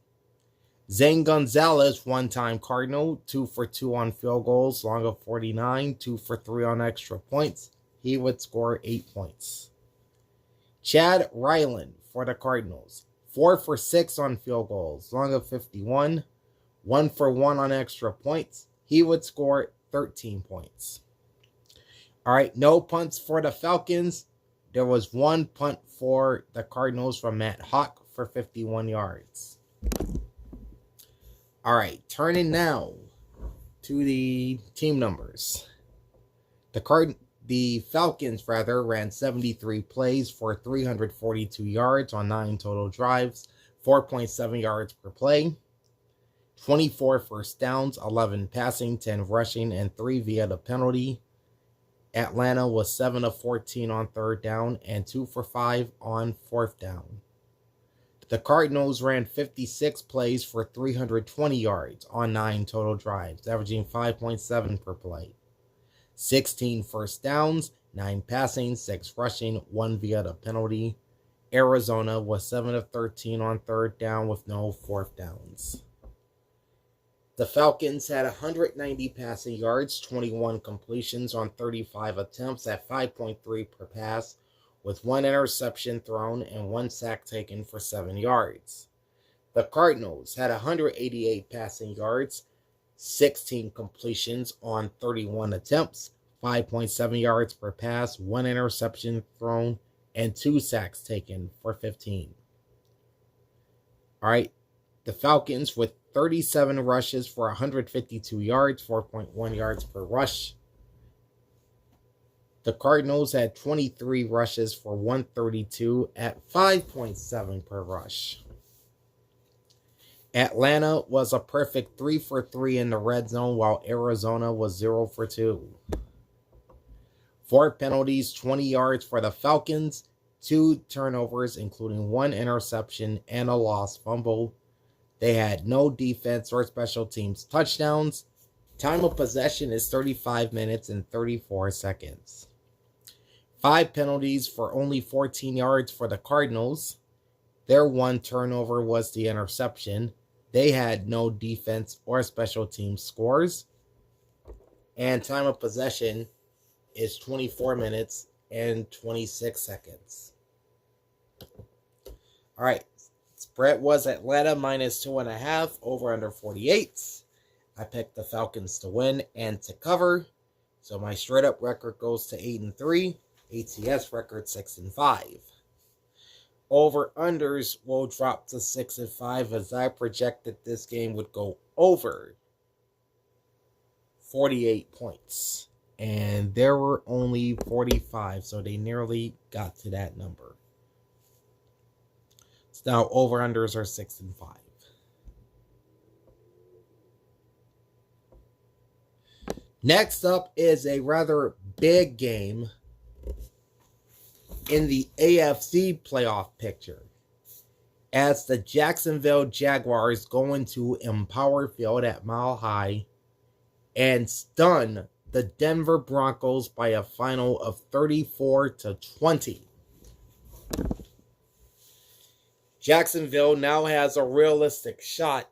Zane Gonzalez, 1-time Cardinal, 2 for 2 on field goals, long of 49, 2 for 3 on extra points. He would score 8 points. Chad Ryland for the Cardinals, 4 for 6 on field goals, long of 51, 1 for 1 on extra points. He would score 13 points. All right, no punts for the Falcons. There was 1 punt for the Cardinals from Matt Hawk for 51 yards. All right, turning now to the team numbers. The Falcons ran 73 plays for 342 yards on 9 total drives, 4.7 yards per play, 24 first downs, 11 passing, 10 rushing, and 3 via the penalty. Atlanta was 7 of 14 on third down and 2 for 5 on fourth down. The Cardinals ran 56 plays for 320 yards on 9 total drives, averaging 5.7 per play. 16 first downs, 9 passing, 6 rushing, 1 via the penalty. Arizona was 7 of 13 on third down with no fourth downs. The Falcons had 190 passing yards, 21 completions on 35 attempts at 5.3 per pass, with 1 interception thrown and 1 sack taken for 7 yards. The Cardinals had 188 passing yards, 16 completions on 31 attempts, 5.7 yards per pass, 1 interception thrown, and 2 sacks taken for 15. All right, the Falcons with 37 rushes for 152 yards, 4.1 yards per rush. The Cardinals had 23 rushes for 132 at 5.7 per rush. Atlanta was a perfect 3 for 3 in the red zone, while Arizona was 0 for 2. 4 penalties, 20 yards for the Falcons, 2 turnovers, including 1 interception and a lost fumble. They had no defense or special teams touchdowns. Time of possession is 35 minutes and 34 seconds. 5 penalties for only 14 yards for the Cardinals. Their 1 turnover was the interception. They had no defense or special teams scores. And time of possession is 24 minutes and 26 seconds. All right. Spread was Atlanta minus 2.5, over under 48. I picked the Falcons to win and to cover. So my straight up record goes to 8-3. ATS record 6-5. Over unders will drop to 6-5 as I projected this game would go over 48 points. And there were only 45, so they nearly got to that number. So now over unders are 6-5. Next up is a rather big game in the AFC playoff picture, as the Jacksonville Jaguars go into Empower Field at Mile High and stun the Denver Broncos by a final of 34-20. Jacksonville now has a realistic shot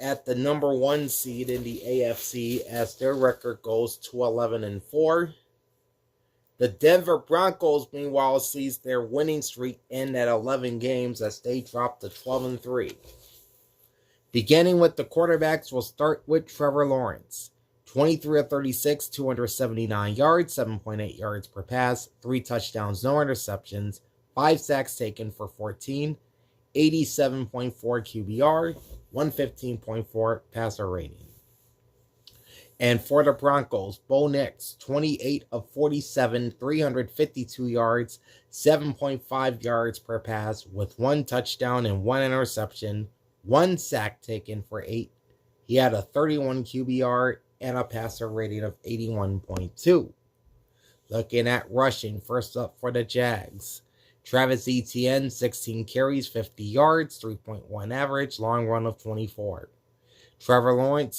at the number 1 seed in the AFC as their record goes to 11-4. The Denver Broncos, meanwhile, sees their winning streak end at 11 games as they drop to 12-3. Beginning with the quarterbacks, we'll start with Trevor Lawrence. 23 of 36, 279 yards, 7.8 yards per pass, 3 touchdowns, no interceptions, 5 sacks taken for 14, 87.4 QBR, 115.4 passer rating. And for the Broncos, Bo Nix, 28 of 47, 352 yards, 7.5 yards per pass, with 1 touchdown and 1 interception, 1 sack taken for 8. He had a 31 QBR and a passer rating of 81.2. Looking at rushing, first up for the Jags. Travis Etienne, 16 carries, 50 yards, 3.1 average, long run of 24. Trevor Lawrence,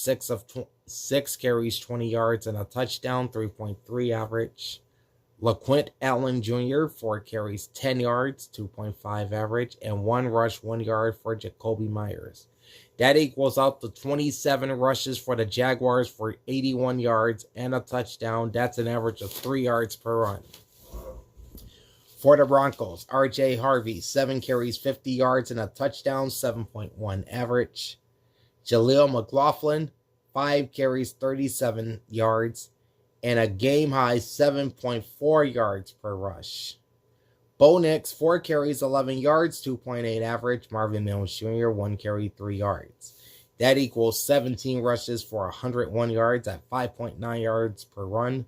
6 carries, 20 yards, and a touchdown, 3.3 average. LaQuint Allen Jr., 4 carries, 10 yards, 2.5 average, and 1 rush, 1 yard for Jacoby Myers. That equals out to 27 rushes for the Jaguars for 81 yards and a touchdown. That's an average of 3 yards per run. For the Broncos, R.J. Harvey, 7 carries, 50 yards, and a touchdown, 7.1 average. Jaleel McLaughlin, 5 carries, 37 yards, and a game-high 7.4 yards per rush. Bo Nix, 4 carries, 11 yards, 2.8 average. Marvin Mills Jr., 1 carry, 3 yards. That equals 17 rushes for 101 yards at 5.9 yards per run,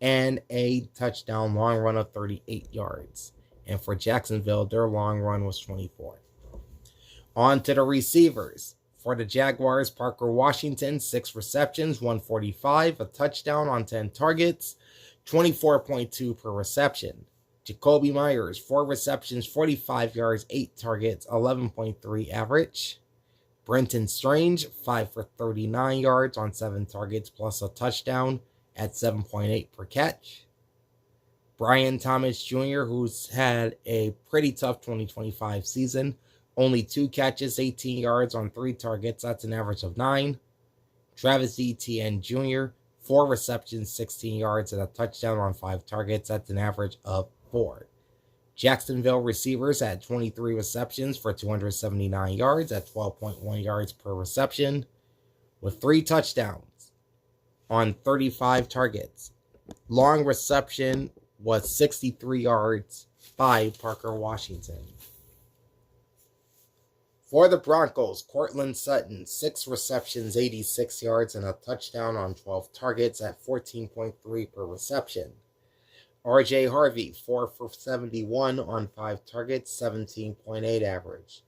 and a touchdown long run of 38 yards. And for Jacksonville, their long run was 24. On to the receivers. For the Jaguars, Parker Washington, 6 receptions, 145, a touchdown on 10 targets, 24.2 per reception. Jacoby Myers, 4 receptions, 45 yards, 8 targets, 11.3 average. Brenton Strange, 5 for 39 yards on 7 targets plus a touchdown at 7.8 per catch. Brian Thomas Jr., who's had a pretty tough 2025 season, only 2 catches, 18 yards on 3 targets. That's an average of 9. Travis Etienne Jr., 4 receptions, 16 yards, and a touchdown on 5 targets. That's an average of 4. Jacksonville receivers had 23 receptions for 279 yards at 12.1 yards per reception, with 3 touchdowns on 35 targets. Long reception was 63 yards by Parker Washington. For the Broncos, Cortland Sutton, 6 receptions, 86 yards, and a touchdown on 12 targets at 14.3 per reception. RJ Harvey, 4 for 71 on 5 targets, 17.8 average.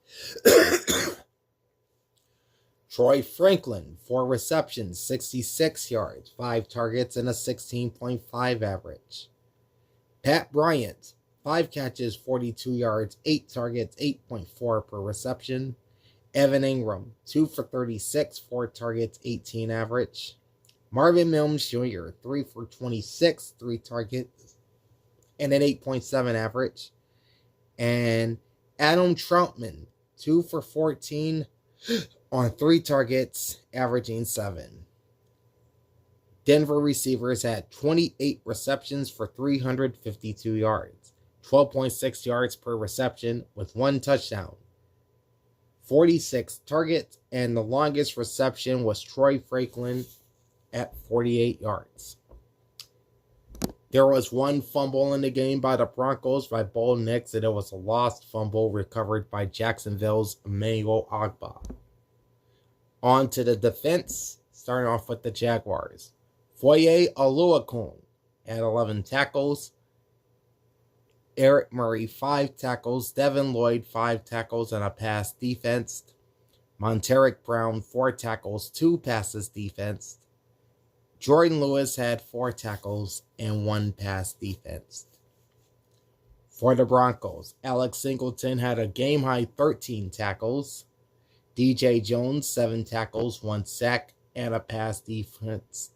Troy Franklin, 4 receptions, 66 yards, 5 targets, and a 16.5 average. Pat Bryant, 5 catches, 42 yards, 8 targets, 8.4 per reception. Evan Ingram, 2 for 36, 4 targets, 18 average. Marvin Mims Jr., 3 for 26, 3 targets, and an 8.7 average. And Adam Troutman, 2 for 14 on 3 targets, averaging 7. Denver receivers had 28 receptions for 352 yards, 12.6 yards per reception with 1 touchdown. 46 targets, and the longest reception was Troy Franklin at 48 yards. There was 1 fumble in the game by the Broncos by Bo Nix, and it was a lost fumble recovered by Jacksonville's Emmanuel Ogbah. On to the defense, starting off with the Jaguars. Foye Oluokun had 11 tackles. Eric Murray, 5 tackles. Devin Lloyd, 5 tackles and a pass defense. Monteric Brown, 4 tackles, 2 passes defense. Jordan Lewis had 4 tackles and 1 pass defense. For the Broncos, Alex Singleton had a game-high 13 tackles. DJ Jones, 7 tackles, 1 sack, and a pass defense,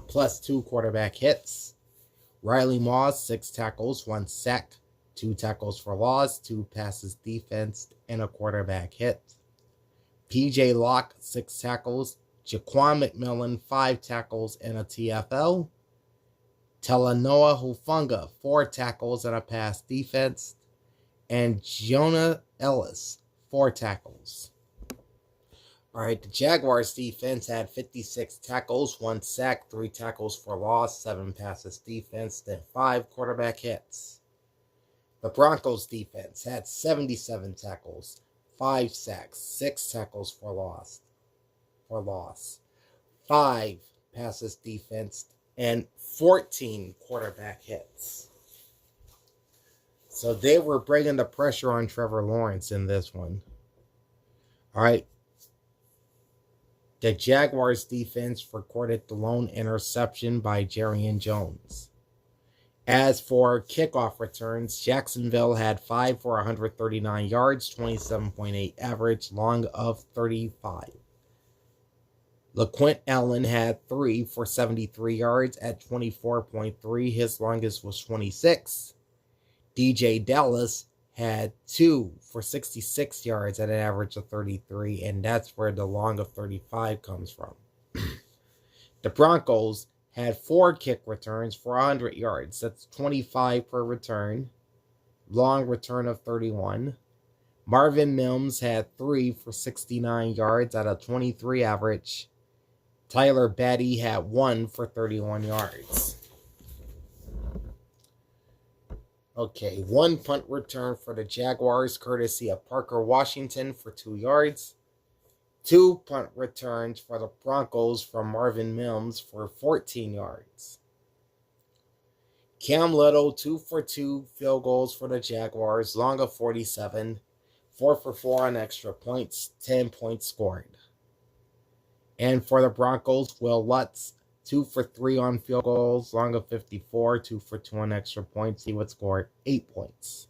plus 2 quarterback hits. Riley Moss, 6 tackles, 1 sack, 2 tackles for loss, 2 passes defense, and a quarterback hit. PJ Locke, 6 tackles. Jaquan McMillan, 5 tackles and a TFL. Talanoa Hufanga, 4 tackles and a pass defense. And Jonah Ellis, 4 tackles. Alright, the Jaguars defense had 56 tackles, 1 sack, 3 tackles for loss, 7 passes defense, and 5 quarterback hits. The Broncos defense had 77 tackles, 5 sacks, 6 tackles for loss, 5 passes defense, and 14 quarterback hits. So they were bringing the pressure on Trevor Lawrence in this one. Alright. The Jaguars defense recorded the lone interception by Jarrian Jones. As for kickoff returns, Jacksonville had 5 for 139 yards, 27.8 average, long of 35. LaQuint Allen had 3 for 73 yards at 24.3. His longest was 26. DJ Dallas had 2 for 66 yards at an average of 33, and that's where the long of 35 comes from. The Broncos had 4 kick returns for 100 yards. That's 25 per return. Long return of 31. Marvin Mims had 3 for 69 yards at a 23 average. Tyler Batty had 1 for 31 yards. Okay, 1 punt return for the Jaguars, courtesy of Parker Washington for 2 yards. 2 punt returns for the Broncos from Marvin Mims for 14 yards. Cam Little, 2 for 2 field goals for the Jaguars, long of 47, 4 for 4 on extra points, 10 points scored. And for the Broncos, Will Lutz, 2 for 3 on field goals, long of 54, 2 for 2 on extra points. He would score 8 points.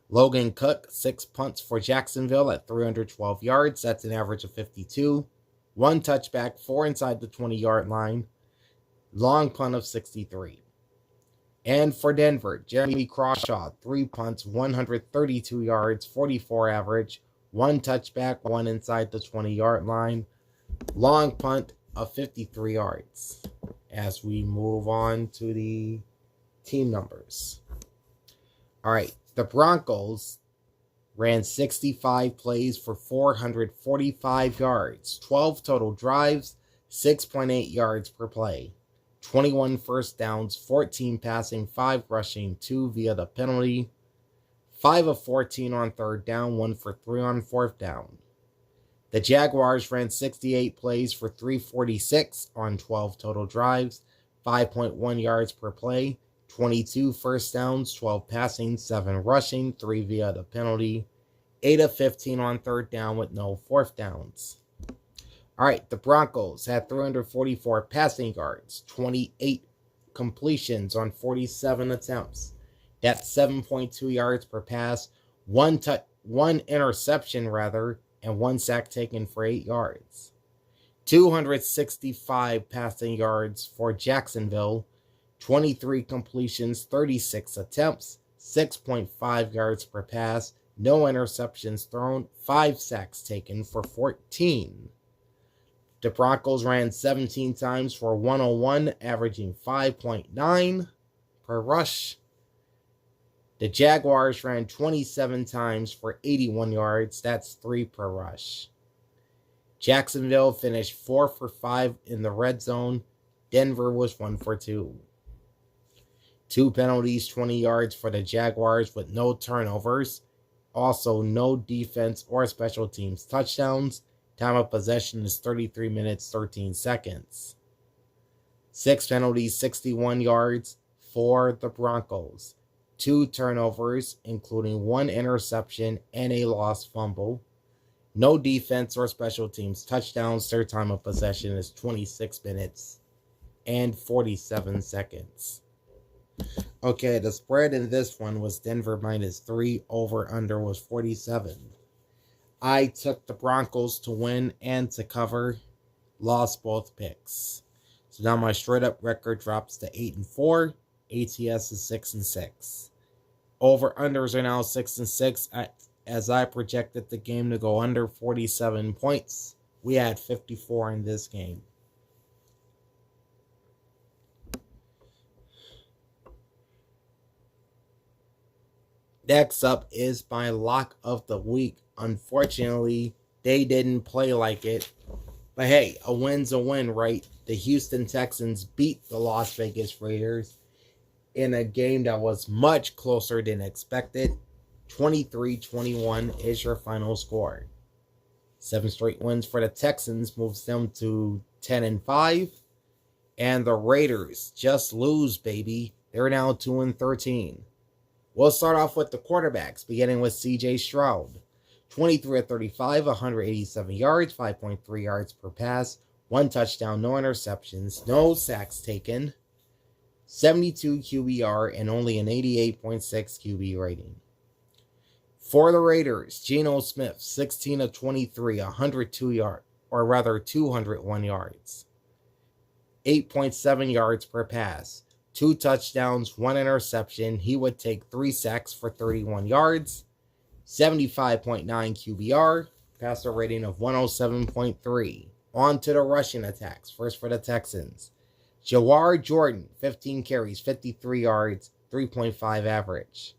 Logan Cook, 6 punts for Jacksonville at 312 yards. That's an average of 52. 1 touchback, 4 inside the 20-yard line. Long punt of 63. And for Denver, Jeremy Crawshaw, 3 punts, 132 yards, 44 average. 1 touchback, 1 inside the 20-yard line. Long punt of 53 yards. As we move on to the team numbers. All right, the Broncos ran 65 plays for 445 yards, 12 total drives, 6.8 yards per play, 21 first downs, 14 passing, 5 rushing, 2 via the penalty, 5 of 14 on third down, 1 for 3 on fourth down. The Jaguars ran 68 plays for 346 on 12 total drives, 5.1 yards per play, 22 first downs, 12 passing, 7 rushing, 3 via the penalty, 8 of 15 on third down with no fourth downs. All right, the Broncos had 344 passing yards, 28 completions on 47 attempts. That's 7.2 yards per pass, one interception, and 1 sack taken for 8 yards. 265 passing yards for Jacksonville, 23 completions, 36 attempts, 6.5 yards per pass, no interceptions thrown, 5 sacks taken for 14. The Broncos ran 17 times for 101, averaging 5.9 per rush. The Jaguars ran 27 times for 81 yards. That's 3 per rush. Jacksonville finished 4 for 5 in the red zone. Denver was 1 for 2. 2 penalties, 20 yards for the Jaguars with no turnovers. Also, no defense or special teams touchdowns. Time of possession is 33 minutes, 13 seconds. 6 penalties, 61 yards for the Broncos. 2 turnovers, including 1 interception and a lost fumble. No defense or special teams touchdowns. Their time of possession is 26 minutes and 47 seconds. Okay, the spread in this one was Denver -3. Over-under was 47. I took the Broncos to win and to cover. Lost both picks. So now my straight-up record drops to 8-4. ATS is 6-6. Over-unders are now 6-6. As I projected the game to go under 47 points, we had 54 in this game. Next up is my lock of the week. Unfortunately, they didn't play like it. But hey, a win's a win, right? The Houston Texans beat the Las Vegas Raiders in a game that was much closer than expected. 23-21 is your final score. 7 straight wins for the Texans moves them to 10-5. And the Raiders just lose, baby. They're now 2-13. We'll start off with the quarterbacks, beginning with C.J. Stroud. 23 of 35, 187 yards, 5.3 yards per pass, 1 touchdown, no interceptions, no sacks taken, 72 QBR, and only an 88.6 QB rating. For the Raiders, Geno Smith, 16 of 23, 201 yards, 8.7 yards per pass, 2 touchdowns, 1 interception. He would take 3 sacks for 31 yards, 75.9 QBR, passer rating of 107.3. On to the rushing attacks. First for the Texans. Jawar Jordan, 15 carries, 53 yards, 3.5 average.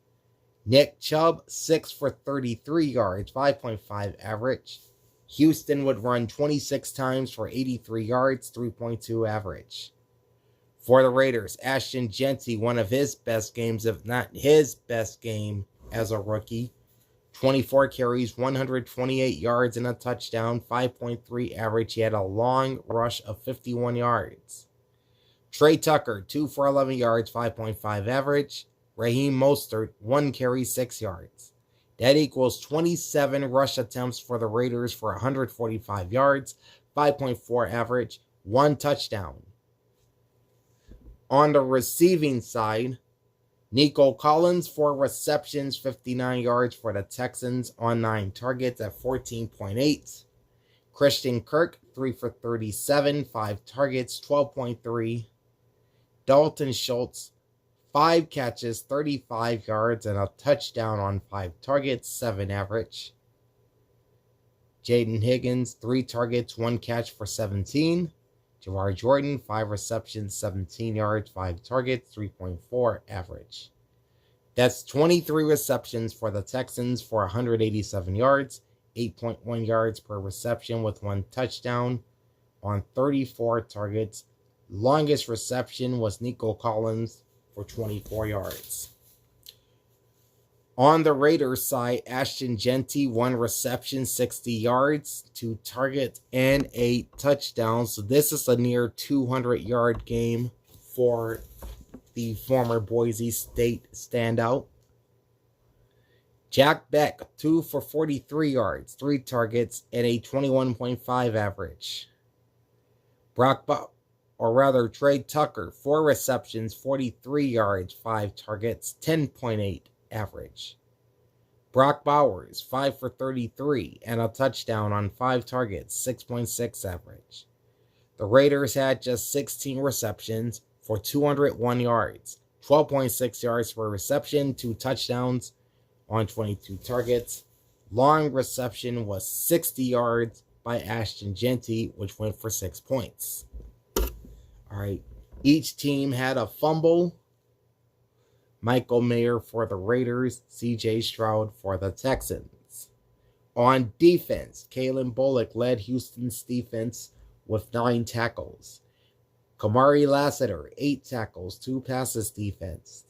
Nick Chubb, 6 for 33 yards, 5.5 average. Houston would run 26 times for 83 yards, 3.2 average. For the Raiders, Ashton Jeanty, one of his best games, if not his best game as a rookie. 24 carries, 128 yards, and a touchdown, 5.3 average. He had a long rush of 51 yards. Trey Tucker, 2 for 11 yards, 5.5 average. Raheem Mostert, 1 carry, 6 yards. That equals 27 rush attempts for the Raiders for 145 yards, 5.4 average, 1 touchdown. On the receiving side, Nico Collins, 4 receptions, 59 yards for the Texans on 9 targets at 14.8. Christian Kirk, 3 for 37, 5 targets, 12.3. Dalton Schultz, 5 catches, 35 yards, and a touchdown on 5 targets, 7 average. Jaden Higgins, 3 targets, 1 catch for 17. Jawar Jordan, 5 receptions, 17 yards, 5 targets, 3.4 average. That's 23 receptions for the Texans for 187 yards, 8.1 yards per reception with 1 touchdown on 34 targets. Longest reception was Nico Collins for 24 yards. On the Raiders side, Ashton Jeanty, 1 reception, 60 yards, 2 targets, and 8 touchdowns. So this is a near 200-yard game for the former Boise State standout. Jack Beck, 2 for 43 yards, 3 targets, and a 21.5 average. Trey Tucker, 4 receptions, 43 yards, 5 targets, 10.8 average. Brock Bowers, 5 for 33 and a touchdown on 5 targets, 6.6 average. The Raiders had just 16 receptions for 201 yards, 12.6 yards per reception, 2 touchdowns on 22 targets. Long reception was 60 yards by Ashton Jeanty, which went for 6 points. All right, each team had a fumble. Michael Mayer for the Raiders, C.J. Stroud for the Texans. On defense, Kalen Bullock led Houston's defense with 9 tackles. Kamari Lassiter, 8 tackles, 2 passes defense.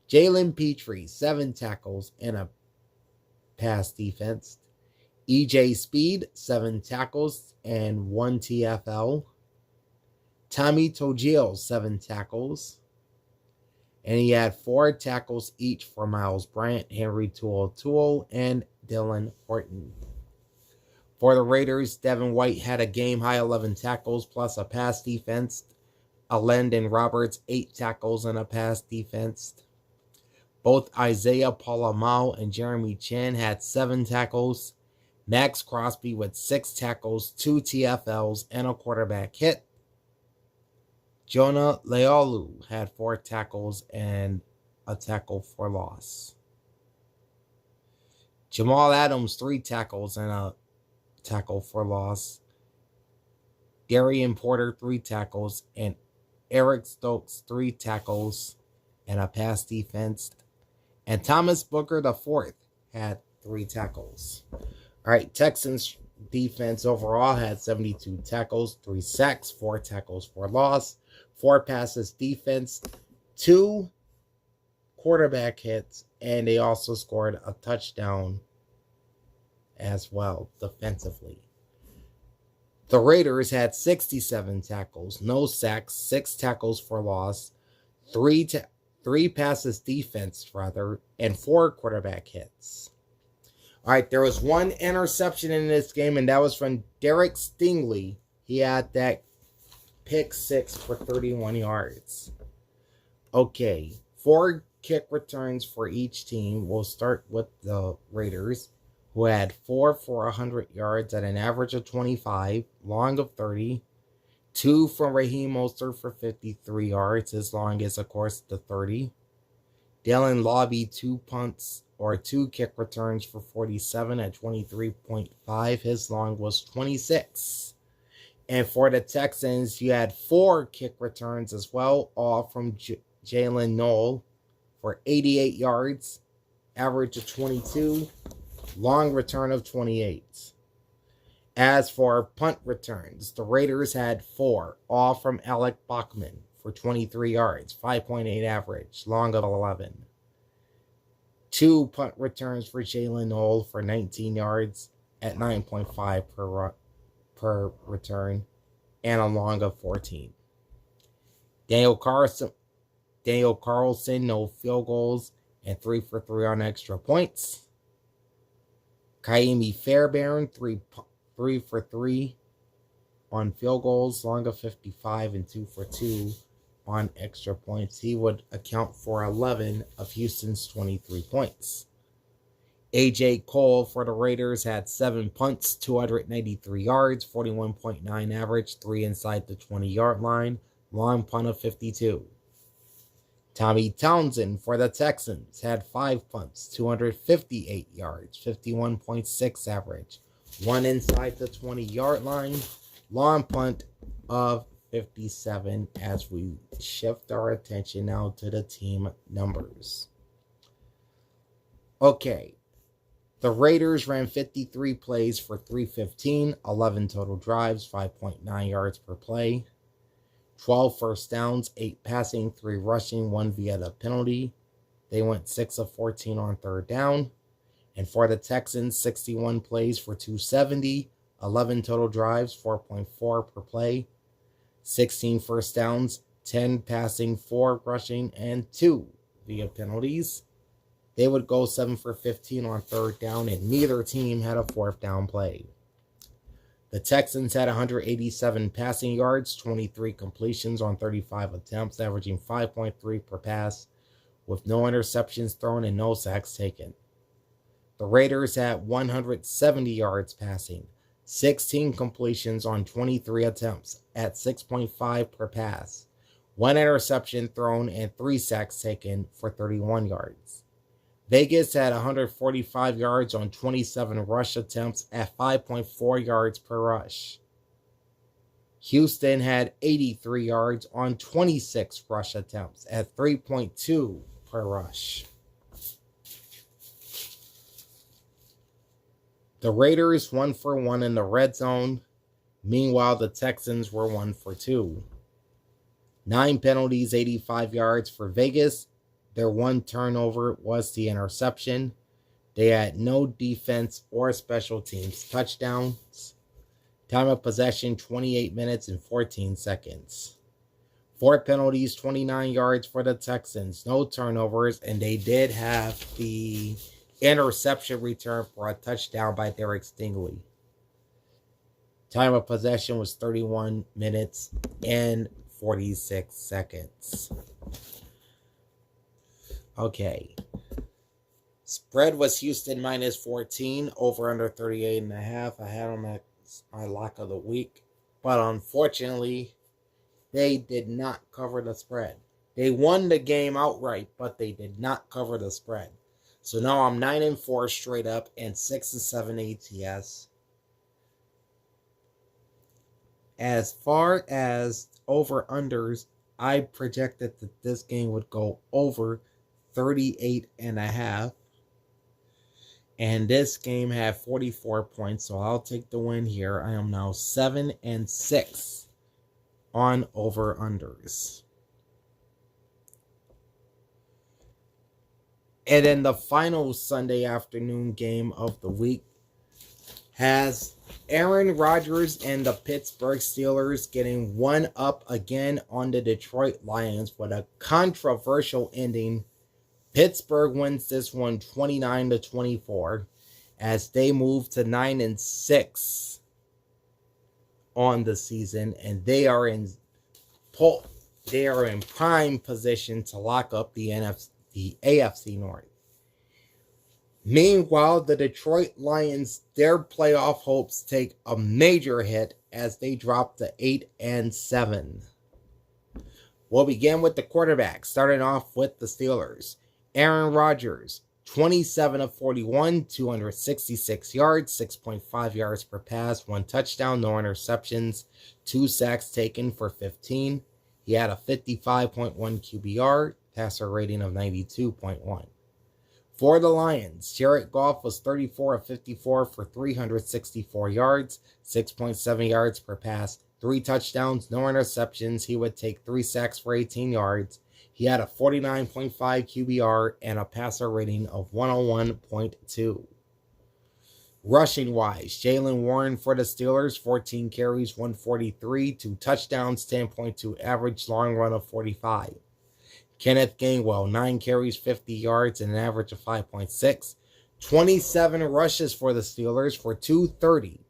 Jalen Petrie, 7 tackles and a pass defense. E.J. Speed, 7 tackles and 1 TFL. Tommy Togiel, 7 tackles. And he had 4 tackles each for Miles Bryant, Henry Toole, and Dylan Horton. For the Raiders, Devin White had a game-high 11 tackles plus a pass defense. Alendon Roberts, 8 tackles and a pass defense. Both Isaiah Palamau and Jeremy Chin had 7 tackles. Max Crosby with 6 tackles, 2 TFLs, and a quarterback hit. Jonah Leolu had 4 tackles and a tackle for loss. Jamal Adams, 3 tackles and a tackle for loss. Darian Porter, 3 tackles, and Eric Stokes, 3 tackles and a pass defense. And Thomas Booker IV had 3 tackles. All right, Texans defense overall had 72 tackles, 3 sacks, 4 tackles for loss, 4 passes defense, 2 quarterback hits, and they also scored a touchdown as well defensively. The Raiders had 67 tackles, no sacks, 6 tackles for loss, 3 passes defense, and 4 quarterback hits. All right, there was 1 interception in this game, and that was from Derek Stingley. He had that pick 6 for 31 yards. Okay, 4 kick returns for each team. We'll start with the Raiders, who had 4 for 100 yards at an average of 25, long of 30. 2 from Raheem Mostert for 53 yards. His long is, of course, the 30. Dylan Lobby, 2 punts or 2 kick returns for 47 at 23.5. His long was 26. And for the Texans, you had 4 kick returns as well, all from Jalen Knoll for 88 yards, average of 22, long return of 28. As for punt returns, the Raiders had 4, all from Alec Bachman for 23 yards, 5.8 average, long of 11. 2 punt returns for Jalen Noel for 19 yards at 9.5 per return, and a long of 14. Daniel Carlson, no field goals, and 3 for 3 on extra points. Kaimi Fairbairn, 3 for 3 on field goals, long of 55, and 2 for 2 on extra points. He would account for 11 of Houston's 23 points. A.J. Cole for the Raiders had 7 punts, 293 yards, 41.9 average, 3 inside the 20-yard line, long punt of 52. Tommy Townsend for the Texans had 5 punts, 258 yards, 51.6 average, 1 inside the 20-yard line, long punt of 57, as we shift our attention now to the team numbers. Okay, the Raiders ran 53 plays for 315, 11 total drives, 5.9 yards per play, 12 first downs, 8 passing, 3 rushing, 1 via the penalty. They went 6 of 14 on third down. And for the Texans, 61 plays for 270, 11 total drives, 4.4 per play, 16 first downs, 10 passing, 4 rushing, and 2 via penalties. They would go 7 for 15 on third down, and neither team had a fourth down play. The Texans had 187 passing yards, 23 completions on 35 attempts, averaging 5.3 per pass, with no interceptions thrown and no sacks taken. The Raiders had 170 yards passing, 16 completions on 23 attempts at 6.5 per pass, 1 interception thrown, and 3 sacks taken for 31 yards. Vegas had 145 yards on 27 rush attempts at 5.4 yards per rush. Houston had 83 yards on 26 rush attempts at 3.2 per rush. The Raiders 1 for 1 in the red zone. Meanwhile, the Texans were 1 for 2. 9 penalties, 85 yards for Vegas. Their 1 turnover was the interception. They had no defense or special teams touchdowns. Time of possession, 28 minutes and 14 seconds. 4 penalties, 29 yards for the Texans. No turnovers, and they did have the interception return for a touchdown by Derek Stingley. Time of possession was 31 minutes and 46 seconds. Okay. Spread was Houston minus 14, over under 38.5. I had them at my lock of the week. But unfortunately, they did not cover the spread. They won the game outright, but they did not cover the spread. So now I'm 9-4 straight up and 6-7 ATS. As far as over-unders, I projected that this game would go over 38.5. And this game had 44 points, so I'll take the win here. I am now 7-6 on over-unders. And then the final Sunday afternoon game of the week has Aaron Rodgers and the Pittsburgh Steelers getting one up again on the Detroit Lions with a controversial ending. Pittsburgh wins this one 29-24 as they move to 9-6 on the season, and they are in prime position to lock up the AFC North. Meanwhile, the Detroit Lions, their playoff hopes take a major hit as they drop to 8-7. We'll begin with the quarterback, starting off with the Steelers. Aaron Rodgers, 27 of 41, 266 yards, 6.5 yards per pass, 1 touchdown, no interceptions, 2 sacks taken for 15. He had a 55.1 QBR, passer rating of 92.1. For the Lions, Jared Goff was 34 of 54 for 364 yards, 6.7 yards per pass, 3 touchdowns, no interceptions. He would take 3 sacks for 18 yards. He had a 49.5 QBR and a passer rating of 101.2. Rushing wise, Jaylen Warren for the Steelers, 14 carries, 143, 2 touchdowns, 10.2 average, long run of 45. Kenneth Gainwell, 9 carries, 50 yards, and an average of 5.6. 27 rushes for the Steelers for 230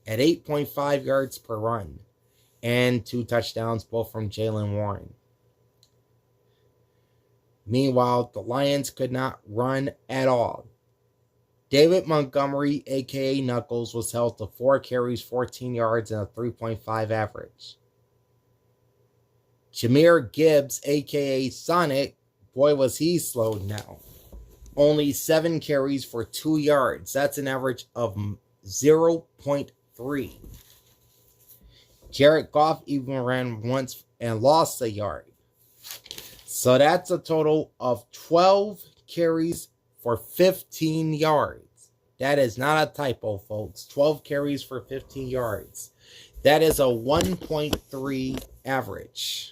at 8.5 yards per run. And 2 touchdowns, both from Jaylen Warren. Meanwhile, the Lions could not run at all. David Montgomery, a.k.a. Knuckles, was held to 4 carries, 14 yards, and a 3.5 average. Jahmyr Gibbs, a.k.a. Sonic, boy was he slowed now. Only 7 carries for 2 yards. That's an average of 0.3. Jared Goff even ran once and lost a yard. So that's a total of 12 carries for 15 yards. That is not a typo, folks. 12 carries for 15 yards. That is a 1.3 average.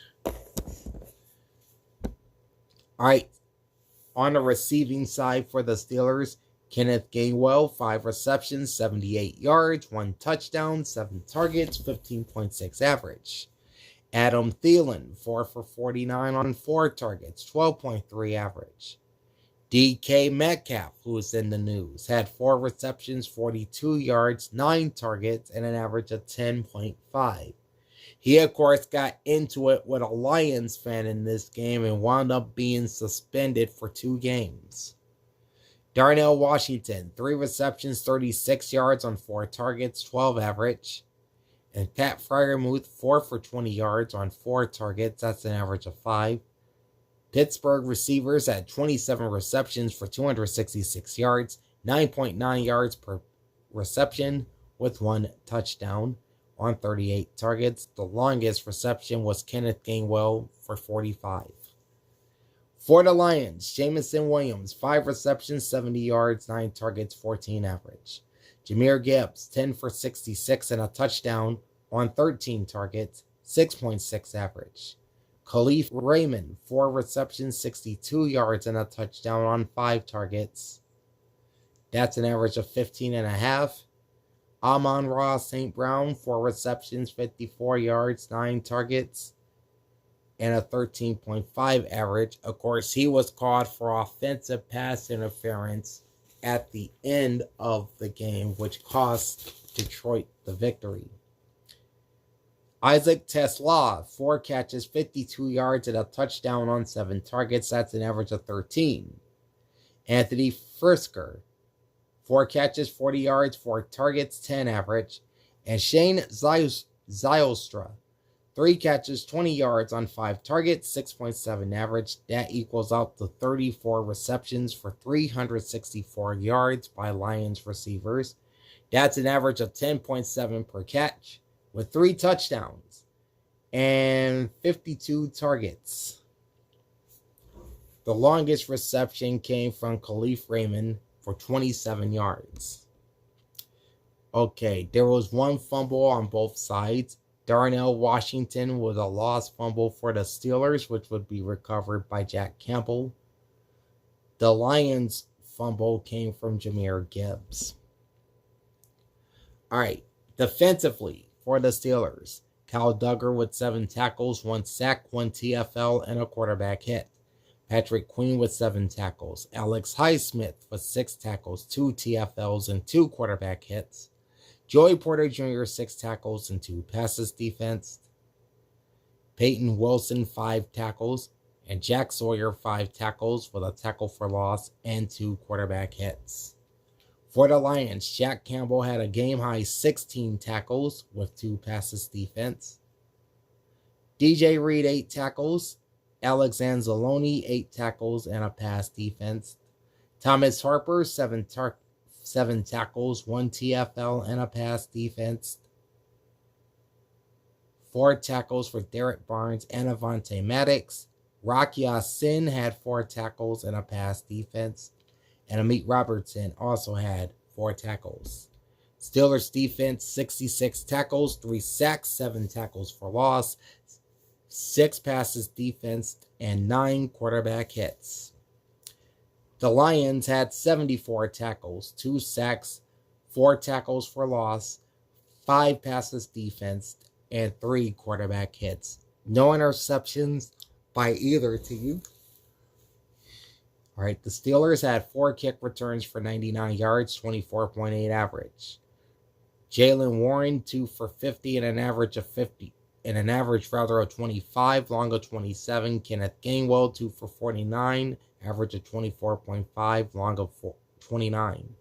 All right. On the receiving side for the Steelers, Kenneth Gainwell, 5 receptions, 78 yards, 1 touchdown, 7 targets, 15.6 average. Adam Thielen, 4 for 49 on 4 targets, 12.3 average. DK Metcalf, who is in the news, had 4 receptions, 42 yards, 9 targets, and an average of 10.5. He, of course, got into it with a Lions fan in this game and wound up being suspended for 2 games. Darnell Washington, 3 receptions, 36 yards on 4 targets, 12 average. And Pat Freiermuth, 4 for 20 yards on 4 targets, that's an average of 5. Pittsburgh receivers had 27 receptions for 266 yards, 9.9 yards per reception with 1 touchdown on 38 targets. The longest reception was Kenneth Gainwell for 45. For the Lions, Jamison Williams, 5 receptions, 70 yards, 9 targets, 14 average. Jahmyr Gibbs, 10 for 66 and a touchdown on 13 targets, 6.6 average. Khalif Raymond, 4 receptions, 62 yards, and a touchdown on 5 targets. That's an average of 15.5. Amon-Ra St. Brown, 4 receptions, 54 yards, 9 targets, and a 13.5 average. Of course, he was called for offensive pass interference at the end of the game, which cost Detroit the victory. Isaac Tesla, 4 catches, 52 yards, and a touchdown on 7 targets. That's an average of 13. Anthony Frisker, 4 catches, 40 yards, 4 targets, 10 average. And Shane Zylstra, 3 catches, 20 yards on 5 targets, 6.7 average. That equals out to 34 receptions for 364 yards by Lions receivers. That's an average of 10.7 per catch with 3 touchdowns and 52 targets. The longest reception came from Khalif Raymond for 27 yards. Okay, there was 1 fumble on both sides. Darnell Washington with a lost fumble for the Steelers, which would be recovered by Jack Campbell. The Lions fumble came from Jahmyr Gibbs. All right, defensively for the Steelers, Kyle Duggar with 7 tackles, 1 sack, 1 TFL, and a quarterback hit. Patrick Queen with 7 tackles. Alex Highsmith with 6 tackles, 2 TFLs, and 2 quarterback hits. Joey Porter Jr., 6 tackles and 2 passes defense. Peyton Wilson, 5 tackles. And Jack Sawyer, 5 tackles with a tackle for loss and 2 quarterback hits. For the Lions, Jack Campbell had a game-high 16 tackles with 2 passes defense. DJ Reed, 8 tackles. Alex Anzalone, 8 tackles and a pass defense. Thomas Harper, 7 tackles, 1 TFL, and a pass defense. 4 tackles for Derek Barnes and Avonte Maddox. Rocky Ya-Sin had 4 tackles and a pass defense. And Amit Robertson also had 4 tackles. Steelers defense, 66 tackles, 3 sacks, 7 tackles for loss, 6 passes defense, and 9 quarterback hits. The Lions had 74 tackles, 2 sacks, 4 tackles for loss, 5 passes defense, and 3 quarterback hits. No interceptions by either team. All right, the Steelers had 4 kick returns for 99 yards, 24.8 average. Jalen Warren 2 for 50 and an average of 25, long of 27. Kenneth Gainwell 2 for 49, average of 24.5, long of 29.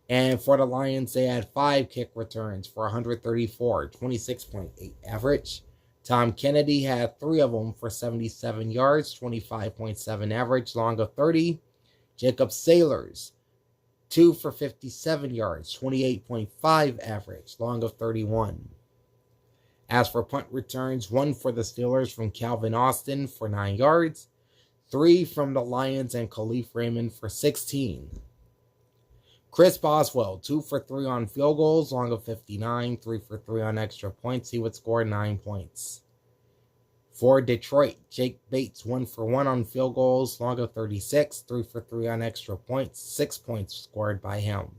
And for the Lions, they had 5 kick returns for 134, 26.8 average. Tom Kennedy had 3 of them for 77 yards, 25.7 average, long of 30. Jacob Sailors, 2 for 57 yards, 28.5 average, long of 31. As for punt returns, 1 for the Steelers from Calvin Austin for 9 yards, 3 from the Lions and Khalif Raymond for 16. Chris Boswell, 2 for 3 on field goals, long of 59, 3 for 3 on extra points. He would score 9 points. For Detroit, Jake Bates, 1 for 1 on field goals, long of 36, 3 for 3 on extra points, 6 points scored by him.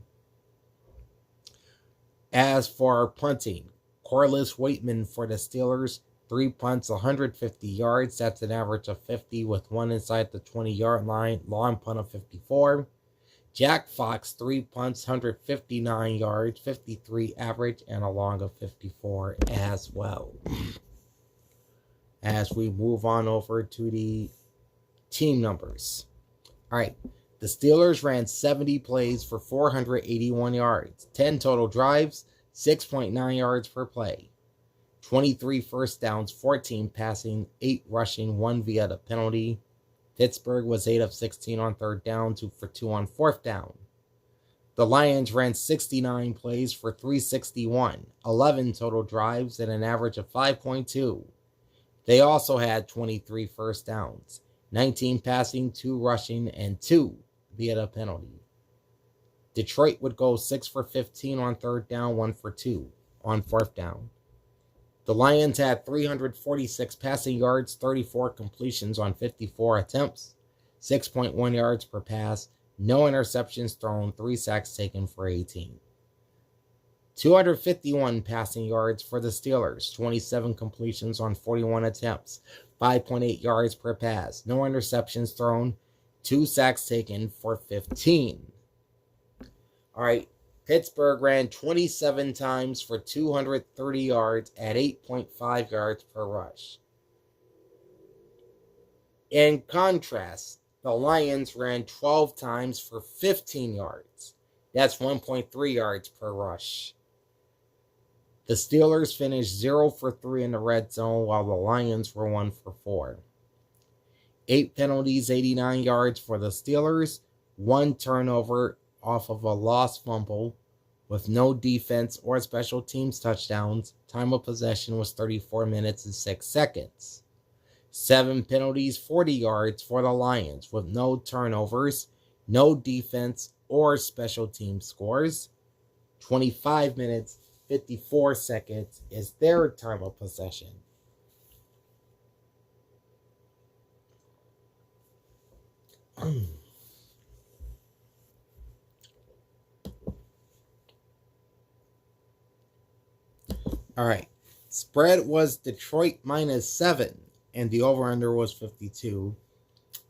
As for punting, Corliss Waitman for the Steelers, 3 punts, 150 yards. That's an average of 50 with 1 inside the 20-yard line, long punt of 54. Jack Fox, 3 punts, 159 yards, 53 average, and a long of 54 as well. As we move on over to the team numbers. All right, the Steelers ran 70 plays for 481 yards, 10 total drives, 6.9 yards per play, 23 first downs, 14 passing, 8 rushing, 1 via the penalty. Pittsburgh was 8 of 16 on third down, 2 for 2 on fourth down. The Lions ran 69 plays for 361, 11 total drives, and an average of 5.2. They also had 23 first downs, 19 passing, 2 rushing, and 2 via the penalty. Detroit would go 6 for 15 on third down, 1 for 2 on fourth down. The Lions had 346 passing yards, 34 completions on 54 attempts, 6.1 yards per pass, no interceptions thrown, 3 sacks taken for 18. 251 passing yards for the Steelers, 27 completions on 41 attempts, 5.8 yards per pass, no interceptions thrown, 2 sacks taken for 15. All right. Pittsburgh ran 27 times for 230 yards at 8.5 yards per rush. In contrast, the Lions ran 12 times for 15 yards. That's 1.3 yards per rush. The Steelers finished 0 for 3 in the red zone, while the Lions were 1 for 4. 8 penalties, 89 yards for the Steelers, 1 turnover off of a lost fumble with no defense or special teams touchdowns. Time of possession was 34 minutes and 6 seconds. 7 penalties, 40 yards for the Lions with no turnovers, no defense or special team scores. 25 minutes, 54 seconds is their time of possession. All right. Spread was Detroit -7, and the over-under was 52.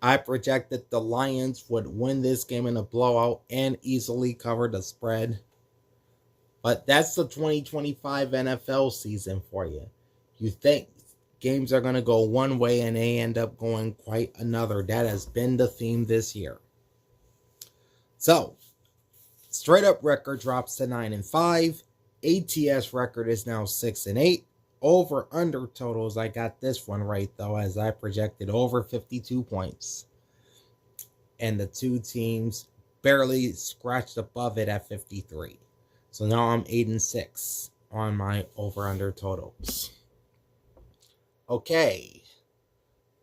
I projected the Lions would win this game in a blowout and easily cover the spread. But that's the 2025 NFL season for you. You think games are going to go one way and they end up going quite another. That has been the theme this year. So, straight up record drops to 9-5. ATS record is now 6-8. Over under totals, I got this one right though, as I projected over 52 points. And the two teams barely scratched above it at 53. So now I'm 8-6 on my over under totals. Okay,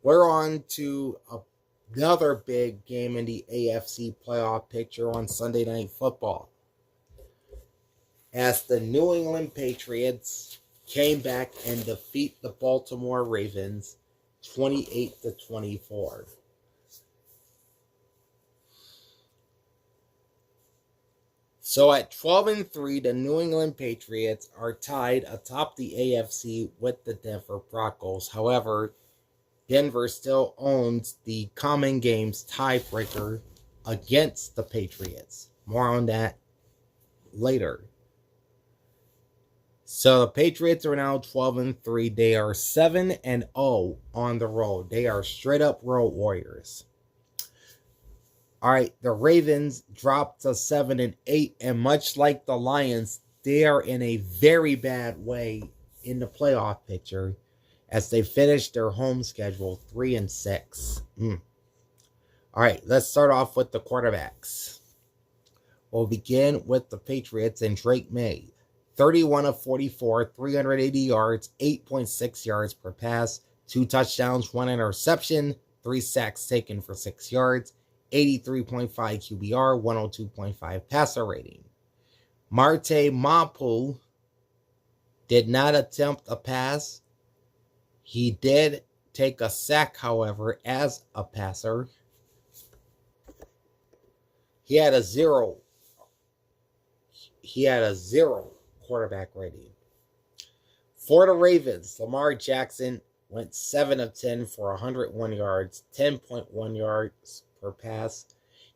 we're on to another big game in the AFC playoff picture on Sunday Night Football, as the New England Patriots came back and defeat the Baltimore Ravens 28-24. So at 12-3, the New England Patriots are tied atop the AFC with the Denver Broncos. However, Denver still owns the common games tiebreaker against the Patriots. More on that later. So the Patriots are now 12-3. They are 7-0 on the road. They are straight up road warriors. All right, the Ravens dropped to 7-8, and much like the Lions, they are in a very bad way in the playoff picture as they finish their home schedule 3-6. All right, let's start off with the quarterbacks. We'll begin with the Patriots and Drake May. 31 of 44, 380 yards, 8.6 yards per pass, 2 touchdowns, 1 interception, 3 sacks taken for 6 yards, 83.5 QBR, 102.5 passer rating. Marte Mapu did not attempt a pass. He did take a sack, however, as a passer. He had a zero quarterback rating. For the Ravens, Lamar Jackson went 7 of 10 for 101 yards, 10.1 yards per pass,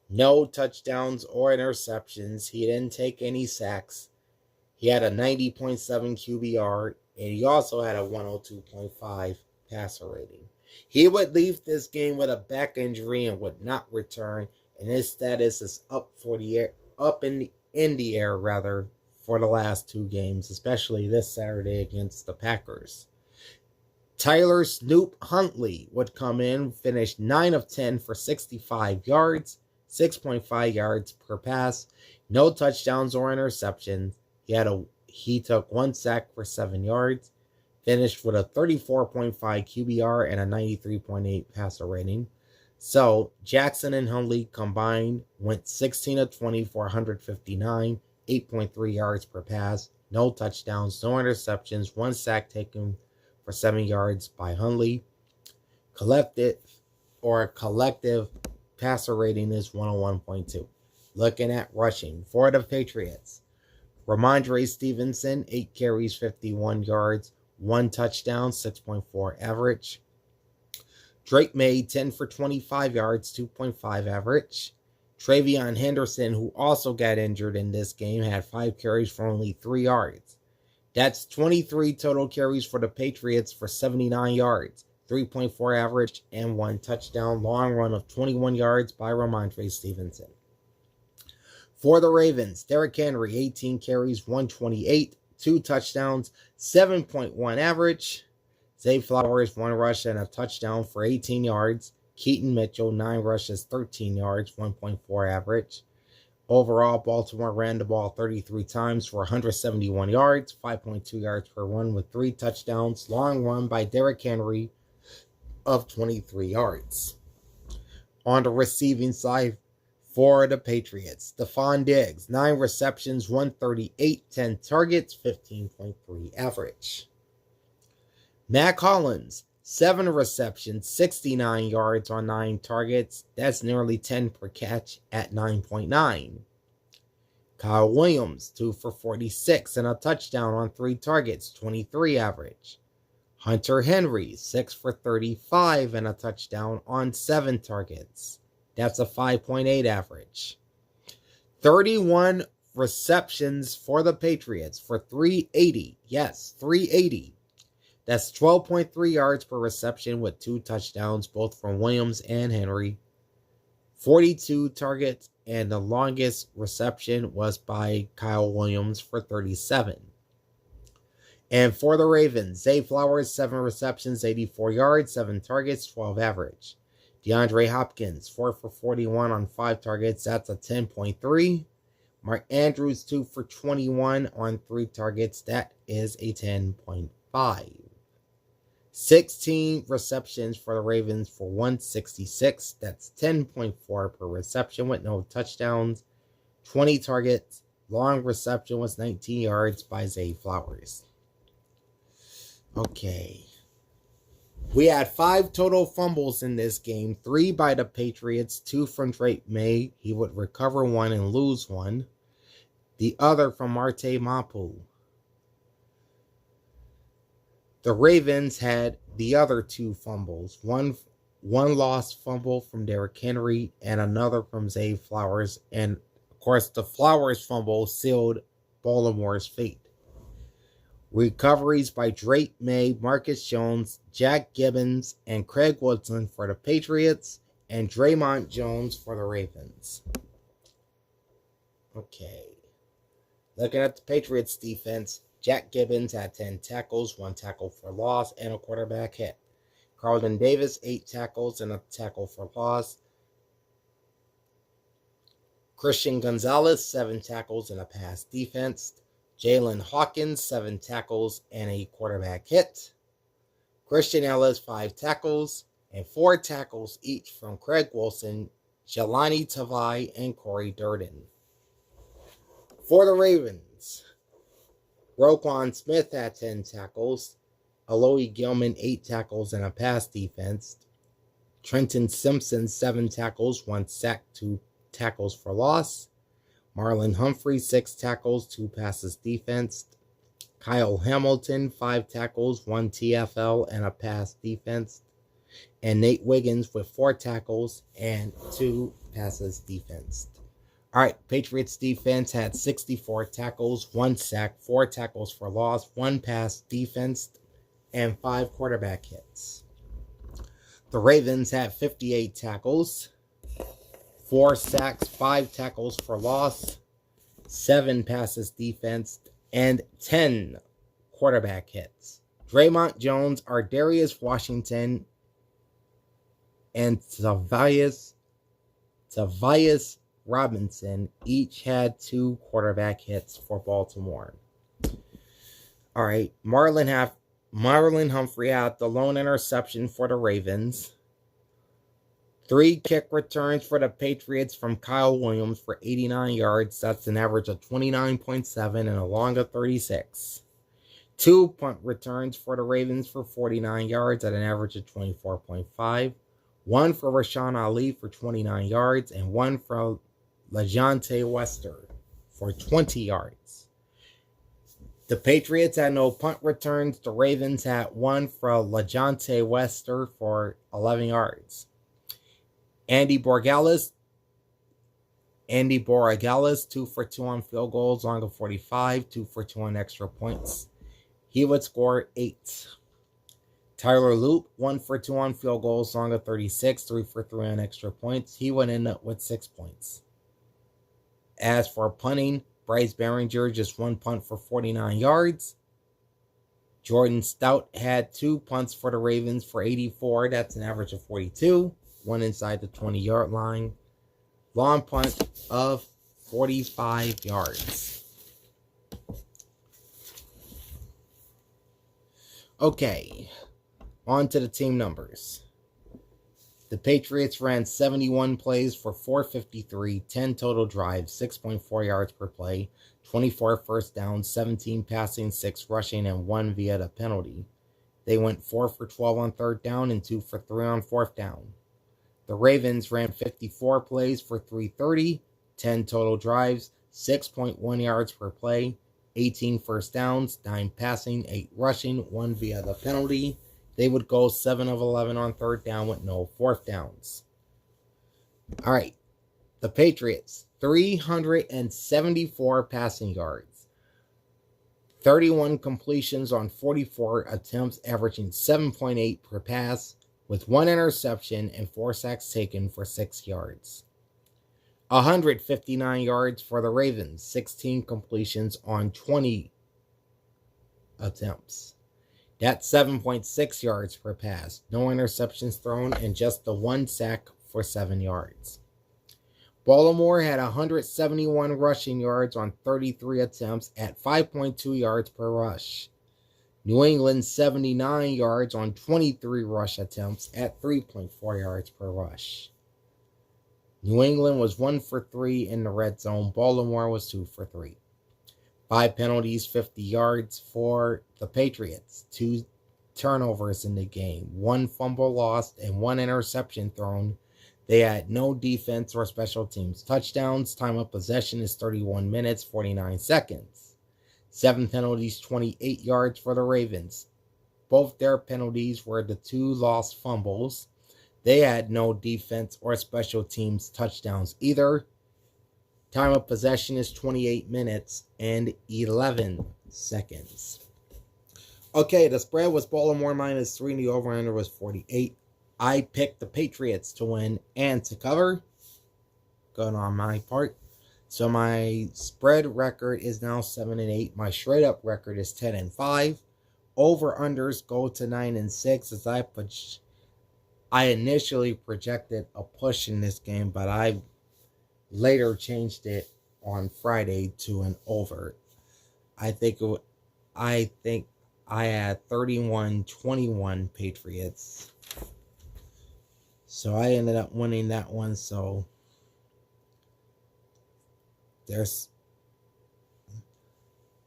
no touchdowns or interceptions. He didn't take any sacks. He had a 90.7 QBR, and he also had a 102.5 passer rating. He would leave this game with a back injury and would not return, and his status is up in the air for the last 2 games, especially this Saturday against the Packers. Tyler Snoop Huntley would come in, finish 9 of 10 for 65 yards, 6.5 yards per pass, no touchdowns or interceptions. He took 1 sack for 7 yards, finished with a 34.5 QBR and a 93.8 passer rating. So Jackson and Huntley combined went 16 of 20 for 159, 8.3 yards per pass, no touchdowns, no interceptions, 1 sack taken for 7 yards by Huntley. Collective passer rating is 101.2. Looking at rushing for the Patriots, Ramondre Stevenson, 8 carries, 51 yards, 1 touchdown, 6.4 average. Drake May, 10 for 25 yards, 2.5 average. Travion Henderson, who also got injured in this game, had 5 carries for only 3 yards. That's 23 total carries for the Patriots for 79 yards, 3.4 average, and 1 touchdown. Long run of 21 yards by Ramondre Stevenson. For the Ravens, Derrick Henry, 18 carries, 128, 2 touchdowns, 7.1 average. Zay Flowers, 1 rush and a touchdown for 18 yards. Keaton Mitchell, 9 rushes, 13 yards, 1.4 average. Overall, Baltimore ran the ball 33 times for 171 yards, 5.2 yards per run with 3 touchdowns. Long run by Derrick Henry of 23 yards. On the receiving side for the Patriots, Stephon Diggs, 9 receptions, 138, 10 targets, 15.3 average. Mac Hollins, 7 receptions, 69 yards on 9 targets. That's nearly 10 per catch at 9.9. Kyle Williams, 2 for 46 and a touchdown on 3 targets, 23 average. Hunter Henry, 6 for 35 and a touchdown on 7 targets. That's a 5.8 average. 31 receptions for the Patriots for 380. Yes, 380. That's 12.3 yards per reception with 2 touchdowns, both from Williams and Henry. 42 targets, and the longest reception was by Kyle Williams for 37. And for the Ravens, Zay Flowers, 7 receptions, 84 yards, 7 targets, 12 average. DeAndre Hopkins, 4 for 41 on 5 targets. That's a 10.3. Mark Andrews, 2 for 21 on 3 targets. That is a 10.5. 16 receptions for the Ravens for 166. That's 10.4 per reception with no touchdowns. 20 targets. Long reception was 19 yards by Zay Flowers. Okay. We had 5 total fumbles in this game, 3 by the Patriots, 2 from Drake May. He would recover 1 and lose 1. The other from Marte Mapu. The Ravens had the other 2 fumbles, one lost fumble from Derrick Henry and another from Zay Flowers. And, of course, the Flowers fumble sealed Baltimore's fate. Recoveries by Drake May, Marcus Jones, Jack Gibbons, and Craig Woodson for the Patriots, and Draymond Jones for the Ravens. Okay. Looking at the Patriots defense, Jack Gibbons had 10 tackles, 1 tackle for loss, and a quarterback hit. Carlton Davis, 8 tackles and a tackle for loss. Christian Gonzalez, 7 tackles and a pass defense. Jalen Hawkins, 7 tackles and a quarterback hit. Christian Ellis, 5 tackles and 4 tackles each from Craig Wilson, Jelani Tavai, and Corey Durden. For the Ravens, Roquan Smith had 10 tackles. Alohi Gilman, 8 tackles and a pass defense. Trenton Simpson, 7 tackles, 1 sack, 2 tackles for loss. Marlon Humphrey, 6 tackles, 2 passes defense. Kyle Hamilton, 5 tackles, 1 TFL, and a pass defense. And Nate Wiggins with 4 tackles and 2 passes defense. All right, Patriots defense had 64 tackles, 1 sack, 4 tackles for loss, 1 pass defense, and 5 quarterback hits. The Ravens had 58 tackles, 4 sacks, 5 tackles for loss, 7 passes defense, and 10 quarterback hits. Draymond Jones, Ardarius Washington, and Tavius Robinson each had 2 quarterback hits for Baltimore. All right, Marlon Humphrey had the lone interception for the Ravens. 3 kick returns for the Patriots from Kyle Williams for 89 yards. That's an average of 29.7 and a long of 36. 2 punt returns for the Ravens for 49 yards at an average of 24.5. 1 for Rashawn Ali for 29 yards and 1 for LaJohntay Wester for 20 yards. The Patriots had no punt returns. The Ravens had 1 for LaJohntay Wester for 11 yards. Andy Borregales, 2 for 2 on field goals, long of 45, 2 for 2 on extra points. He would score 8. Tyler Loop, 1 for 2 on field goals, long of 36, 3 for 3 on extra points. He would end up with 6 points. As for punting, Bryce Behringer, just 1 punt for 49 yards. Jordan Stout had 2 punts for the Ravens for 84. That's an average of 42. 1 inside the 20-yard line. Long punt of 45 yards. Okay, on to the team numbers. The Patriots ran 71 plays for 453, 10 total drives, 6.4 yards per play, 24 first downs, 17 passing, 6 rushing, and 1 via the penalty. They went 4 for 12 on 3rd down and 2 for 3 on 4th down. The Ravens ran 54 plays for 330, 10 total drives, 6.1 yards per play, 18 first downs, 9 passing, 8 rushing, 1 via the penalty. They would go 7 of 11 on 3rd down with no 4th downs. All right, the Patriots, 374 passing yards, 31 completions on 44 attempts, averaging 7.8 per pass, with 1 interception and 4 sacks taken for 6 yards. 159 yards for the Ravens, 16 completions on 20 attempts. That's 7.6 yards per pass, no interceptions thrown, and just the 1 sack for 7 yards. Baltimore had 171 rushing yards on 33 attempts at 5.2 yards per rush. New England 79 yards on 23 rush attempts at 3.4 yards per rush. New England was 1 for 3 in the red zone. Baltimore was 2 for 3. 5 penalties, 50 yards for the Patriots. 2 turnovers in the game, 1 fumble lost, and 1 interception thrown. They had no defense or special teams touchdowns. Time of possession is 31 minutes, 49 seconds. 7 penalties, 28 yards for the Ravens. Both their penalties were the 2 lost fumbles. They had no defense or special teams touchdowns either. Time of possession is 28 minutes and 11 seconds. Okay, the spread was Baltimore -3 and the over-under was 48. I picked the Patriots to win and to cover. Good on my part. So my spread record is now 7-8. My straight up record is 10-5. Over-unders go to 9-6 as I initially projected a push in this game, but I later changed it on Friday to an over. I think I had 31-21 Patriots. So I ended up winning that one. So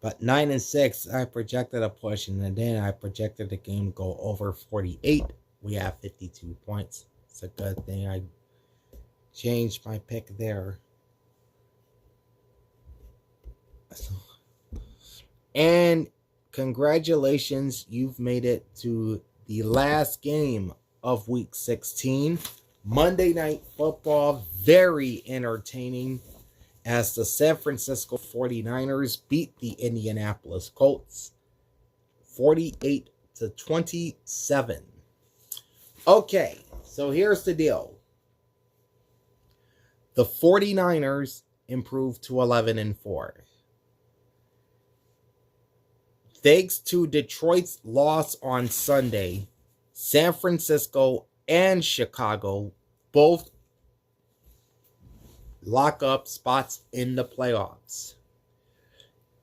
but 9-6, I projected a push, and then I projected the game to go over 48. We have 52 points. It's a good thing I changed my pick there. And congratulations, you've made it to the last game of Week 16. Monday Night Football, very entertaining as the San Francisco 49ers beat the Indianapolis Colts 48-27. Okay, so here's the deal. The 49ers improved to 11-4. Thanks to Detroit's loss on Sunday, San Francisco and Chicago both lock up spots in the playoffs.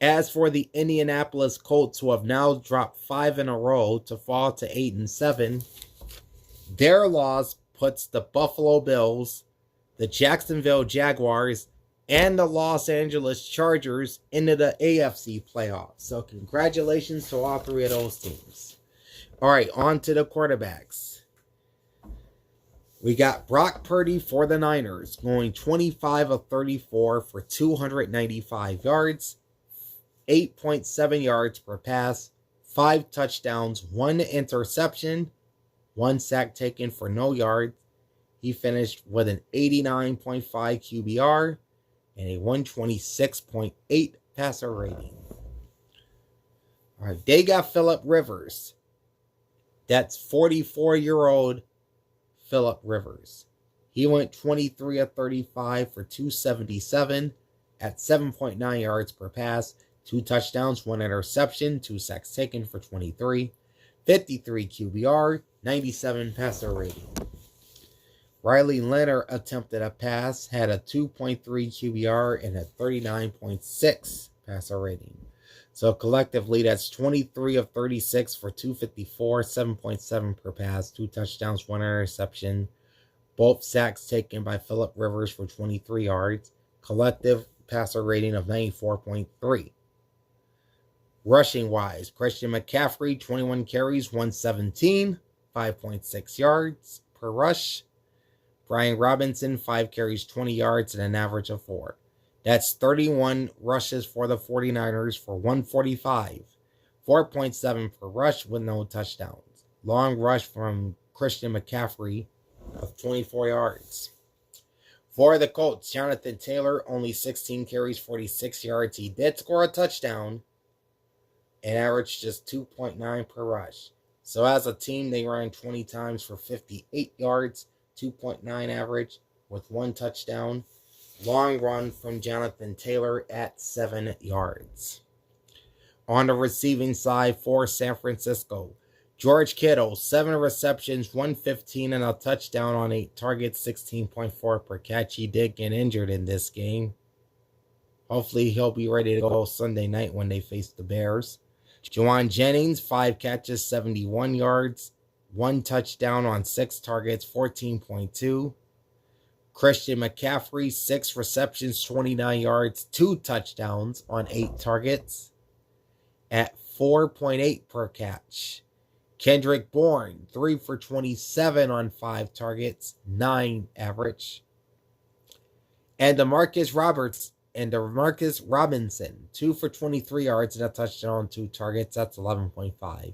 As for the Indianapolis Colts, who have now dropped 5 in a row to fall to 8-7, their loss puts the Buffalo Bills, the Jacksonville Jaguars, and the Los Angeles Chargers into the AFC playoffs. So congratulations to all 3 of those teams. All right, on to the quarterbacks. We got Brock Purdy for the Niners, going 25 of 34 for 295 yards, 8.7 yards per pass, 5 touchdowns, 1 interception, 1 sack taken for no yards. He finished with an 89.5 QBR and a 126.8 passer rating. All right, they got Phillip Rivers. That's 44-year-old Phillip Rivers. He went 23 of 35 for 277 at 7.9 yards per pass, 2 touchdowns, 1 interception, 2 sacks taken for 23, 53 QBR, 97 passer rating. Riley Leonard attempted a pass, had a 2.3 QBR and a 39.6 passer rating. So collectively, that's 23 of 36 for 254, 7.7 per pass, 2 touchdowns, 1 interception. Both sacks taken by Phillip Rivers for 23 yards. Collective passer rating of 94.3. Rushing wise, Christian McCaffrey, 21 carries, 117, 5.6 yards per rush. Brian Robinson, 5 carries, 20 yards, and an average of 4. That's 31 rushes for the 49ers for 145. 4.7 per rush with no touchdowns. Long rush from Christian McCaffrey of 24 yards. For the Colts, Jonathan Taylor, only 16 carries, 46 yards. He did score a touchdown and averaged just 2.9 per rush. So as a team, they ran 20 times for 58 yards, 2.9 average with 1 touchdown. Long run from Jonathan Taylor at 7 yards. On the receiving side for San Francisco, George Kittle, 7 receptions, 115 and a touchdown on 8 targets, 16.4 per catch. He did get injured in this game. Hopefully he'll be ready to go Sunday night when they face the Bears. Juwan Jennings, 5 catches, 71 yards, 1 touchdown on 6 targets, 14.2. Christian McCaffrey, 6 receptions, 29 yards, 2 touchdowns on 8 targets at 4.8 per catch. Kendrick Bourne, 3 for 27 on 5 targets, 9 average. And Demarcus Robinson, 2 for 23 yards and a touchdown on 2 targets, that's 11.5.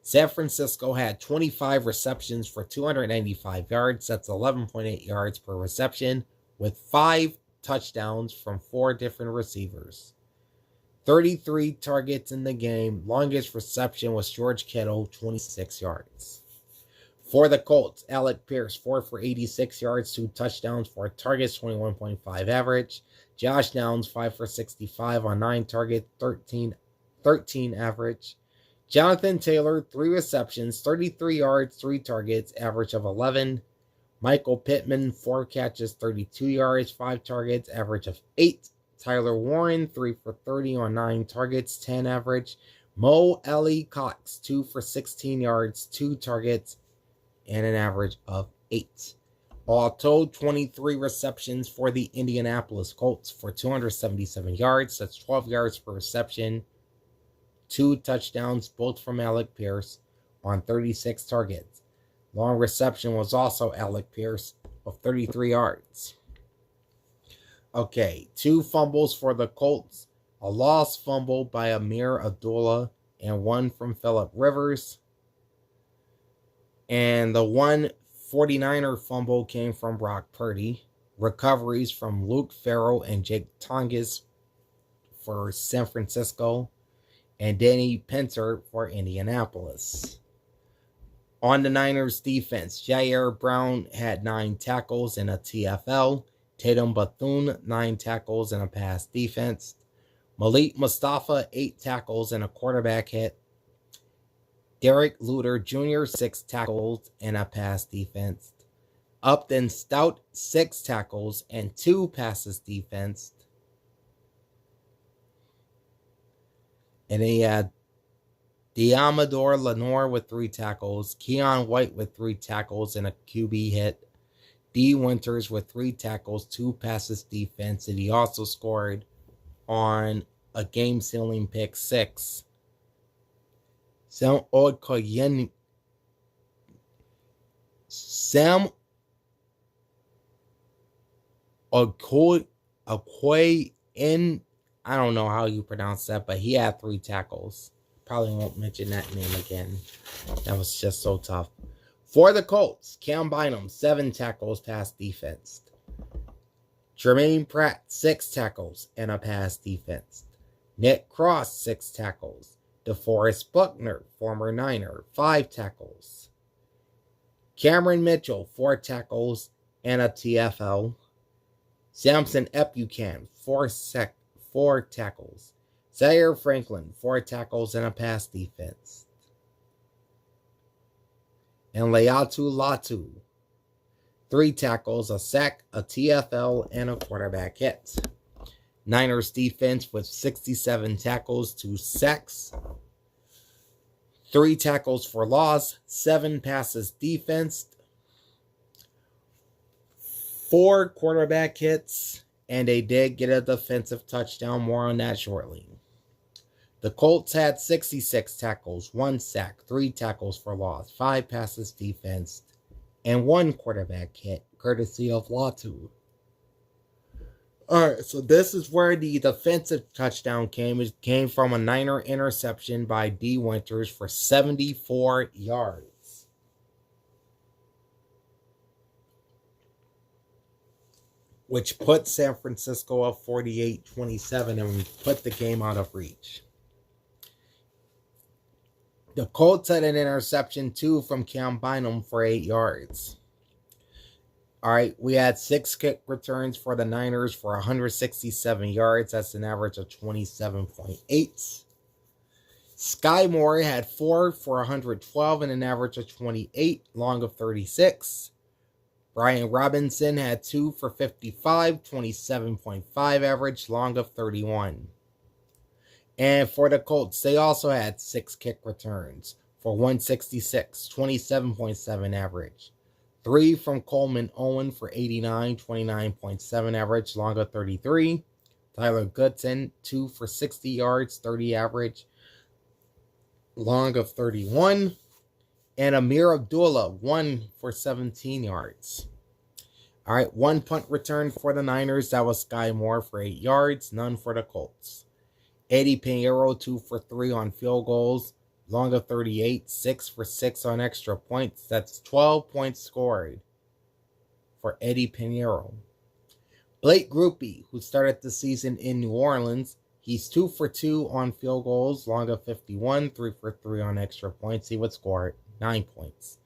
San Francisco had 25 receptions for 295 yards, that's 11.8 yards per reception, with 5 touchdowns from 4 different receivers. 33 targets in the game. Longest reception was George Kittle, 26 yards. For the Colts, Alec Pierce, 4 for 86 yards, 2 touchdowns, 4 targets, 21.5 average. Josh Downs, 5 for 65 on 9 targets, 13 average. Jonathan Taylor, 3 receptions, 33 yards, 3 targets, average of 11. Michael Pittman, 4 catches, 32 yards, 5 targets, average of 8. Tyler Warren, 3 for 30 on 9 targets, 10 average. Mo Alie-Cox, 2 for 16 yards, 2 targets, and an average of 8. All told, 23 receptions for the Indianapolis Colts for 277 yards. That's 12 yards per reception. 2 touchdowns, both from Alec Pierce, on 36 targets. Long reception was also Alec Pierce of 33 yards. Okay, 2 fumbles for the Colts. A lost fumble by Amir Abdullah and 1 from Phillip Rivers. And the 1 49er fumble came from Brock Purdy. Recoveries from Luke Farrell and Jake Tonges for San Francisco. And Danny Pinter for Indianapolis. On the Niners defense, Jair Brown had 9 tackles and a TFL. Tatum Bethune, 9 tackles and a pass defense. Malik Mustafa, 8 tackles and a quarterback hit. Derek Luter Jr., 6 tackles and a pass defense. Upton Stout, 6 tackles and 2 passes defense. And he had Diamador Lenore with 3 tackles, Keon White with 3 tackles and a QB hit, D. Winters with 3 tackles, 2 passes defense, and he also scored on a game-sealing pick 6. Sam Okoye, I don't know how you pronounce that, but he had 3 tackles. Probably won't mention that name again. That was just so tough. For the Colts, Cam Bynum, 7 tackles, pass defense. Jermaine Pratt, 6 tackles and a pass defense. Nick Cross, 6 tackles. DeForest Buckner, former Niner, 5 tackles. Cameron Mitchell, 4 tackles and a TFL. Samson Epukan, 4 tackles. Zaire Franklin, 4 tackles and a pass defense. And Leatu Latu, 3 tackles, a sack, a TFL, and a quarterback hit. Niners defense with 67 tackles, 2 sacks, 3 tackles for loss, 7 passes defense, 4 quarterback hits, and they did get a defensive touchdown. More on that shortly. The Colts had 66 tackles, 1 sack, 3 tackles for loss, 5 passes defense, and 1 quarterback hit, courtesy of Latu. Alright, so this is where the defensive touchdown came. It came from a Niner interception by D. Winters for 74 yards. Which put San Francisco up 48-27 and put the game out of reach. The Colts had an interception too from Cam Bynum for 8 yards. Alright, we had 6 kick returns for the Niners for 167 yards. That's an average of 27.8. Sky Moore had 4 for 112 and an average of 28, long of 36. Brian Robinson had 2 for 55, 27.5 average, long of 31. And for the Colts, they also had 6 kick returns for 166, 27.7 average. 3 from Coleman Owen for 89, 29.7 average, long of 33. Tyler Goodson, 2 for 60 yards, 30 average, long of 31. And Amir Abdullah, 1 for 17 yards. All right, 1 punt return for the Niners. That was Sky Moore for 8 yards, none for the Colts. Eddie Pinheiro, 2 for 3 on field goals, long of 38, 6 for 6 on extra points. That's 12 points scored for Eddie Pinheiro. Blake Grupe, who started the season in New Orleans, he's 2 for 2 on field goals, long of 51, 3 for 3 on extra points. He would score 9 points.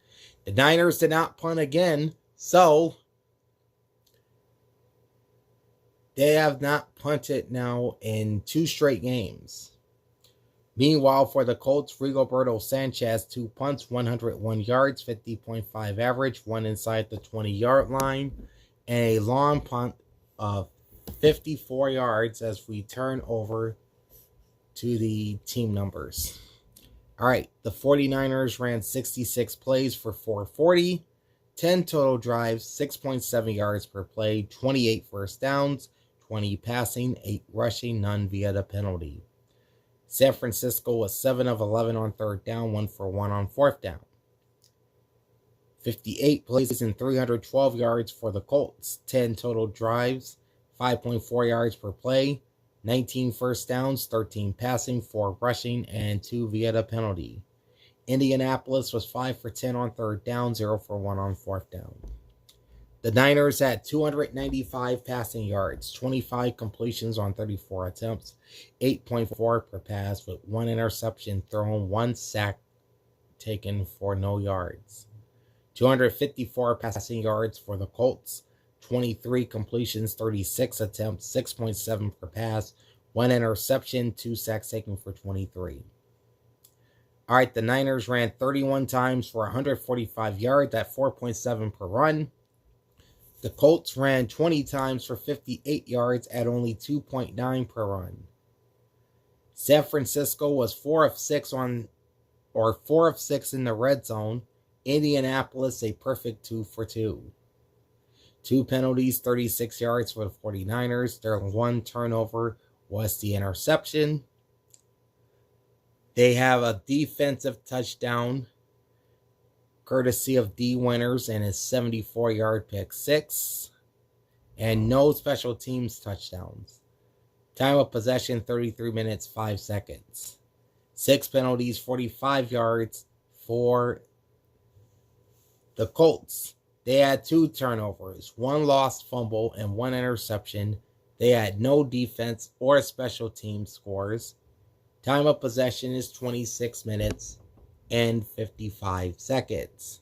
The Niners did not punt again, so they have not punted now in 2 straight games. Meanwhile, for the Colts, Rigoberto Sanchez, 2 punts, 101 yards, 50.5 average, 1 inside the 20-yard line, and a long punt of 54 yards as we turn over to the team numbers. All right, the 49ers ran 66 plays for 440, 10 total drives, 6.7 yards per play, 28 first downs, 20 passing, 8 rushing, none via the penalty. San Francisco was 7 of 11 on third down, 1 for 1 on fourth down. 58 plays and 312 yards for the Colts, 10 total drives, 5.4 yards per play, 19 first downs, 13 passing, 4 rushing, and 2 via the penalty. Indianapolis was 5 for 10 on third down, 0 for 1 on fourth down. The Niners had 295 passing yards, 25 completions on 34 attempts, 8.4 per pass with 1 interception thrown, 1 sack taken for no yards. 254 passing yards for the Colts, 23 completions, 36 attempts, 6.7 per pass, 1 interception, 2 sacks taken for 23. All right, the Niners ran 31 times for 145 yards at 4.7 per run. The Colts ran 20 times for 58 yards at only 2.9 per run. San Francisco was 4 of 6 in the red zone. Indianapolis a perfect 2 for 2. 2 penalties, 36 yards for the 49ers. Their 1 turnover was the interception. They have a defensive touchdown courtesy of D. Winters and his 74-yard pick 6. And no special teams touchdowns. Time of possession, 33 minutes, 5 seconds. 6 penalties, 45 yards for the Colts. They had 2 turnovers, 1 lost fumble, and 1 interception. They had no defense or special team scores. Time of possession is 26 minutes and 55 seconds.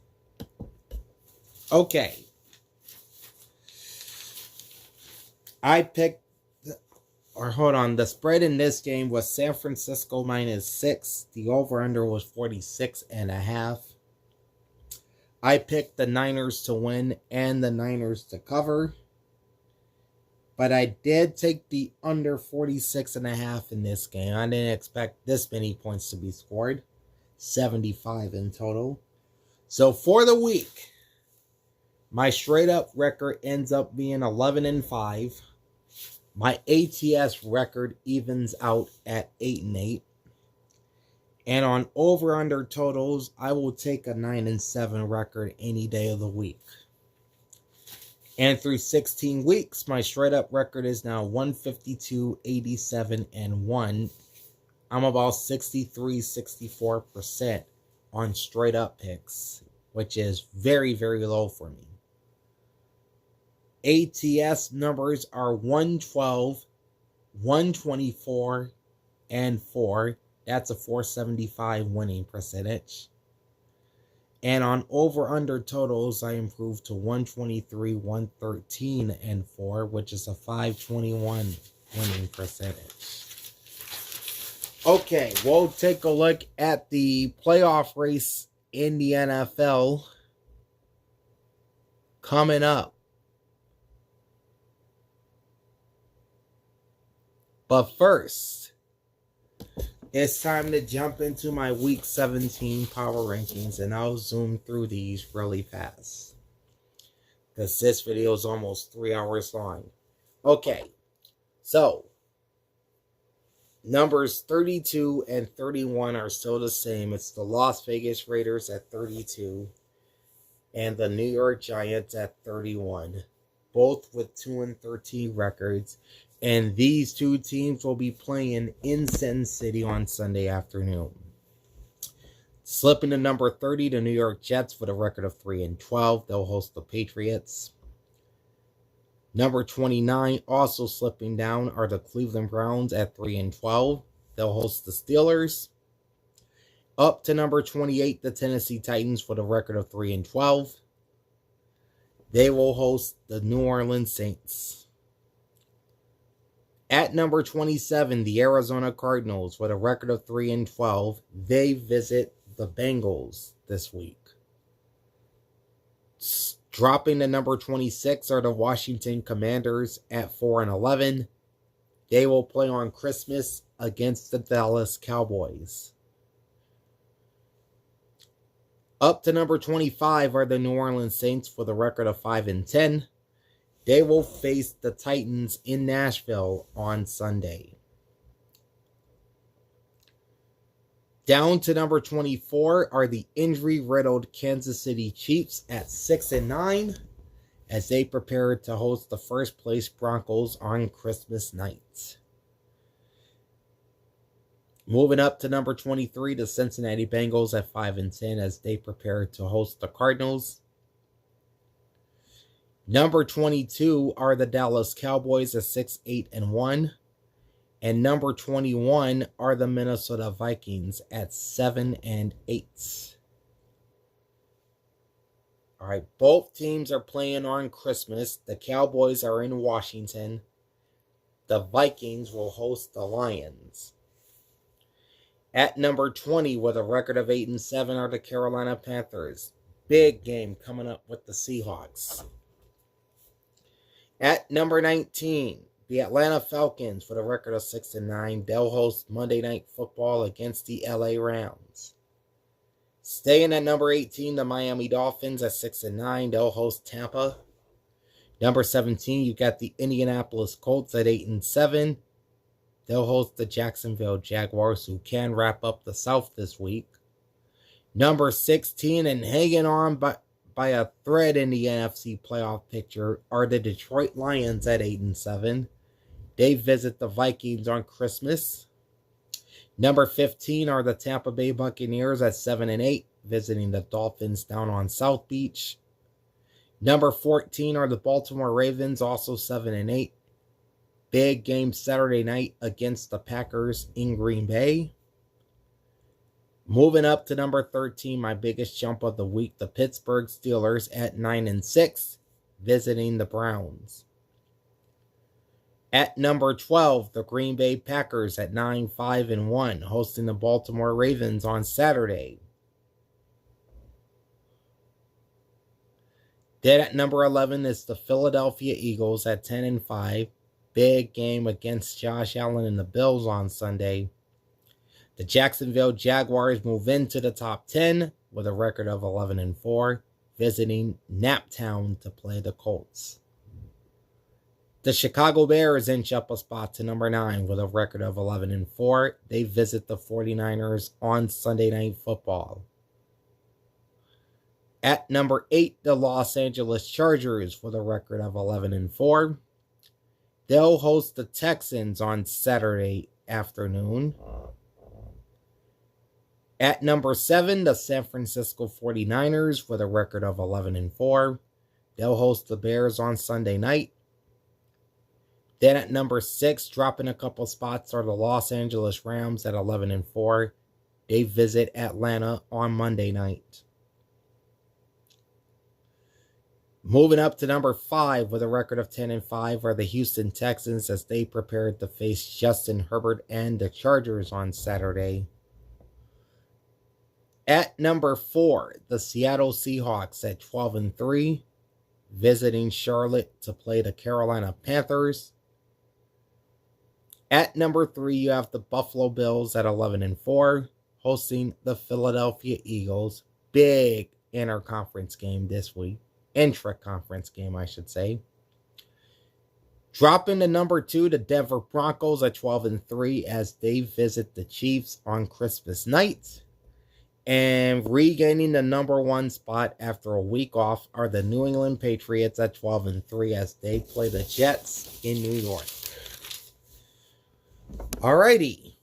Okay. The spread in this game was San Francisco -6. The over-under was 46.5. I picked the Niners to win and the Niners to cover. But I did take the under 46.5 in this game. I didn't expect this many points to be scored. 75 in total. So for the week, my straight up record ends up being 11-5. My ATS record evens out at 8-8. And on over-under totals, I will take a 9-7 record any day of the week. And through 16 weeks, my straight-up record is now 152, 87, and 1. I'm about 63-64% on straight-up picks, which is very, very low for me. ATS numbers are 112, 124, and 4. That's a 475 winning percentage. And on over-under totals, I improved to 123, 113, and 4, which is a 521 winning percentage. Okay, we'll take a look at the playoff race in the NFL coming up. But first, it's time to jump into my Week 17 power rankings, and I'll zoom through these really fast, because this video is almost 3 hours long. Okay, so Numbers 32 and 31 are still the same. It's the Las Vegas Raiders at 32 and the New York Giants at 31, both with 2-13 records. And these two teams will be playing in Sin City on Sunday afternoon. Slipping to number 30, the New York Jets with a record of 3-12. They'll host the Patriots. Number 29, also slipping down, are the Cleveland Browns at 3-12. They'll host the Steelers. Up to number 28, the Tennessee Titans with a record of 3-12. They will host the New Orleans Saints. At number 27, the Arizona Cardinals with a record of 3-12. They visit the Bengals this week. Dropping to number 26 are the Washington Commanders at 4-11. They will play on Christmas against the Dallas Cowboys. Up to number 25 are the New Orleans Saints with a record of 5-10. They will face the Titans in Nashville on Sunday. Down to number 24 are the injury-riddled Kansas City Chiefs at 6-9 as they prepare to host the first-place Broncos on Christmas night. Moving up to number 23, the Cincinnati Bengals at 5-10 as they prepare to host the Cardinals. Number 22 are the Dallas Cowboys at 6-8-1. And number 21 are the Minnesota Vikings at 7-8. All right, both teams are playing on Christmas. The Cowboys are in Washington. The Vikings will host the Lions. At number 20 with a record of 8-7 are the Carolina Panthers. Big game coming up with the Seahawks. At number 19, the Atlanta Falcons with a record of 6-9. They'll host Monday Night Football against the LA Rams. Staying at number 18, the Miami Dolphins at 6-9. They'll host Tampa. Number 17, you got the Indianapolis Colts at 8-7. They'll host the Jacksonville Jaguars, who can wrap up the South this week. Number 16, and hanging on by a thread in the NFC playoff picture, are the Detroit Lions at 8-7. They visit the Vikings on Christmas. Number 15 are the Tampa Bay Buccaneers at 7-8, visiting the Dolphins down on South Beach. Number 14 are the Baltimore Ravens, also 7-8. Big game Saturday night against the Packers in Green Bay. Moving up to number 13, my biggest jump of the week, the Pittsburgh Steelers at 9-6, visiting the Browns. At number 12, the Green Bay Packers at 9-5-1, hosting the Baltimore Ravens on Saturday. Then at number 11 is the Philadelphia Eagles at 10-5. Big game against Josh Allen and the Bills on Sunday. The Jacksonville Jaguars move into the top 10 with a record of 11-4, visiting Naptown to play the Colts. The Chicago Bears inch up a spot to number 9 with a record of 11-4. They visit the 49ers on Sunday Night Football. At number 8, the Los Angeles Chargers with a record of 11-4. They'll host the Texans on Saturday afternoon. At number 7, the San Francisco 49ers with a record of 11-4. They'll host the Bears on Sunday night. Then at number 6, dropping a couple spots, are the Los Angeles Rams at 11-4. They visit Atlanta on Monday night. Moving up to number 5 with a record of 10-5 are the Houston Texans as they prepare to face Justin Herbert and the Chargers on Saturday. At number 4, the Seattle Seahawks at 12-3, visiting Charlotte to play the Carolina Panthers. At number 3, you have the Buffalo Bills at 11-4, hosting the Philadelphia Eagles. Big interconference game this week. Intra-conference game, I should say. Dropping to number 2, the Denver Broncos at 12-3 as they visit the Chiefs on Christmas night. And regaining the number 1 spot after a week off are the New England Patriots at 12-3 as they play the Jets in New York. Alrighty.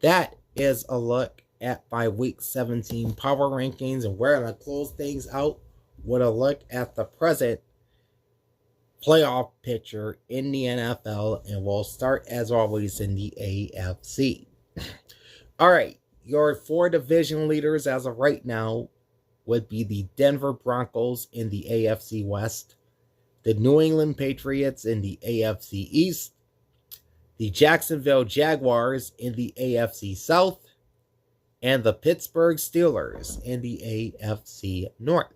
That is a look at my Week 17 power rankings, and we're going to close things out with a look at the present playoff picture in the NFL, and we'll start as always in the AFC. All right, your 4 division leaders as of right now would be the Denver Broncos in the AFC West, the New England Patriots in the AFC East, the Jacksonville Jaguars in the AFC South, and the Pittsburgh Steelers in the AFC North.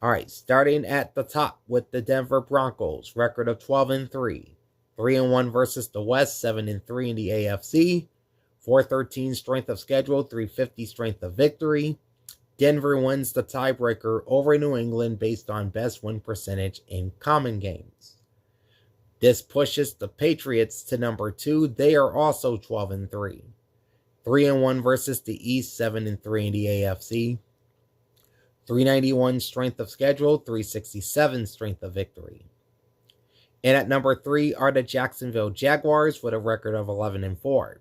All right, starting at the top with the Denver Broncos, record of 12-3, 3-1 versus the West, 7-3 in the AFC, 413 strength of schedule, 350 strength of victory. Denver wins the tiebreaker over New England based on best win percentage in common games. This pushes the Patriots to number 2. They are also 12-3, 3-1 versus the East, 7-3 in the AFC. 391 strength of schedule, 367 strength of victory. And at number 3 are the Jacksonville Jaguars with a record of 11-4.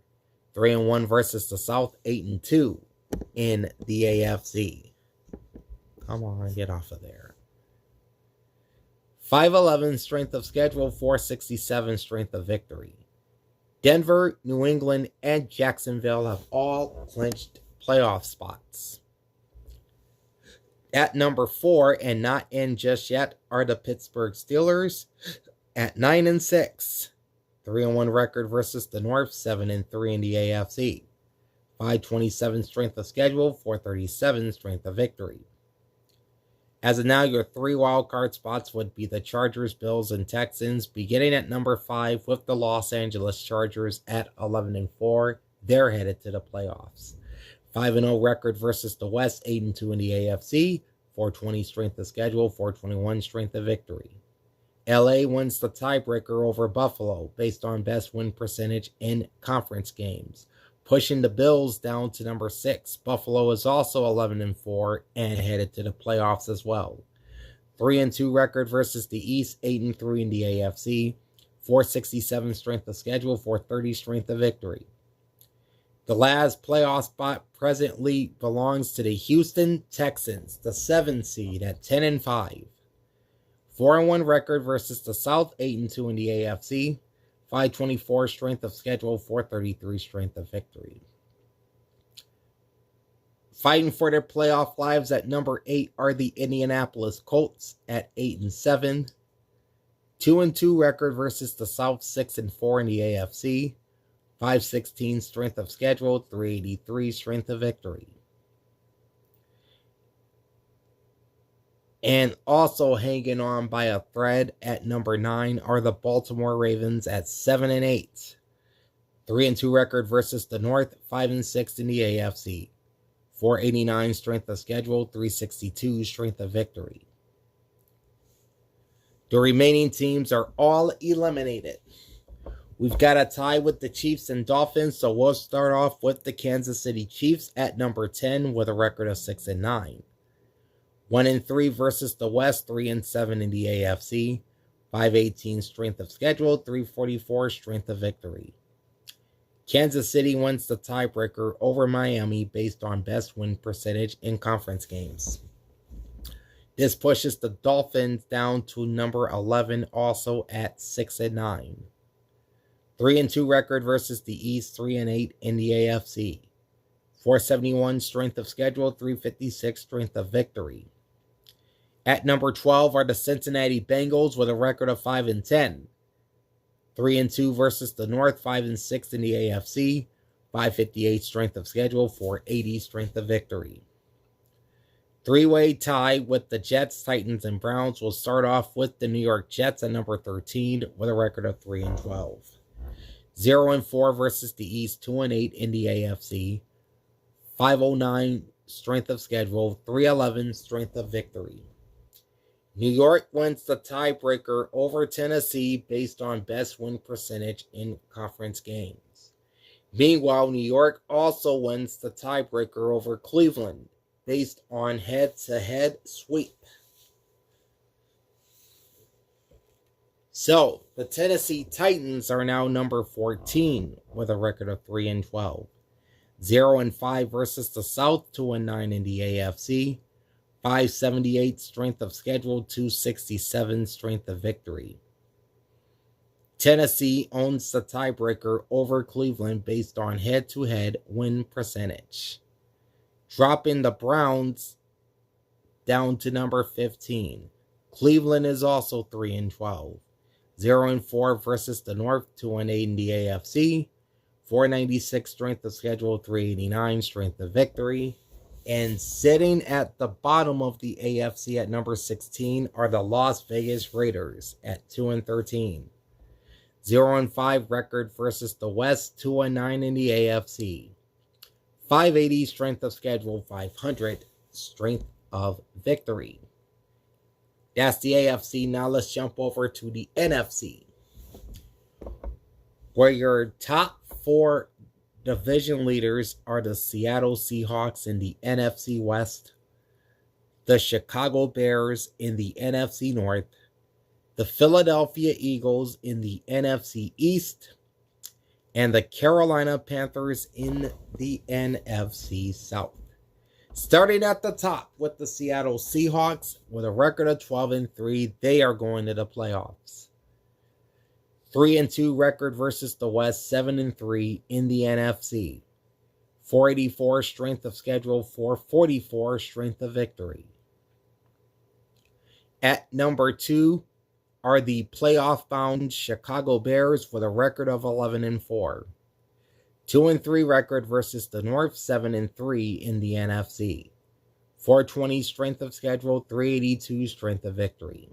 3-1 versus the South, 8-2 in the AFC. Come on, get off of there. 511 strength of schedule, 467 strength of victory. Denver, New England, and Jacksonville have all clinched playoff spots. At number 4, and not in just yet, are the Pittsburgh Steelers at 9-6. 3-1 record versus the North, 7-3 in the AFC. 527 strength of schedule, 437 strength of victory. As of now, your 3 wildcard spots would be the Chargers, Bills, and Texans, beginning at number 5 with the Los Angeles Chargers at 11-4. They're headed to the playoffs. 5-0 record versus the West, 8-2 in the AFC, 420 strength of schedule, 421 strength of victory. LA wins the tiebreaker over Buffalo based on best win percentage in conference games, pushing the Bills down to number 6. Buffalo is also 11-4 and headed to the playoffs as well. 3-2 record versus the East, 8-3 in the AFC, 467 strength of schedule, 430 strength of victory. The last playoff spot presently belongs to the Houston Texans, the 7th seed at 10-5. 4-1 record versus the South, 8-2 in the AFC, 524 strength of schedule, 433 strength of victory. Fighting for their playoff lives at number 8 are the Indianapolis Colts at 8-7. 2-2 record versus the South, 6-4 in the AFC. 516 strength of schedule, 383 strength of victory. And also hanging on by a thread at number 9 are the Baltimore Ravens at 7-8. 3-2 record versus the North, 5-6 in the AFC. 489 strength of schedule, 362 strength of victory. The remaining teams are all eliminated. We've got a tie with the Chiefs and Dolphins, so we'll start off with the Kansas City Chiefs at number 10 with a record of 6-9. 1-3 versus the West, 3-7 in the AFC. 518 strength of schedule, 344 strength of victory. Kansas City wins the tiebreaker over Miami based on best win percentage in conference games. This pushes the Dolphins down to number 11, also at 6-9. 3-2 record versus the East, 3-8 in the AFC. 471 strength of schedule, 356 strength of victory. At number 12 are the Cincinnati Bengals with a record of 5-10. 3-2 versus the North, 5-6 in the AFC. 558 strength of schedule, 480 strength of victory. 3-way tie with the Jets, Titans, and Browns. Will start off with the New York Jets at number 13 with a record of 3-12. 0-4 versus the East, 2-8 in the AFC. 509 strength of schedule, 311 strength of victory. New York wins the tiebreaker over Tennessee based on best win percentage in conference games. Meanwhile, New York also wins the tiebreaker over Cleveland based on head-to-head sweep. So, the Tennessee Titans are now number 14 with a record of 3-12. 0-5 versus the South, 2-9 in the AFC. 578 strength of schedule, 267 strength of victory. Tennessee owns the tiebreaker over Cleveland based on head-to-head win percentage, dropping the Browns down to number 15. Cleveland is also 3-12. 0-4 versus the North, 2-8 in the AFC. 496 strength of schedule, 389 strength of victory. And sitting at the bottom of the AFC at number 16 are the Las Vegas Raiders at 2-13. 0-5 record versus the West, 2-9 in the AFC. 580 strength of schedule, 500 strength of victory. That's the AFC. Now let's jump over to the NFC, where your top 4 division leaders are the Seattle Seahawks in the NFC West, the Chicago Bears in the NFC North, the Philadelphia Eagles in the NFC East, and the Carolina Panthers in the NFC South. Starting at the top with the Seattle Seahawks with a record of 12-3, they are going to the playoffs. 3-2 record versus the West, 7-3 in the NFC. 484 strength of schedule, 444 strength of victory. At number 2 are the playoff-bound Chicago Bears with a record of 11-4. 2-3 record versus the North, 7-3 in the NFC. 420 strength of schedule, 382 strength of victory.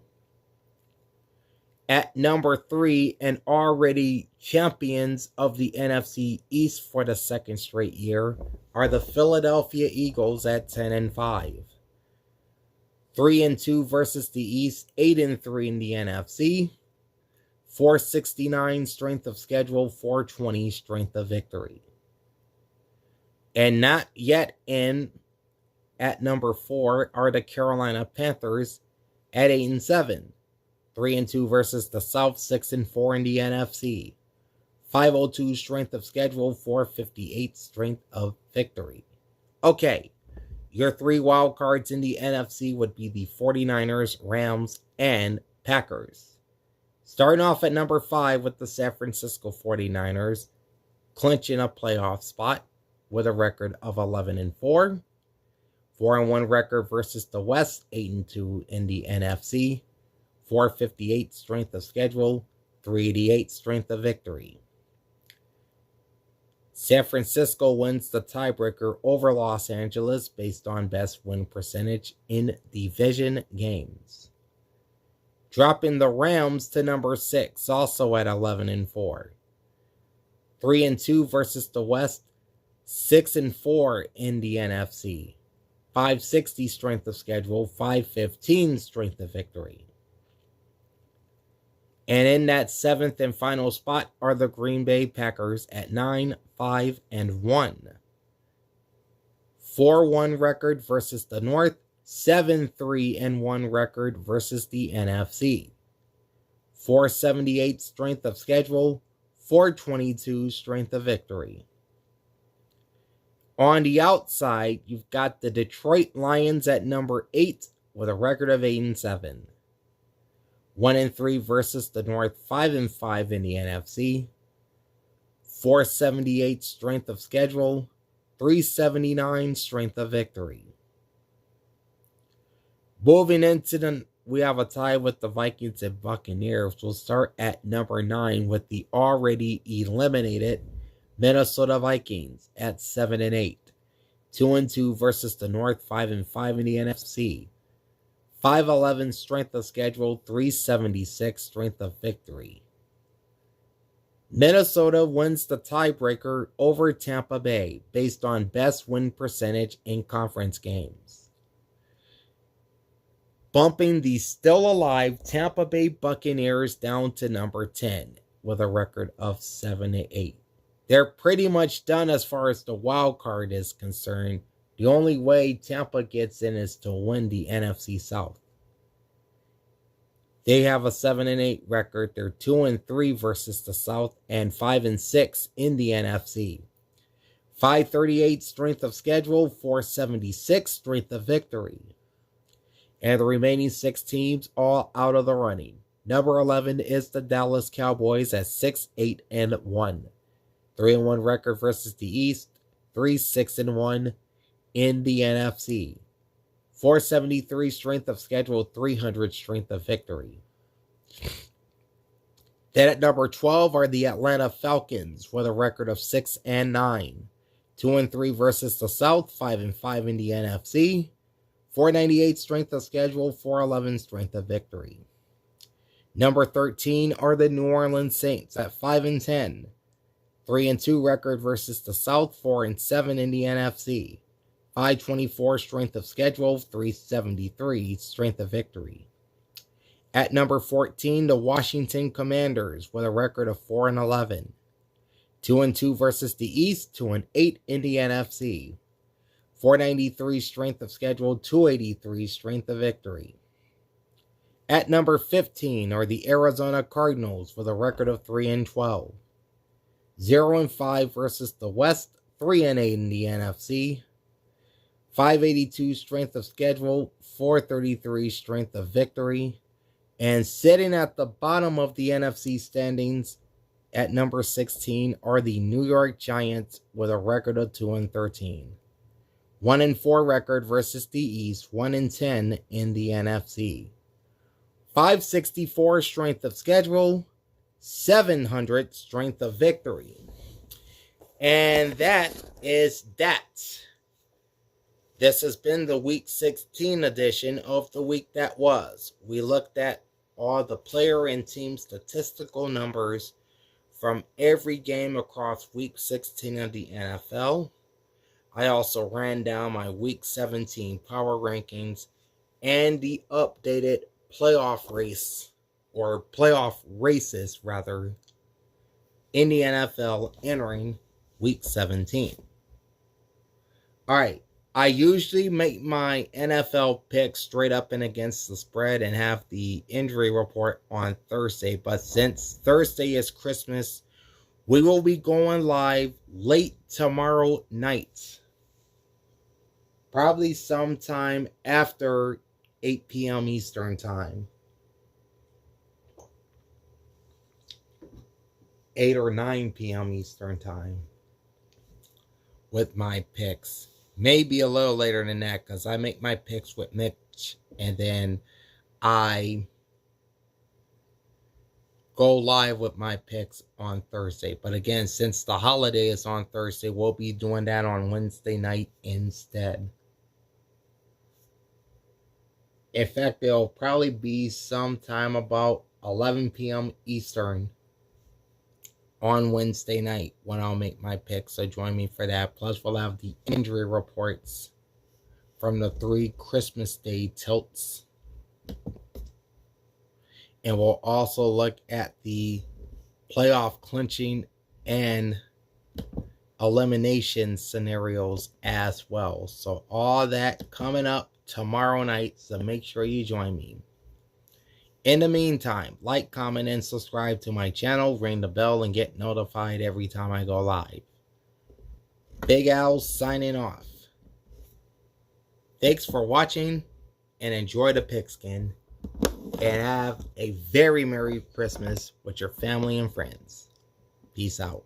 At number 3, and already champions of the NFC East for the second straight year, are the Philadelphia Eagles at 10-5. 3-2 versus the East, 8-3 in the NFC. 469 strength of schedule, 420 strength of victory. And not yet in at number 4 are the Carolina Panthers at 8-7. 3-2 versus the South, 6-4 in the NFC. 502 strength of schedule, 458 strength of victory. Okay, your 3 wild cards in the NFC would be the 49ers, Rams, and Packers. Starting off at number 5 with the San Francisco 49ers, clinching a playoff spot with a record of 11-4. 4-1 record versus the West, 8-2 in the NFC. 458 strength of schedule, 388 strength of victory. San Francisco wins the tiebreaker over Los Angeles based on best win percentage in division games, dropping the Rams to number 6, also at 11-4. 3-2 versus the West, 6-4 in the NFC. 560 strength of schedule, 515 strength of victory. And in that 7th and final spot are the Green Bay Packers at 9-5-1. 4-1 record versus the North, 7-3-1 record versus the NFC. 478 strength of schedule, 422 strength of victory. On the outside, you've got the Detroit Lions at number 8 with a record of 8-7. 1-3 versus the North, 5-5 in the NFC. 478 strength of schedule, 379 strength of victory. Moving into we have a tie with the Vikings and Buccaneers. We'll start at number 9 with the already eliminated Minnesota Vikings at 7-8. 2-2 versus the North, 5-5 in the NFC. 511 strength of schedule, 376 strength of victory. Minnesota wins the tiebreaker over Tampa Bay based on best win percentage in conference games. bumping the still alive Tampa Bay Buccaneers down to number 10 with a record of 7-8. They're pretty much done as far as the wild card is concerned. The only way Tampa gets in is to win the NFC South. They have a 7-8 record. They're 2-3 versus the South and 5-6 in the NFC. 538 strength of schedule, 476 strength of victory. And the remaining 6 teams all out of the running. Number 11 is the Dallas Cowboys at 6-8-1. 3-1 record versus the East, 3-6-1 in the NFC. 473 strength of schedule, 300 strength of victory. Then at number 12 are the Atlanta Falcons with a record of 6-9. 2-3 versus the South, 5-5 in the NFC. 498 strength of schedule, 411 strength of victory. Number 13 are the New Orleans Saints at 5-10. 3-2 record versus the South, 4-7 in the NFC. 524 strength of schedule, 373 strength of victory. At number 14, the Washington Commanders with a record of 4-11. 2-2 versus the East, 2-8 in the NFC. 493 strength of schedule, 283 strength of victory. At number 15 are the Arizona Cardinals with a record of 3-12. 0-5 versus the West, 3-8 in the NFC. 582 strength of schedule, 433 strength of victory. And sitting at the bottom of the NFC standings at number 16 are the New York Giants with a record of 2-13. 1-4 record versus the East, 1-10 in the NFC. 564 strength of schedule, 700 strength of victory. And that is that. This has been the Week 16 edition of the week that was. We looked at all the player and team statistical numbers from every game across Week 16 of the NFL. I also ran down my Week 17 power rankings and the updated playoff race, or playoff races rather, in the NFL entering Week 17. Alright, I usually make my NFL picks straight up and against the spread and have the injury report on Thursday, but since Thursday is Christmas, we will be going live late tomorrow night. Probably sometime after 8 p.m. Eastern Time. 8 or 9 p.m. Eastern Time. With my picks. Maybe a little later than that, because I make my picks with Mitch and then I go live with my picks on Thursday. But again, since the holiday is on Thursday, we'll be doing that on Wednesday night instead. In fact, it'll probably be sometime about 11 p.m. Eastern on Wednesday night when I'll make my picks. So join me for that. Plus, we'll have the injury reports from the 3 Christmas Day tilts. And we'll also look at the playoff clinching and elimination scenarios as well. So all that coming up tomorrow night, so make sure you join me. In the meantime, like, comment, and subscribe to my channel, ring the bell, and get notified every time I go live. Big Al signing off. Thanks for watching, and enjoy the pigskin, and have a very Merry Christmas with your family and friends. Peace out.